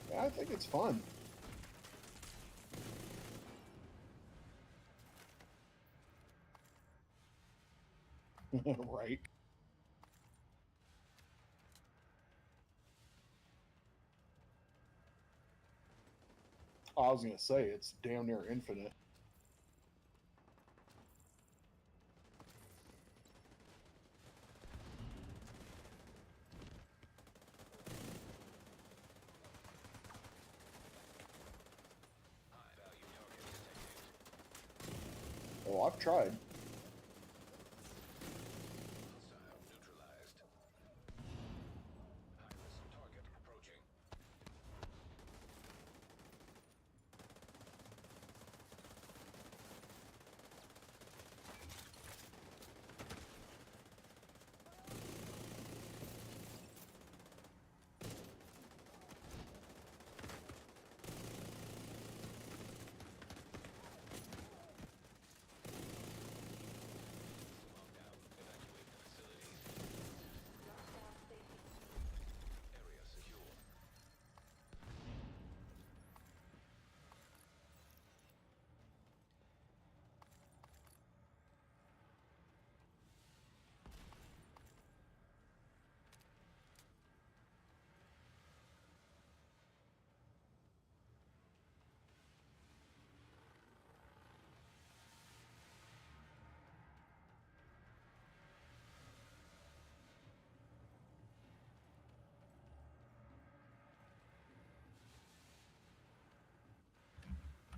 Yeah, I think it's fun. Right. I was gonna say it's damn near infinite. Oh, I've tried. Hostile neutralized. High-risk target approaching. Lockdown. Evacuate the facilities. Lockdown safety. Area secure.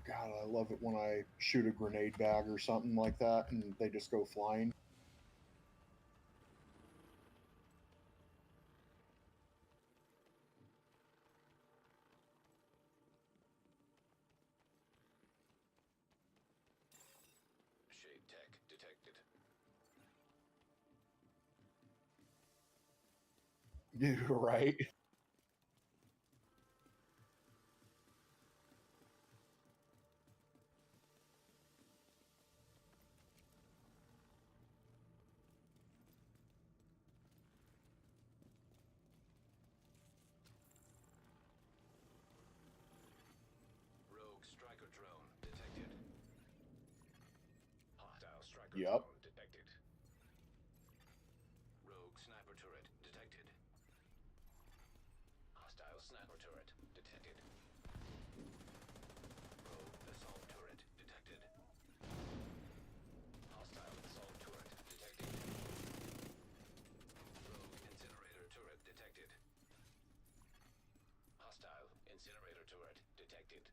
God, I love it when I shoot a grenade bag or something like that and they just go flying. Shade tech detected. You're right. Rogue striker drone detected. Hostile striker Yep. drone detected. Rogue sniper turret detected. Hostile sniper turret detected. Rogue assault turret detected. Hostile assault turret detected. Rogue incinerator turret detected. Hostile incinerator turret detected.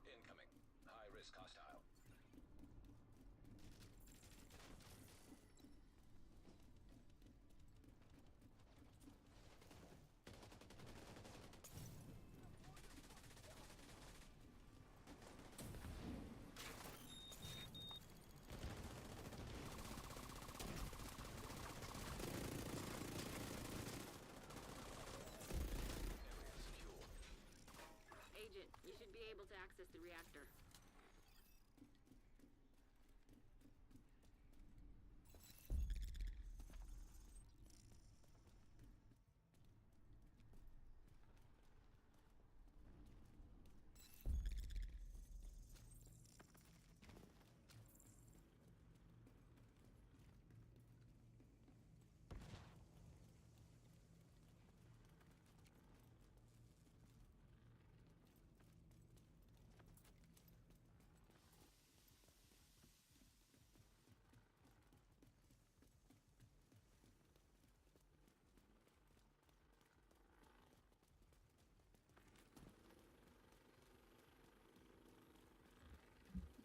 Incoming. High risk hostile. Area secure. Agent, you should be able to access the reactor.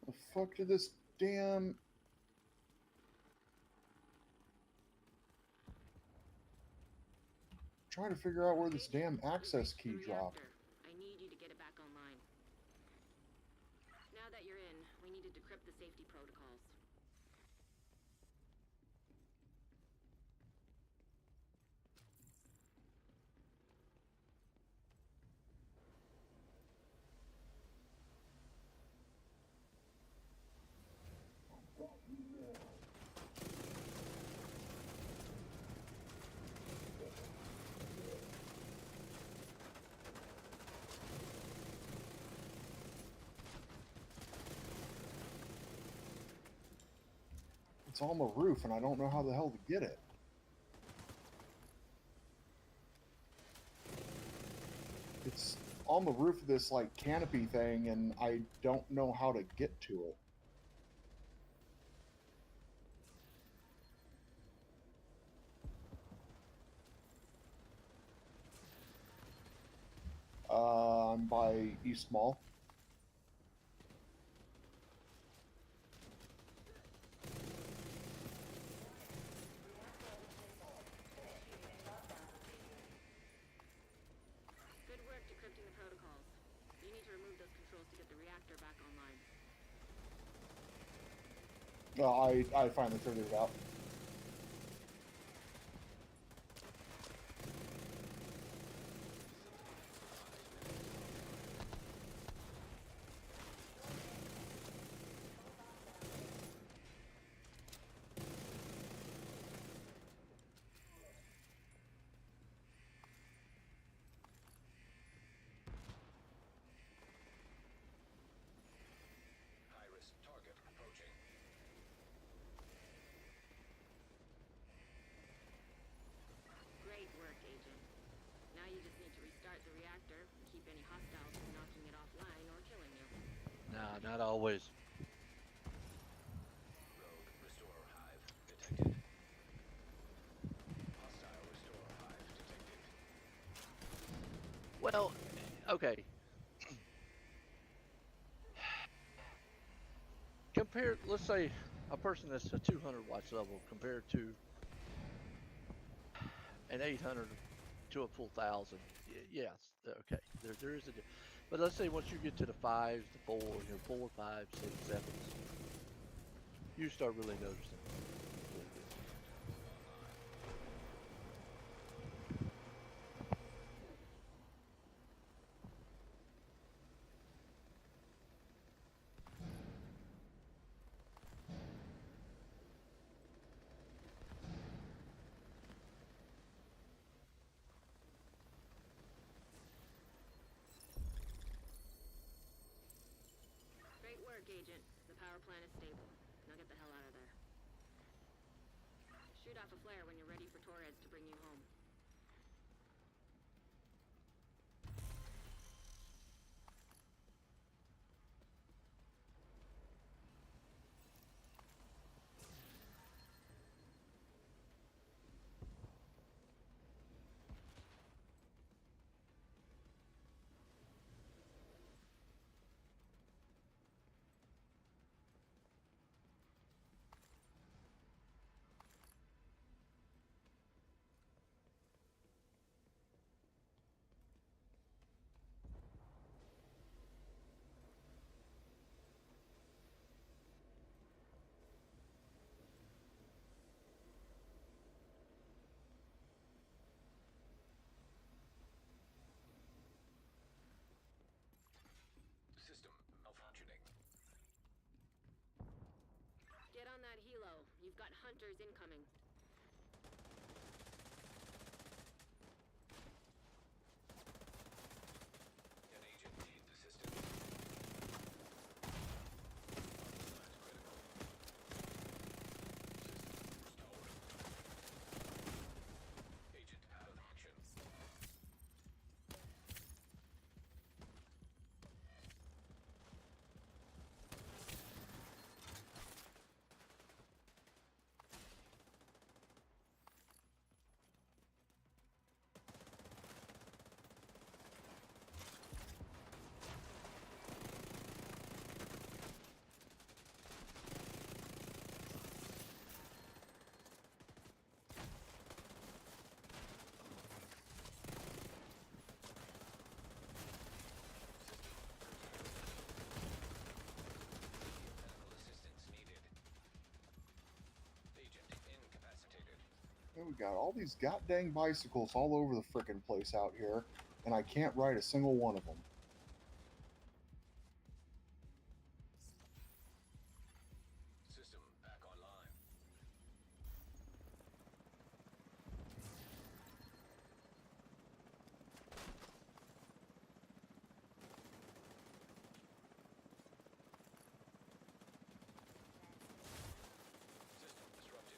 The fuck did this damn trying to figure out where this damn Agent, access we've reached key the dropped. reactor. I need you to get it back online. Now that you're in, we need to decrypt the safety protocols. It's on the roof and I don't know how the hell to get it. It's on the roof of this like canopy thing and I don't know how to get to it. by East Mall. Good work decrypting the protocols. You need to remove those controls to get the reactor back online. I finally figured it out. High-risk target approaching. Great work, Agent. Now you just need to restart the reactor and keep any hostiles from knocking it offline or killing you. Nah, not always. Rogue restore hive detected. Hostile restore hive detected. Well, okay. Compare, let's say, a person that's a 200 watts level compared to an 800 to a full 1,000. Yes, okay. There is a difference. But let's say once you get to the fives, the four, you know, 4, 5, 6, 7s, you start really noticing. Great work, Agent. The power plant is stable. Now get the hell out of there. Shoot off a flare when you're ready for Torres to bring you home. System malfunctioning. Get on that helo. You've got hunters incoming. An agent needs assistance. Signs critical. System restored. Agent out of action. Medical assistance needed. Agent incapacitated. And we got all these goddamn bicycles all over the frickin' place out here, and I can't ride a single one of them. System back online. System disrupted.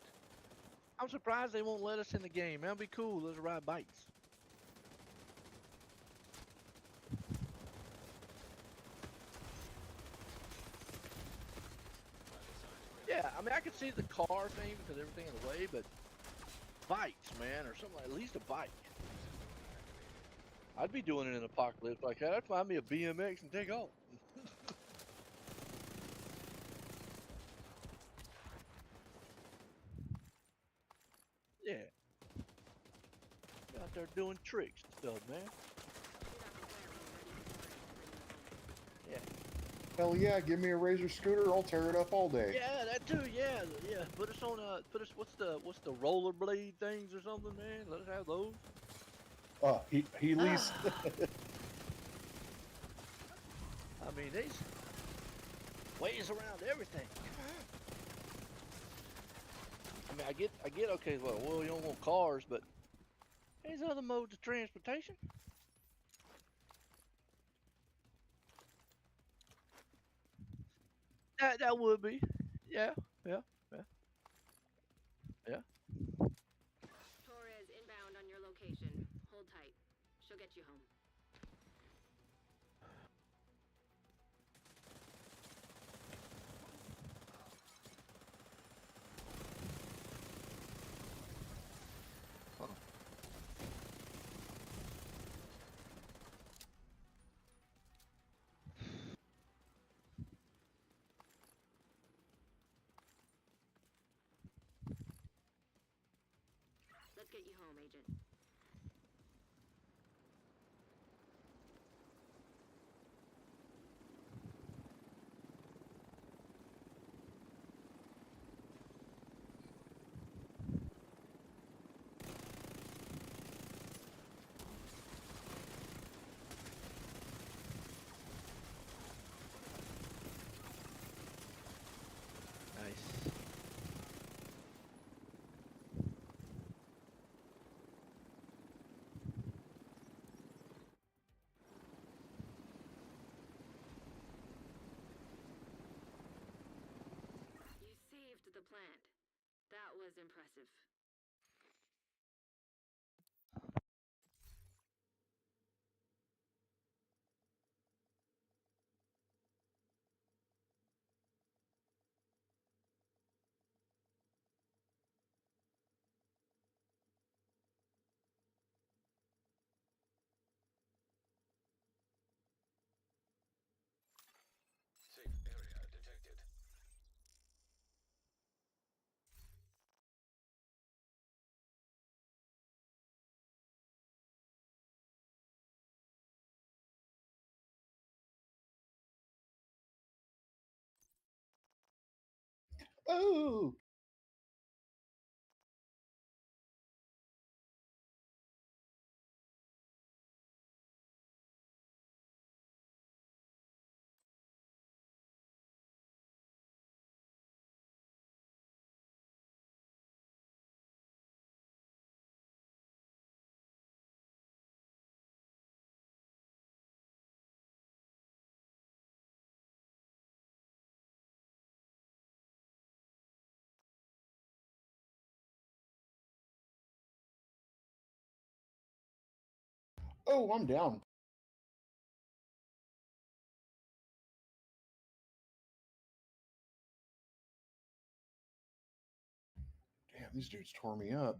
I'm surprised they won't let us in the game. That'll be cool. Let's ride bikes. Yeah, I mean, I could see the car thing because everything in the way, but bikes, man, or something, at least a bike. I'd be doing it in an apocalypse like that. I'd find me a BMX and take off. Yeah, out there doing tricks and stuff, man. Yeah. Hell yeah, give me a Razor scooter, I'll tear it up all day. Yeah, that too. Yeah, yeah. Put us on what's the rollerblade things or something, man? Let us have those. Heelys. I mean, there's ways around everything. I mean, I get. Okay, well, you don't want cars, but there's other modes of transportation. That would be. Yeah, yeah, yeah, yeah. Torres inbound on your location. Hold tight. She'll get you home. Huh. Let's get you home, Agent. Nice. You saved the plant. That was impressive. Safe area detected. Oh, oh, I'm down. Damn, these dudes tore me up.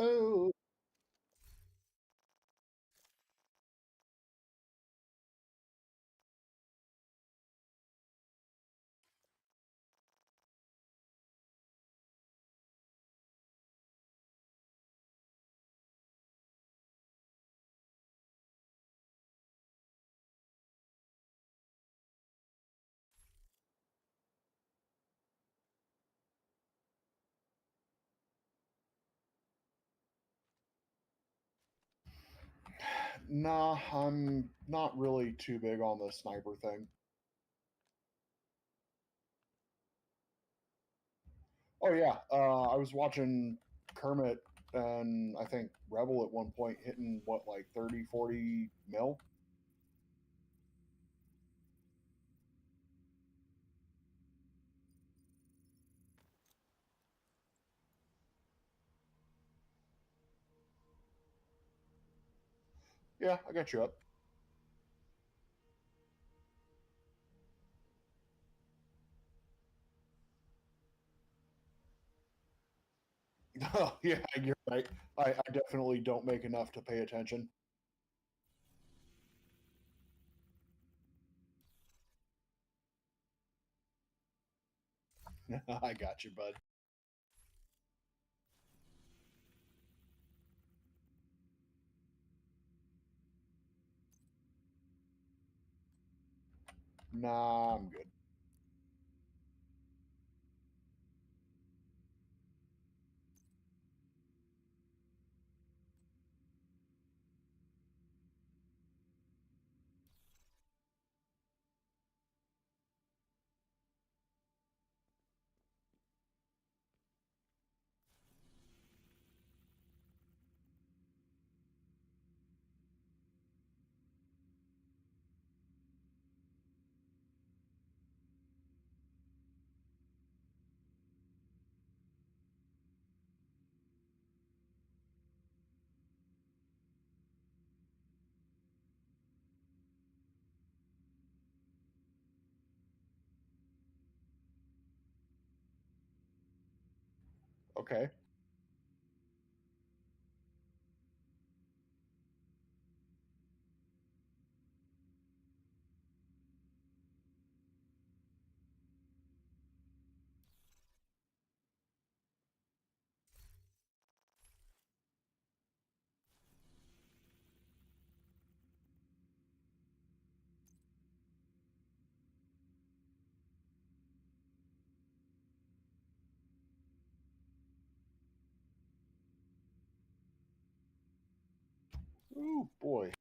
Oh, nah, I'm not really too big on the sniper thing. Oh yeah, I was watching Kermit and I think Rebel at one point hitting what like 30, 40 mil. Yeah, I got you up. Oh yeah, you're right. I definitely don't make enough to pay attention. I got you, bud. Nah, I'm good. Okay. Ooh boy.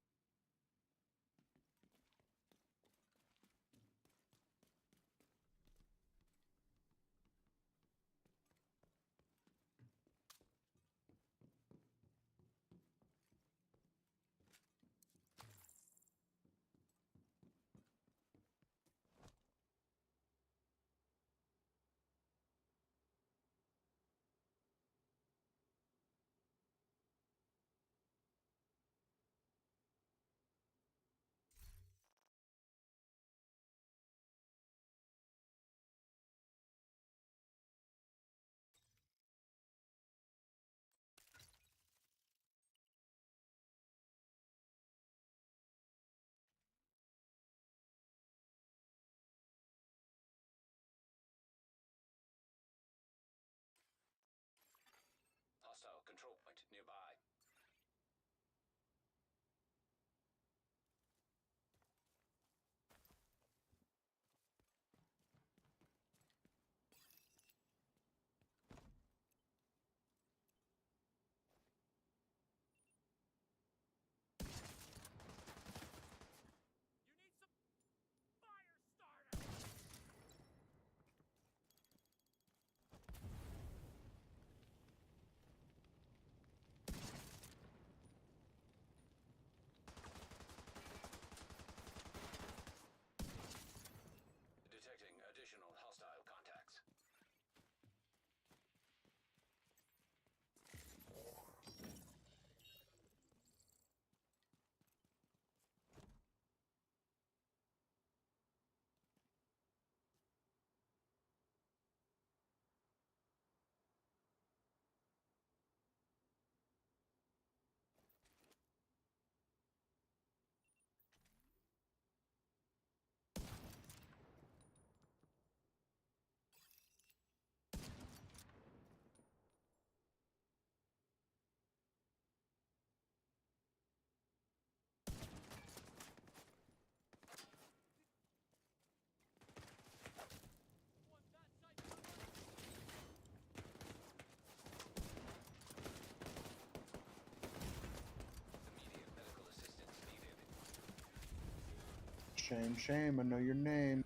Shame, shame. I know your name.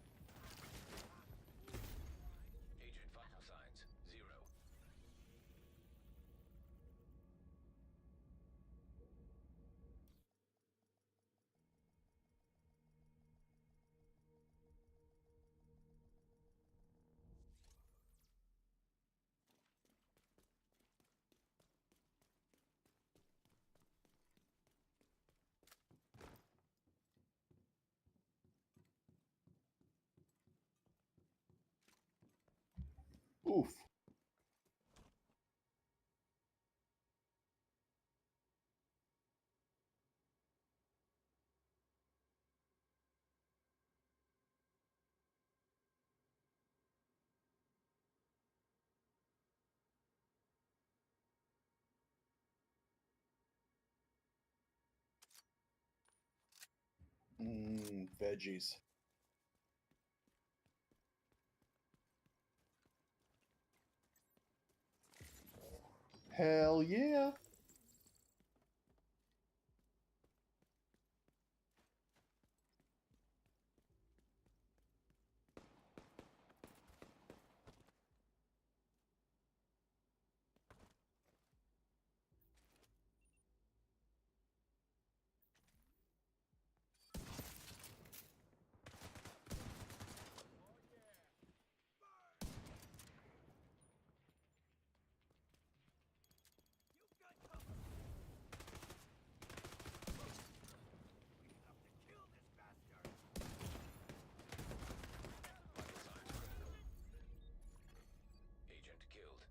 Agent vital signs 0. Oof. Veggies. Hell yeah. Vital signs critical. Agent killed.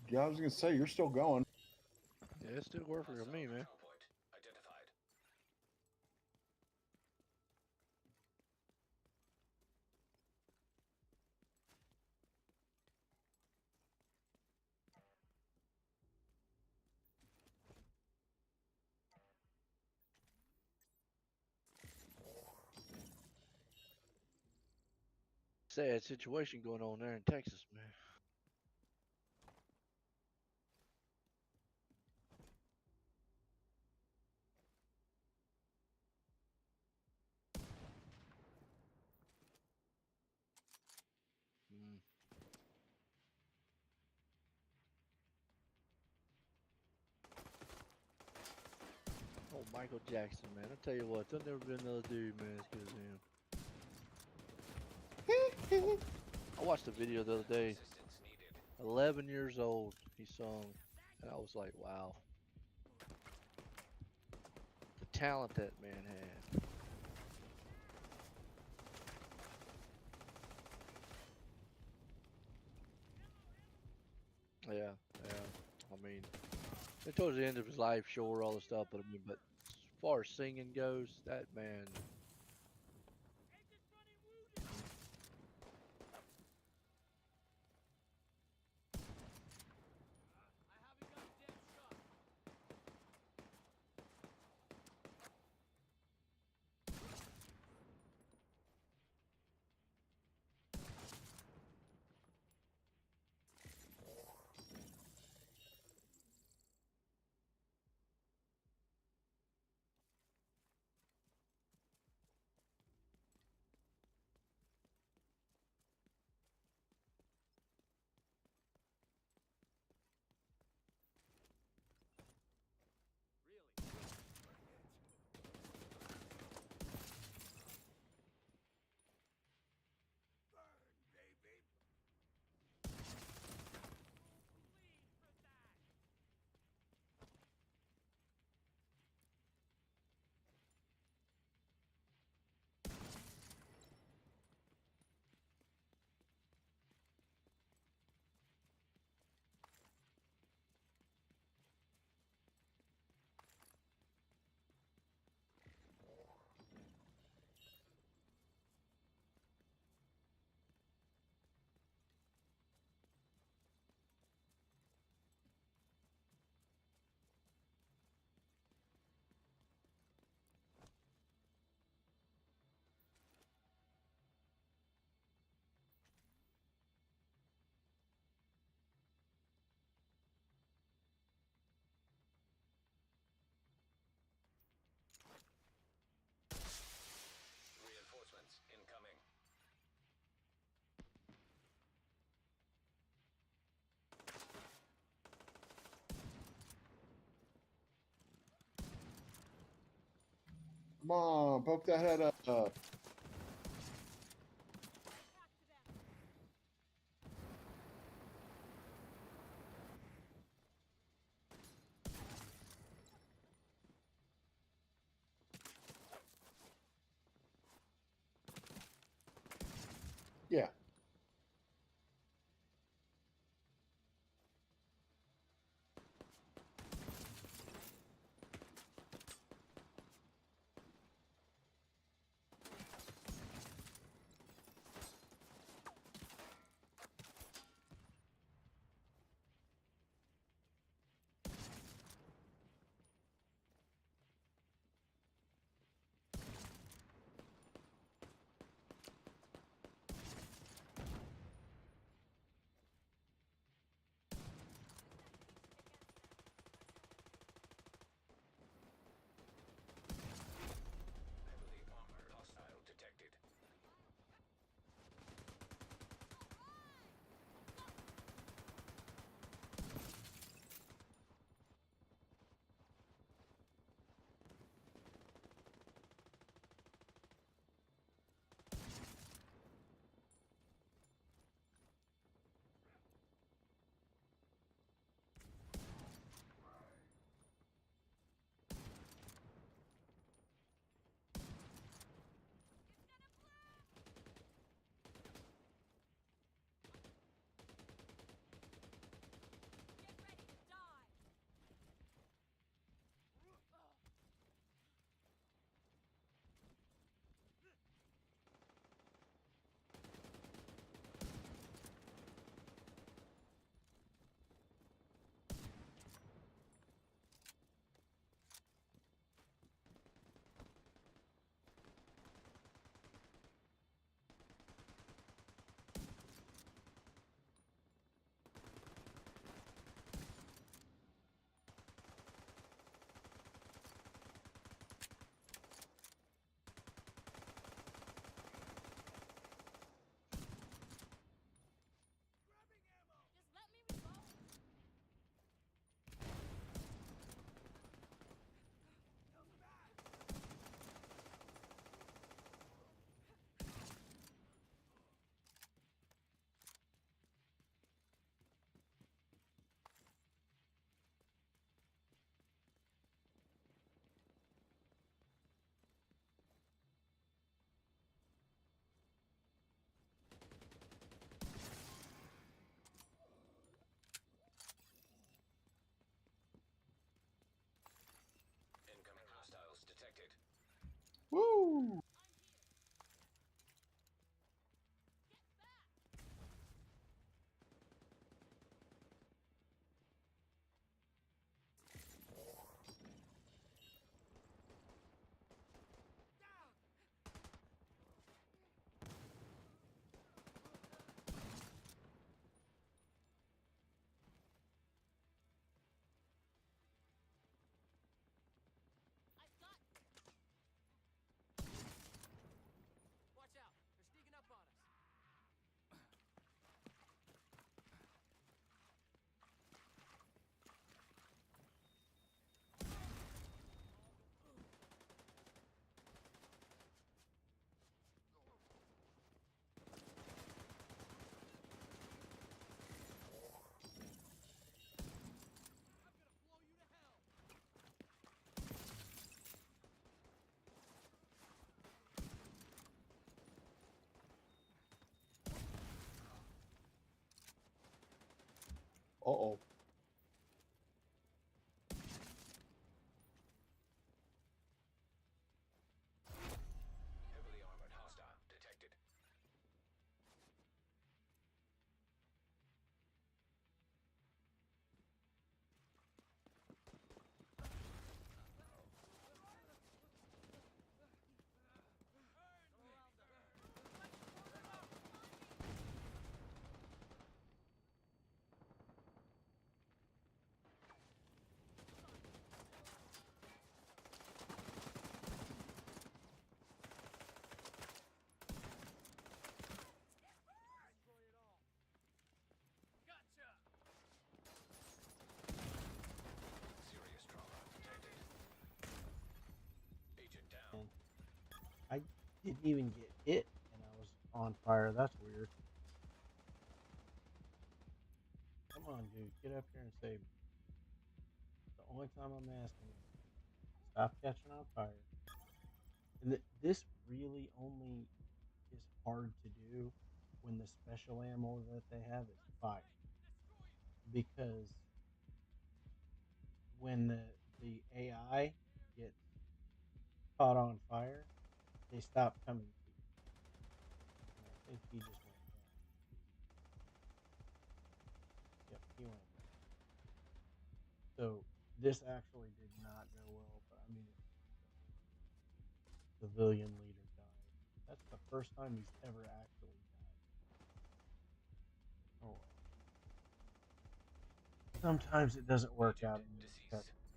Yeah, I was gonna say you're still going. Yeah, it's still working for me, man. Control point identified. Sad situation going on there in Texas, man. Mm. Oh, Michael Jackson, man. I tell you what, there'll never be another dude, man, as good as him. I watched a video the other day. Assistance needed. 11 years old, he sung, and I was like, wow, the talent that man had. Yeah, yeah. I mean, towards the end of his life, sure, all the stuff, but I mean, but as far as singing goes, that man. Come on, poke that head up. Back to them. Yeah. Heavily armored hostile detected. Get ready to die. Just let me reload. Incoming hostiles detected. Woo! I'm here. Get back. I've got you. Watch out! They're sneaking up on us. I'm gonna blow you to hell. Uh-oh. Heavily armored hostile detected. didn't even get hit, and I was on fire. That's weird. Come on, dude, get up here and save me. The only time I'm asking is stop catching on fire. And this really only is hard to do when the special ammo that they have is fire, because when the AI gets caught on fire, they stop coming to you. And I think he just went down. Yep, he went down. So this actually did not go well, but I mean, the civilian leader died. That's the first time he's ever actually died. Oh well. Sometimes it doesn't work out and you just have Deceased. to do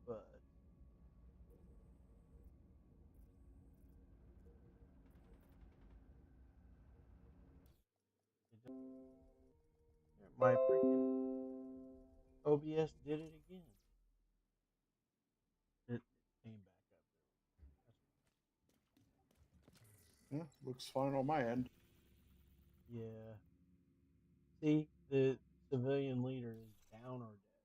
that. But it does, my freaking OBS did it again. It came back up. That's Yeah, looks fine on my end. yeah. See, the civilian leader is down or dead.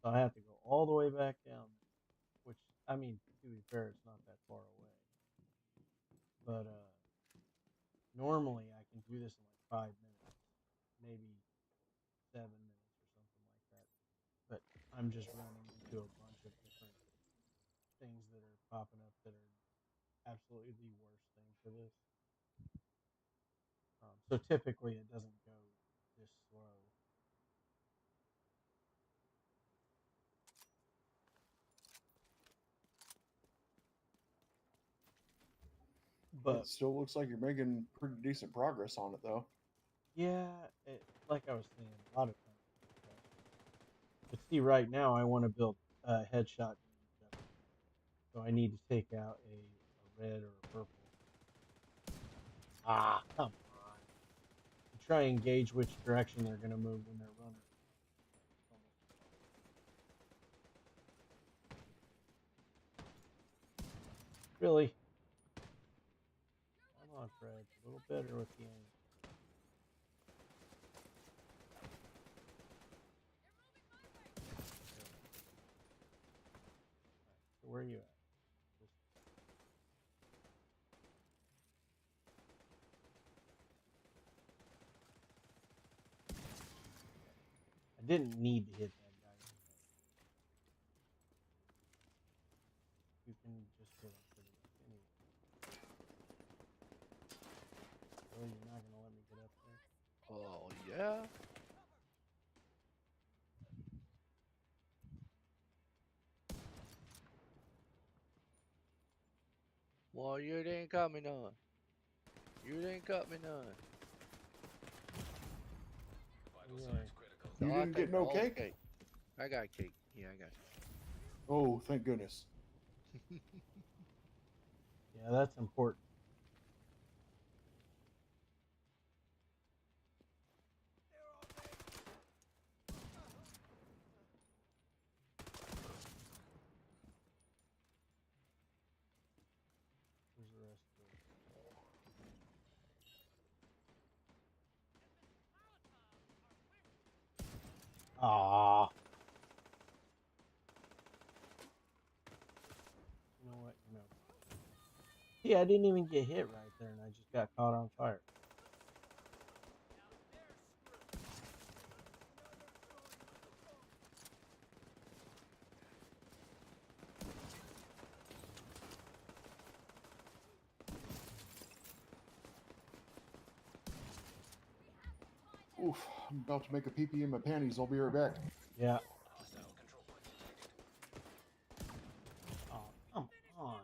So I have to go all the way back down there. Which, I mean, to be fair, it's not that far away. But normally I can do this in like 5 minutes, maybe 7 minutes or something like that. But I'm just running into a bunch of different things that are popping up that are absolutely the worst thing for this. So typically it doesn't go this slow. It But still looks like you're making pretty decent progress on it, though. yeah, like I was saying, a lot of times it's frustrating. But see, right now I want to build headshot damage up again. So I need to take out a red or a purple. Ah, come on. To try and gauge which direction they're going to move when they're running. It's almost impossible. Really? Come on, Fred. A little better with the aim. There we go. Alright, so where are you at? This, I didn't need to hit that guy in the head. You can just hit him pretty much anywhere. Really, you're not going to let me get up there? Oh, yeah? Well, you didn't cut me none. You didn't cut me none. Vital Yay. signs critical. You No, I didn't get think, no oh, cake? cake. I got cake. Yeah, I got Oh, thank goodness. you. Yeah, that's important. Where's the rest of this? Ah. You know what? No. See, I didn't even get hit right there, and I just got caught on fire. Oof, I'm about to make a pee-pee in my panties. I'll be right back. Yeah. Hostile control point detected. Oh, come on.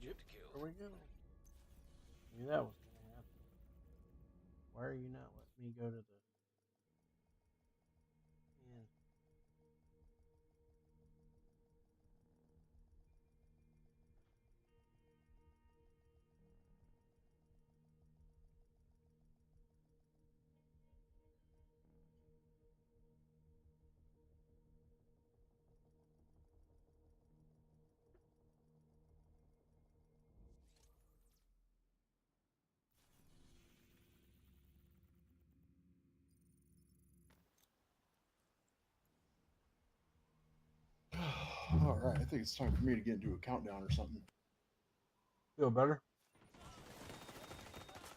Object killed. There we go. Knew that was gonna happen. Why are you not letting me go to the? Man. All right, I think it's time for me to get into a countdown or something. Feel better?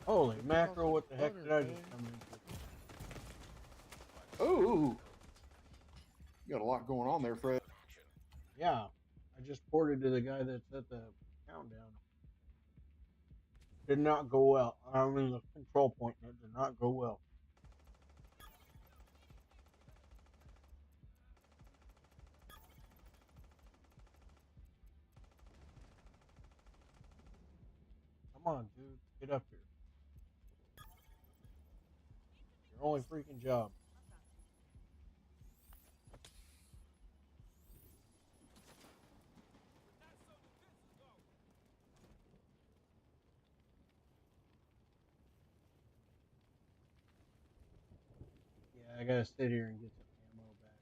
Holy mackerel! What the heck Butter, did I man. just come into? Oh, you got a lot going on there, Fred. Action. Yeah, I just ported to the guy that's at the countdown. Did not go well. I'm in the control point and it did not go well. Come on, dude. Get up here. Your only freaking job. Yeah, I gotta sit here and get some ammo back.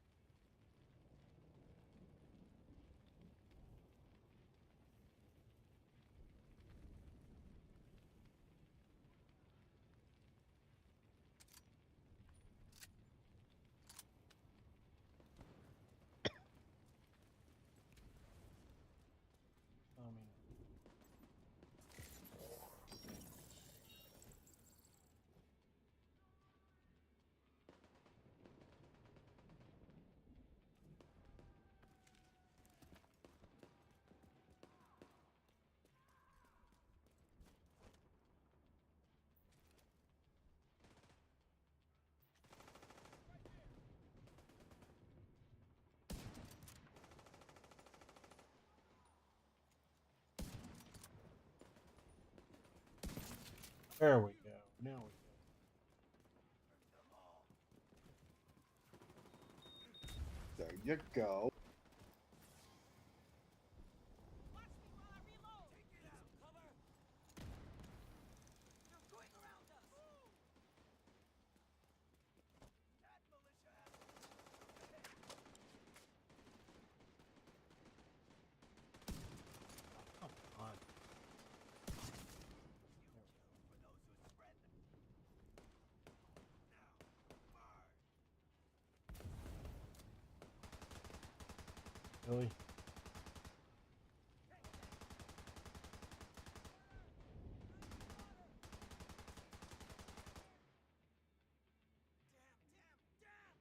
I mean, there we go. Now we go. There you go. Watch me while I reload. Take it out. Cover. They're going around us. That militia has. Oh, come on. For those who spread them. Now, fire. Really? Damn. They're open.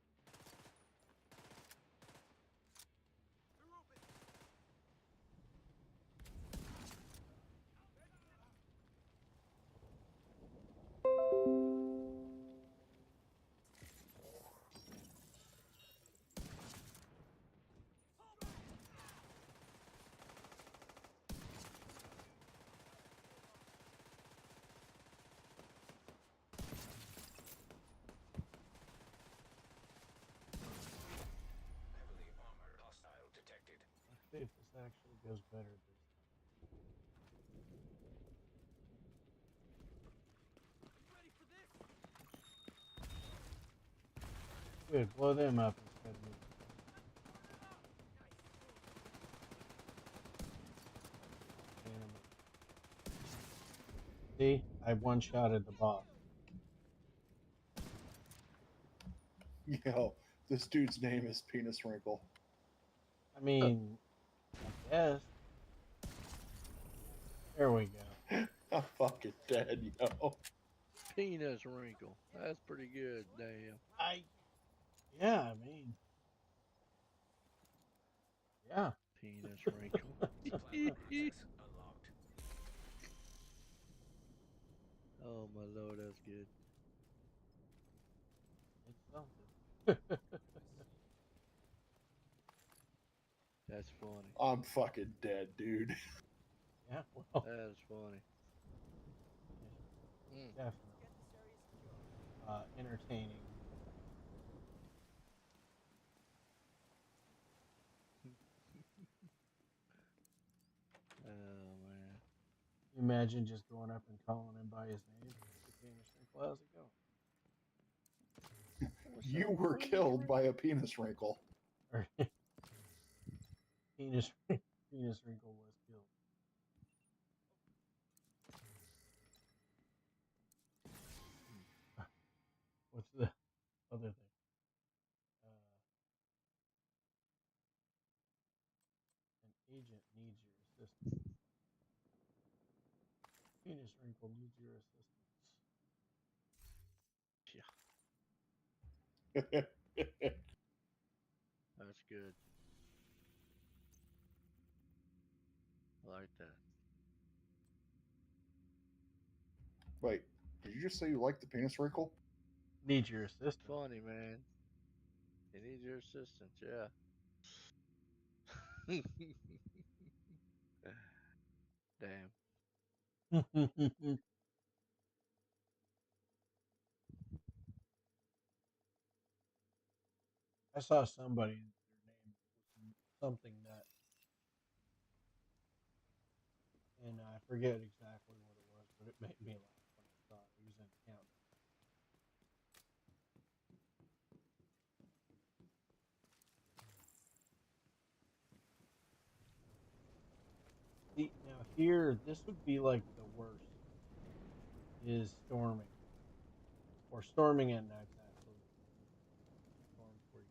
Heavily armored hostile detected. Let's see if this actually goes better this Ready for this? time. Good. Blow them up instead of me. Animal. See? I one-shotted the boss. Yo, this dude's name is Penis Wrinkle. I mean, I guess. There we go. I'm fucking dead, yo. Penis wrinkle. That's pretty good. Damn. Yeah, I mean, yeah. Penis wrinkle. Supply access unlocked. Oh my lord, that's good. It's something. That's funny. I'm fucking dead, dude. Yeah, well, That is funny. yeah, Mm. definitely Get this area secure. entertaining. Oh man. Imagine just going up and calling him by his name. Hey, penis wrinkle, how's it going? What's You up, were penis killed by wrinkle? a penis wrinkle. Or penis penis wrinkle was killed. What's the other thing? An agent needs your assistance. Penis wrinkle needs your assistance. Yeah, that's good. I like that. Wait, did you just say you like the penis wrinkle? Needs your It's assistance. funny, man. He needs your assistance. Yeah. Damn. I saw somebody their name was something that, and I forget exactly what it was, but it made me laugh when I saw it. He was in accounting. See, now here, this would be like the worst is storming or storming at night's absolute storm for you.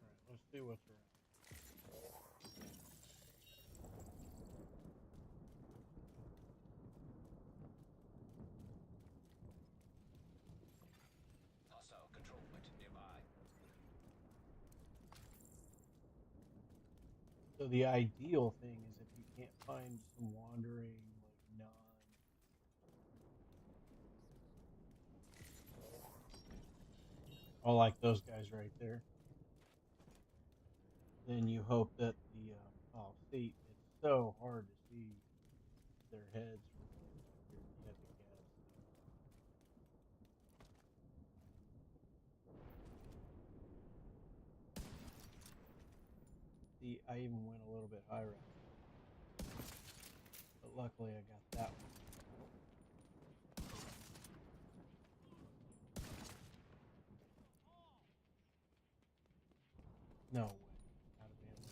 All right, let's see what's around. Hostile control point nearby. So the ideal thing is if you can't find some wandering like non, oh, like those guys right there, then you hope that the oh, see, it's so hard to see their heads from here. You have to guess. See, I even went a little bit higher on that, but luckily I got that one. No way, out of ammo.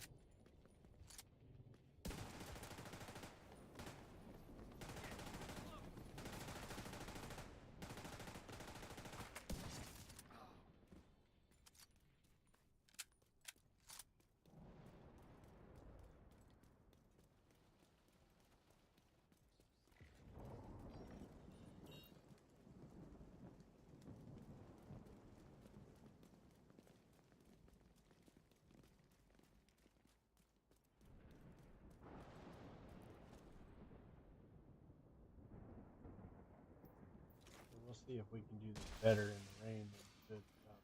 So we'll see if we can do this better in the rain than we could without.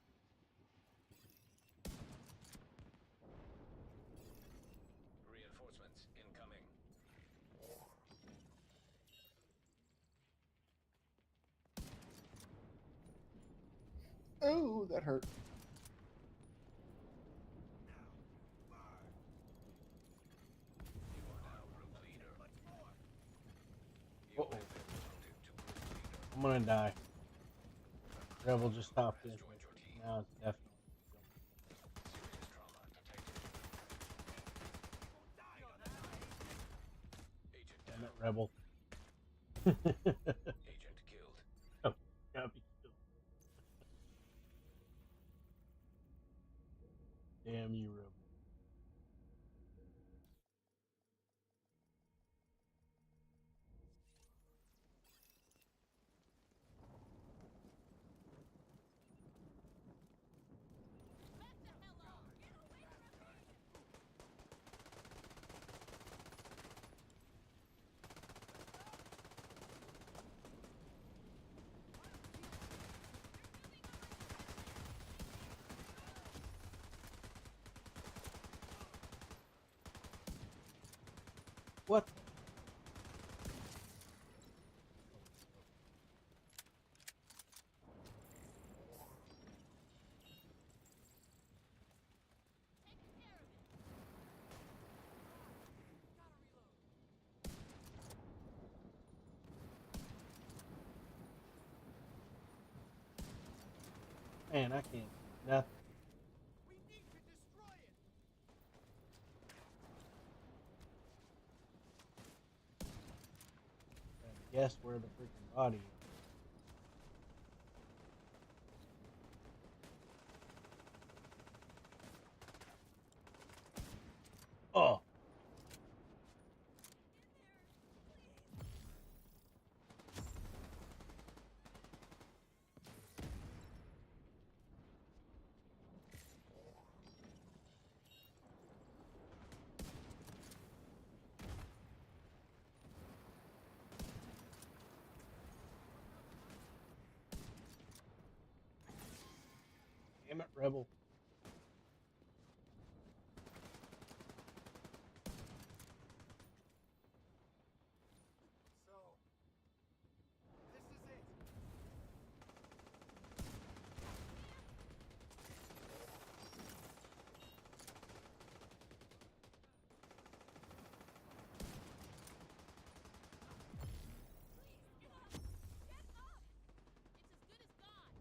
Reinforcements incoming. Oh, that hurt. You are now group leader. Uh You oh, have been promoted to group leader. I'm gonna die. Rebel just stopped Has in. joined your team. Now it's definitely still. Serious trauma detected. Agent Damn it, down. Rebel. Agent killed. Oh, gotta be killed. Damn you, Rebel. Back the hell off! What? Taking care of it. Gotta reload. Man, I can't see nothing. We need to destroy it. Trying to guess where the freaking body is. Oh, damn it, Rebel. So, this is it. Please, get up! Get up! It's as good as gone.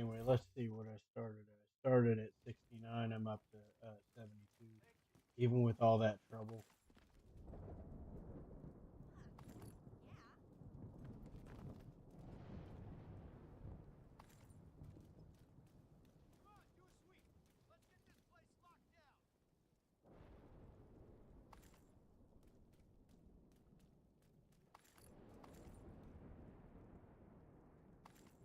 Anyway, let's see what I started at. I started at 69. I'm up to 72, even with all that trouble. Come on, do a sweep. Let's get this place locked down.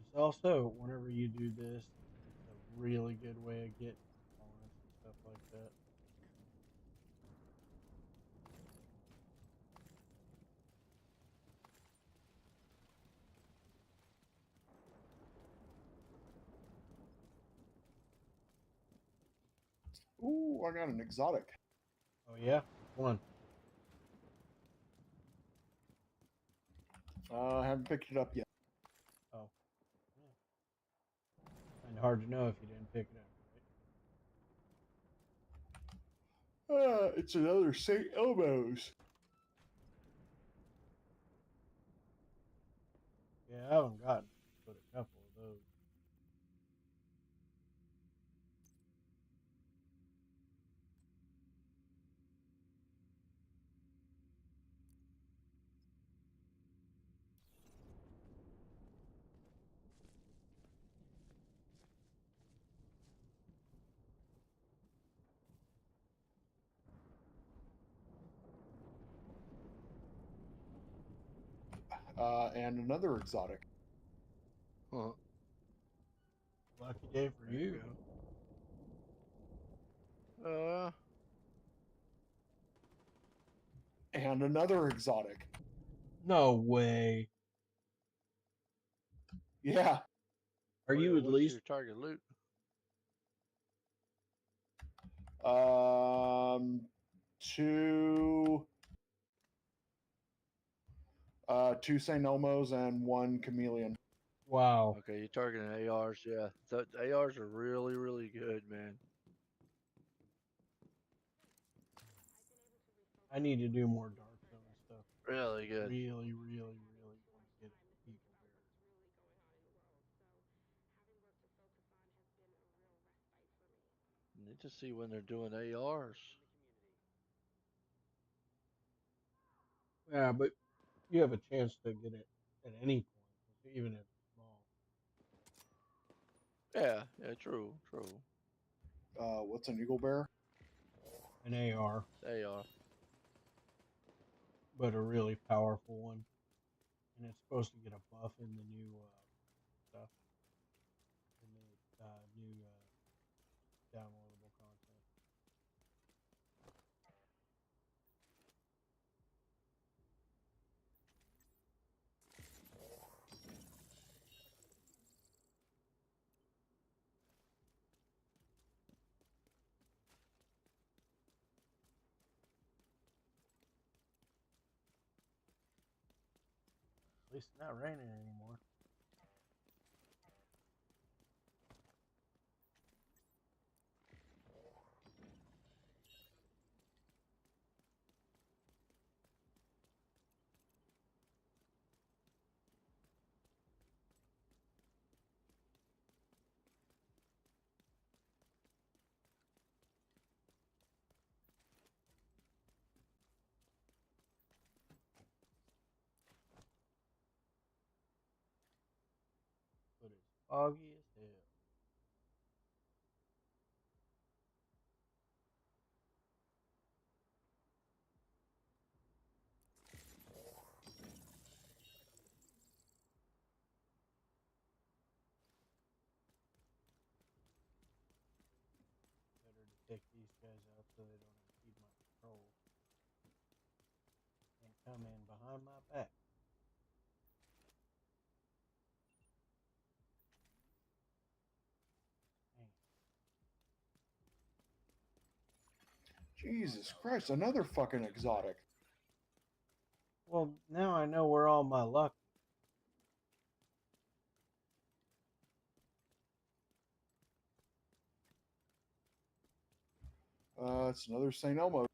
It's also, whenever you do this, it's a really good way of getting components and stuff like that. Ooh, I got an exotic. Oh yeah, which one? I haven't picked it up yet. Oh, yeah. Kind of hard to know if you didn't pick it up, right? It's another St. Elmo's. Yeah, I haven't gotten but a couple of those. And another exotic. Huh. Lucky day for There you. you go. And another exotic. No way. Yeah. Are you at What's least? your target loot? Um, two. Two St. Elmo's and one chameleon. Wow. Okay, you're targeting ARs. Yeah, the ARs are really, really good, man. I need to do more Dark Zone stuff. Really good. Really, really, really want to get Eagle Bear. Need to see when they're doing ARs. Yeah, but you have a chance to get it at any point, even if it's small. Yeah, yeah, true, true. What's an eagle bear? An AR, AR. but a really powerful one. And it's supposed to get a buff in the new stuff, in the new downloadable content. At least it's not raining anymore. But it's foggy as hell. Better to take these guys out so they don't impede my patrol and come in behind my back. Dang. Jesus Christ, another fucking exotic. Well, now I know where all my luck is. It's another St. Elmo.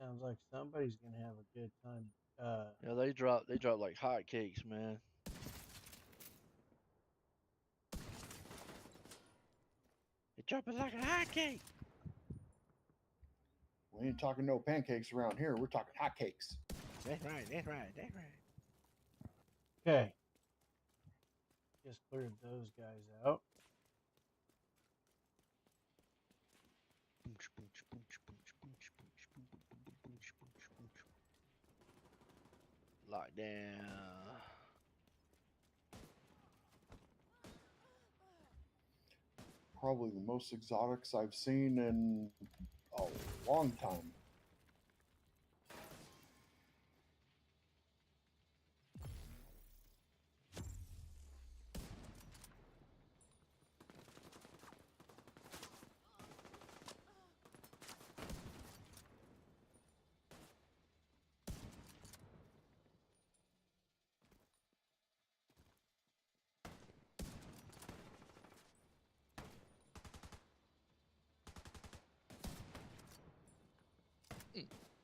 Sounds like somebody's gonna have a good time. Yeah, they drop like hotcakes, man. jumping like a hot cake. We ain't talking no pancakes around here. We're talking hotcakes. That's right. That's right. That's right. Okay. Just cleared those guys out. Boonch, boonch, boonch, boonch, boonch, boonch, boonch, boonch, boonch, boonch, boonch. Lockdown. Probably the most exotics I've seen in a long time.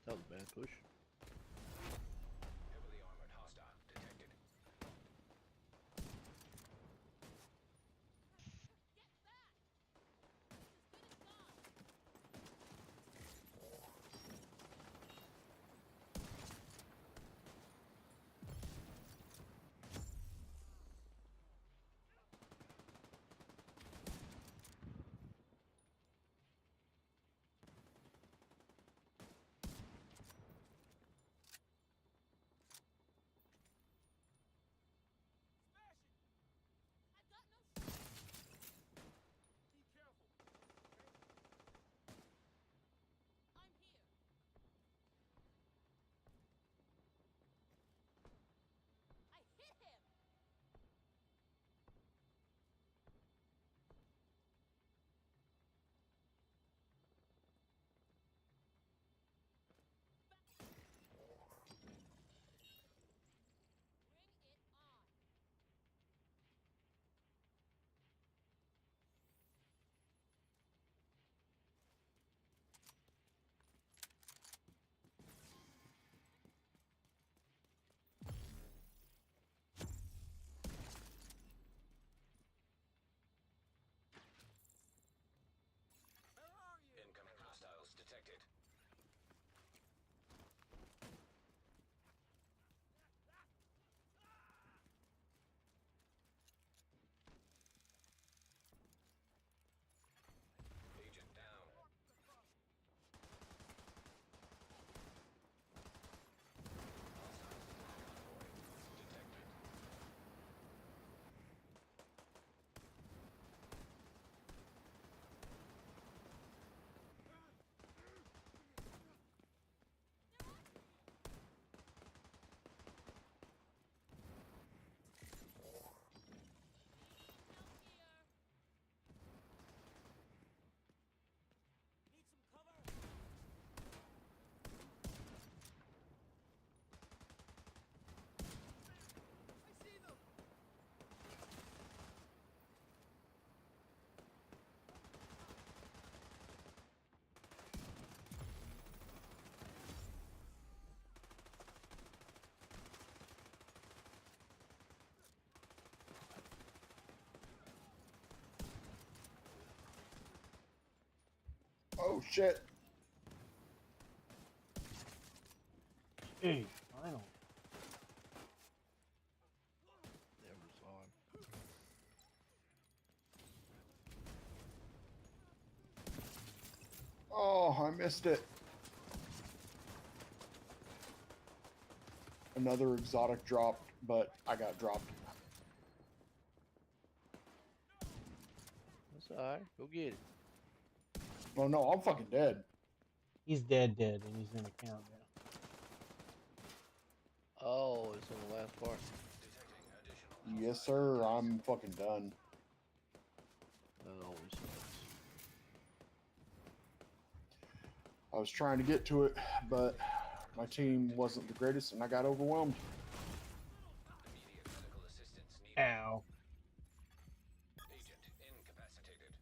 That was a bad push. Heavily armored hostile detected. Get back! It's as good as gone. Smash it! I've got no shot. Be careful. I'm here. I hit him. Bring it on. Where are you? Incoming hostiles detected. Agent down. Detected. Help here. Need some cover? I see them! Oh shit! Hey, finally. Never saw him. Oh, I missed it. Another exotic dropped, but I got dropped. That's alright. Go get it. Oh no, I'm fucking dead. He's dead, and he's in a countdown. Oh, it's on the last part. Detecting additional Yes, hostile sir. contacts. I'm fucking done. That always sucks. I was trying to get to it, but my team wasn't the greatest, and I got overwhelmed. Immediate medical assistance needed. Ow. Agent incapacitated.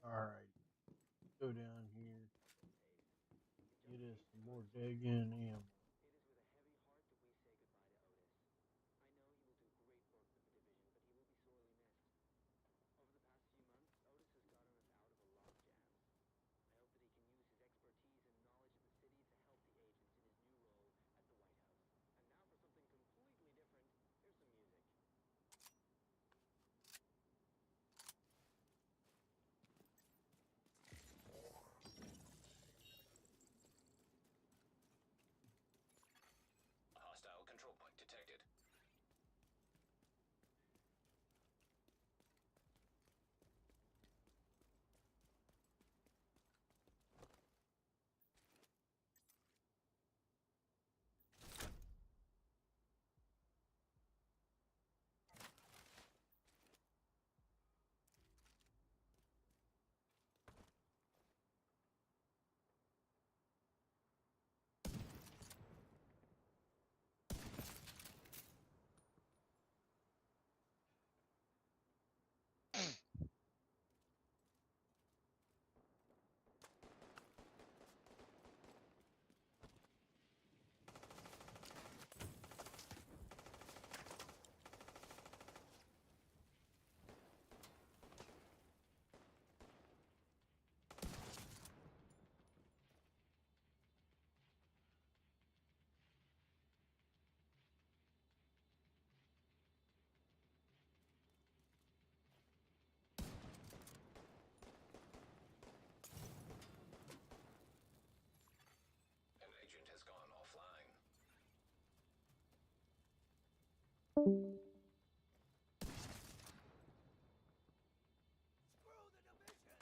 All right, go down here. Get us some more digging ammo. It is with a heavy heart that we say goodbye to Otis. I know he will do great work with the division, but he will be sorely missed. Over the past few months, Otis has gotten us out of a lot of jams. I hope that he can use his expertise and knowledge of the city to help the agents in his new role at the White House. And now for something completely different, here's some music. Hostile control point detected. An agent has gone offline. Screw the division!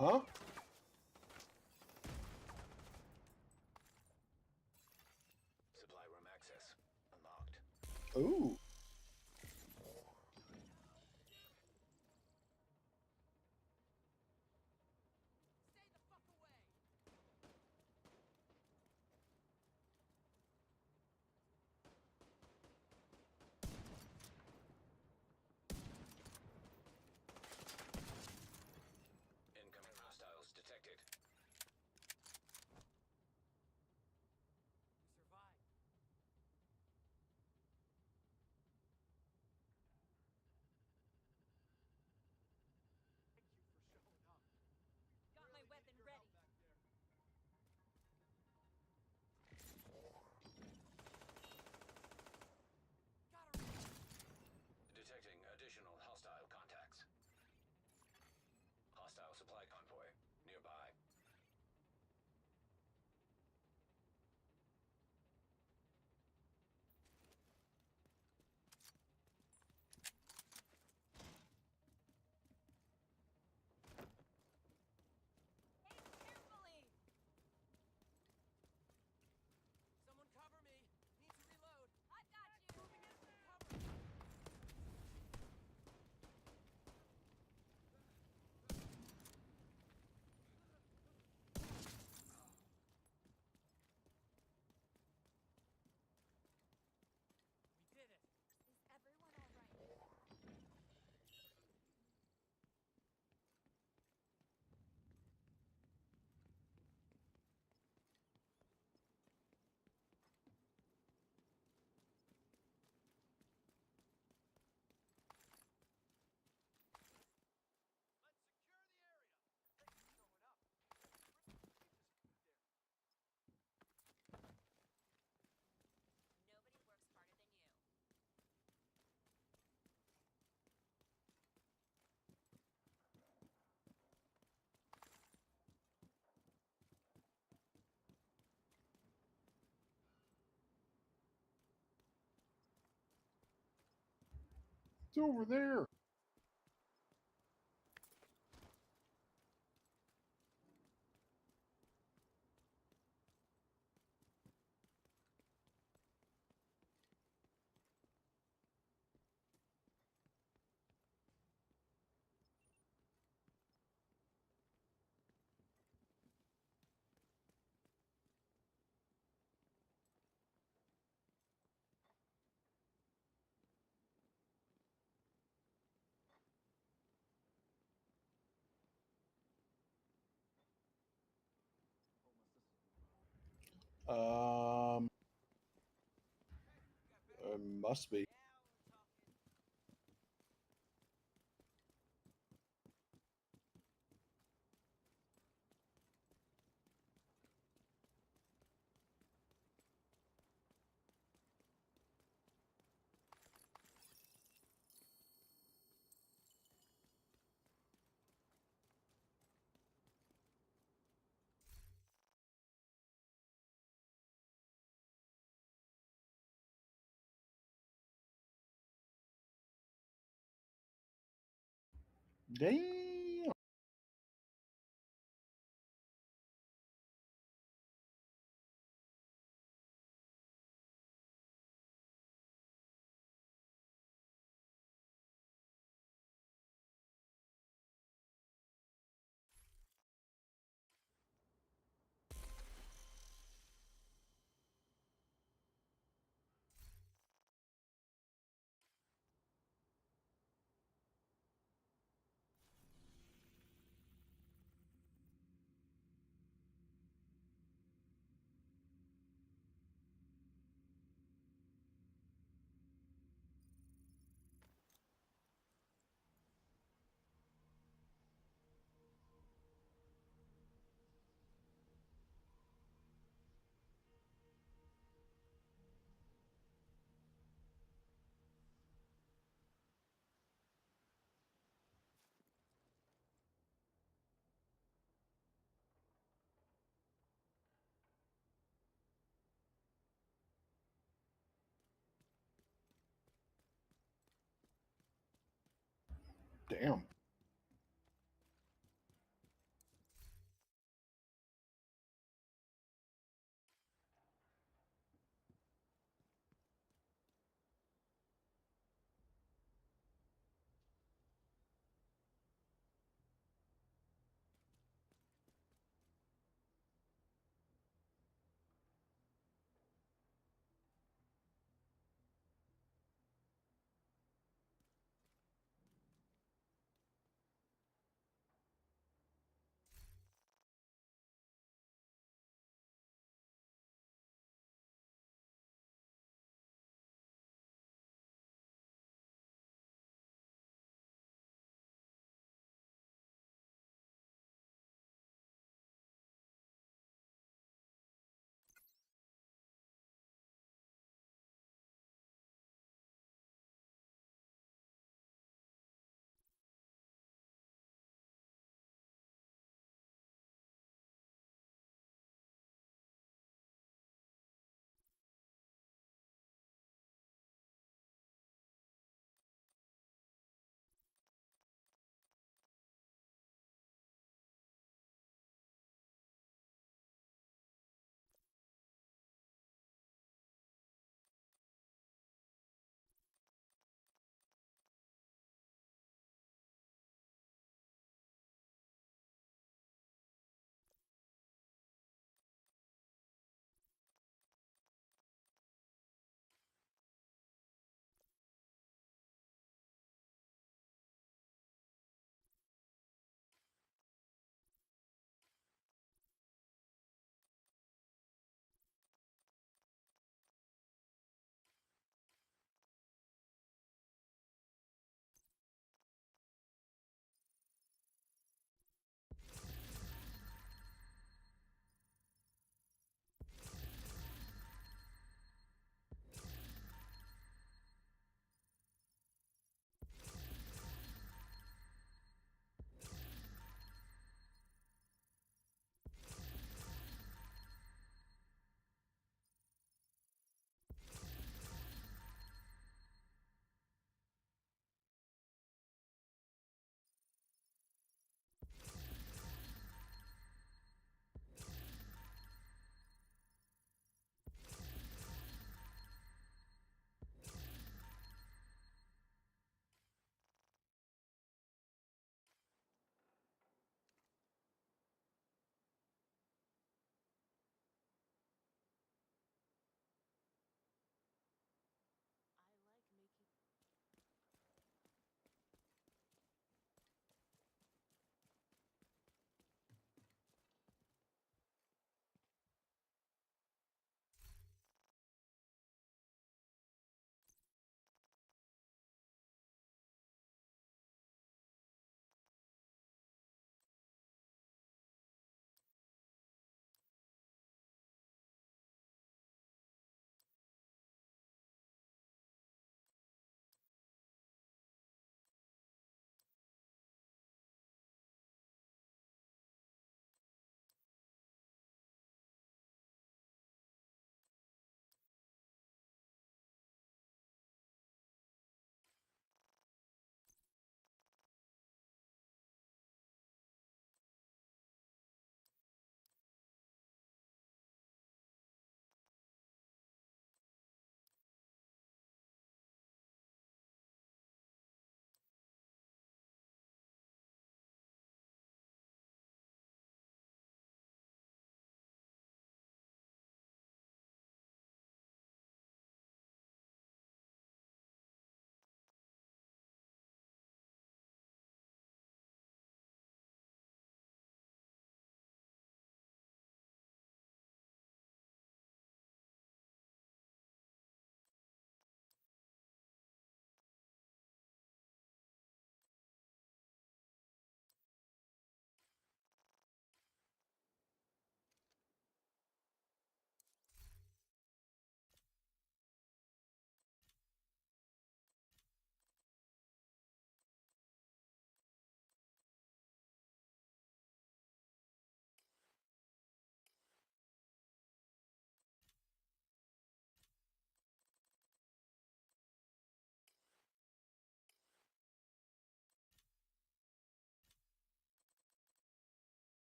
Huh? Supply room access unlocked. Ooh. Stay the fuck away! Incoming hostiles detected. We survived. Thank you for showing up. Got my Really weapon needed your ready. help back there. Gotta Detecting additional hostile contacts. Hostile supply convoy nearby. Aim carefully. Someone cover me. Need to reload. I've got you. Moving in. Cover. We did it. Is everyone all right? Let's secure the area. Thanks for showing up. Keep this there. Nobody works harder than you. It's over there. Um, Okay, we got better. must be. Now we're talking. Damn. Damn.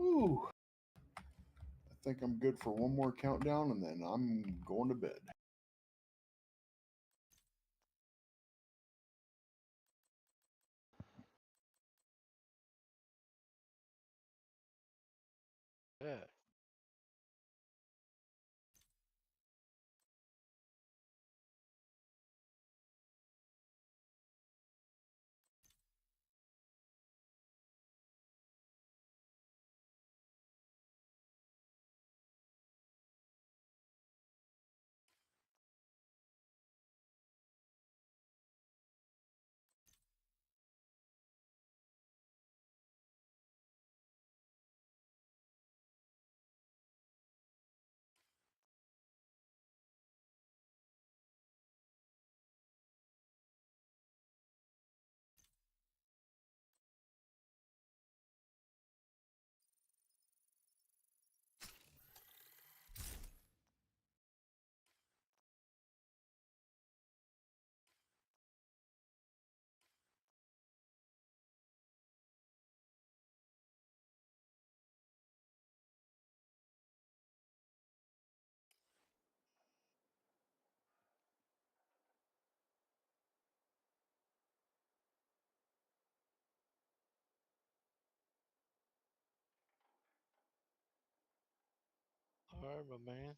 Ooh. I think I'm good for one more countdown, and then I'm going to bed. Yeah. All right, my man.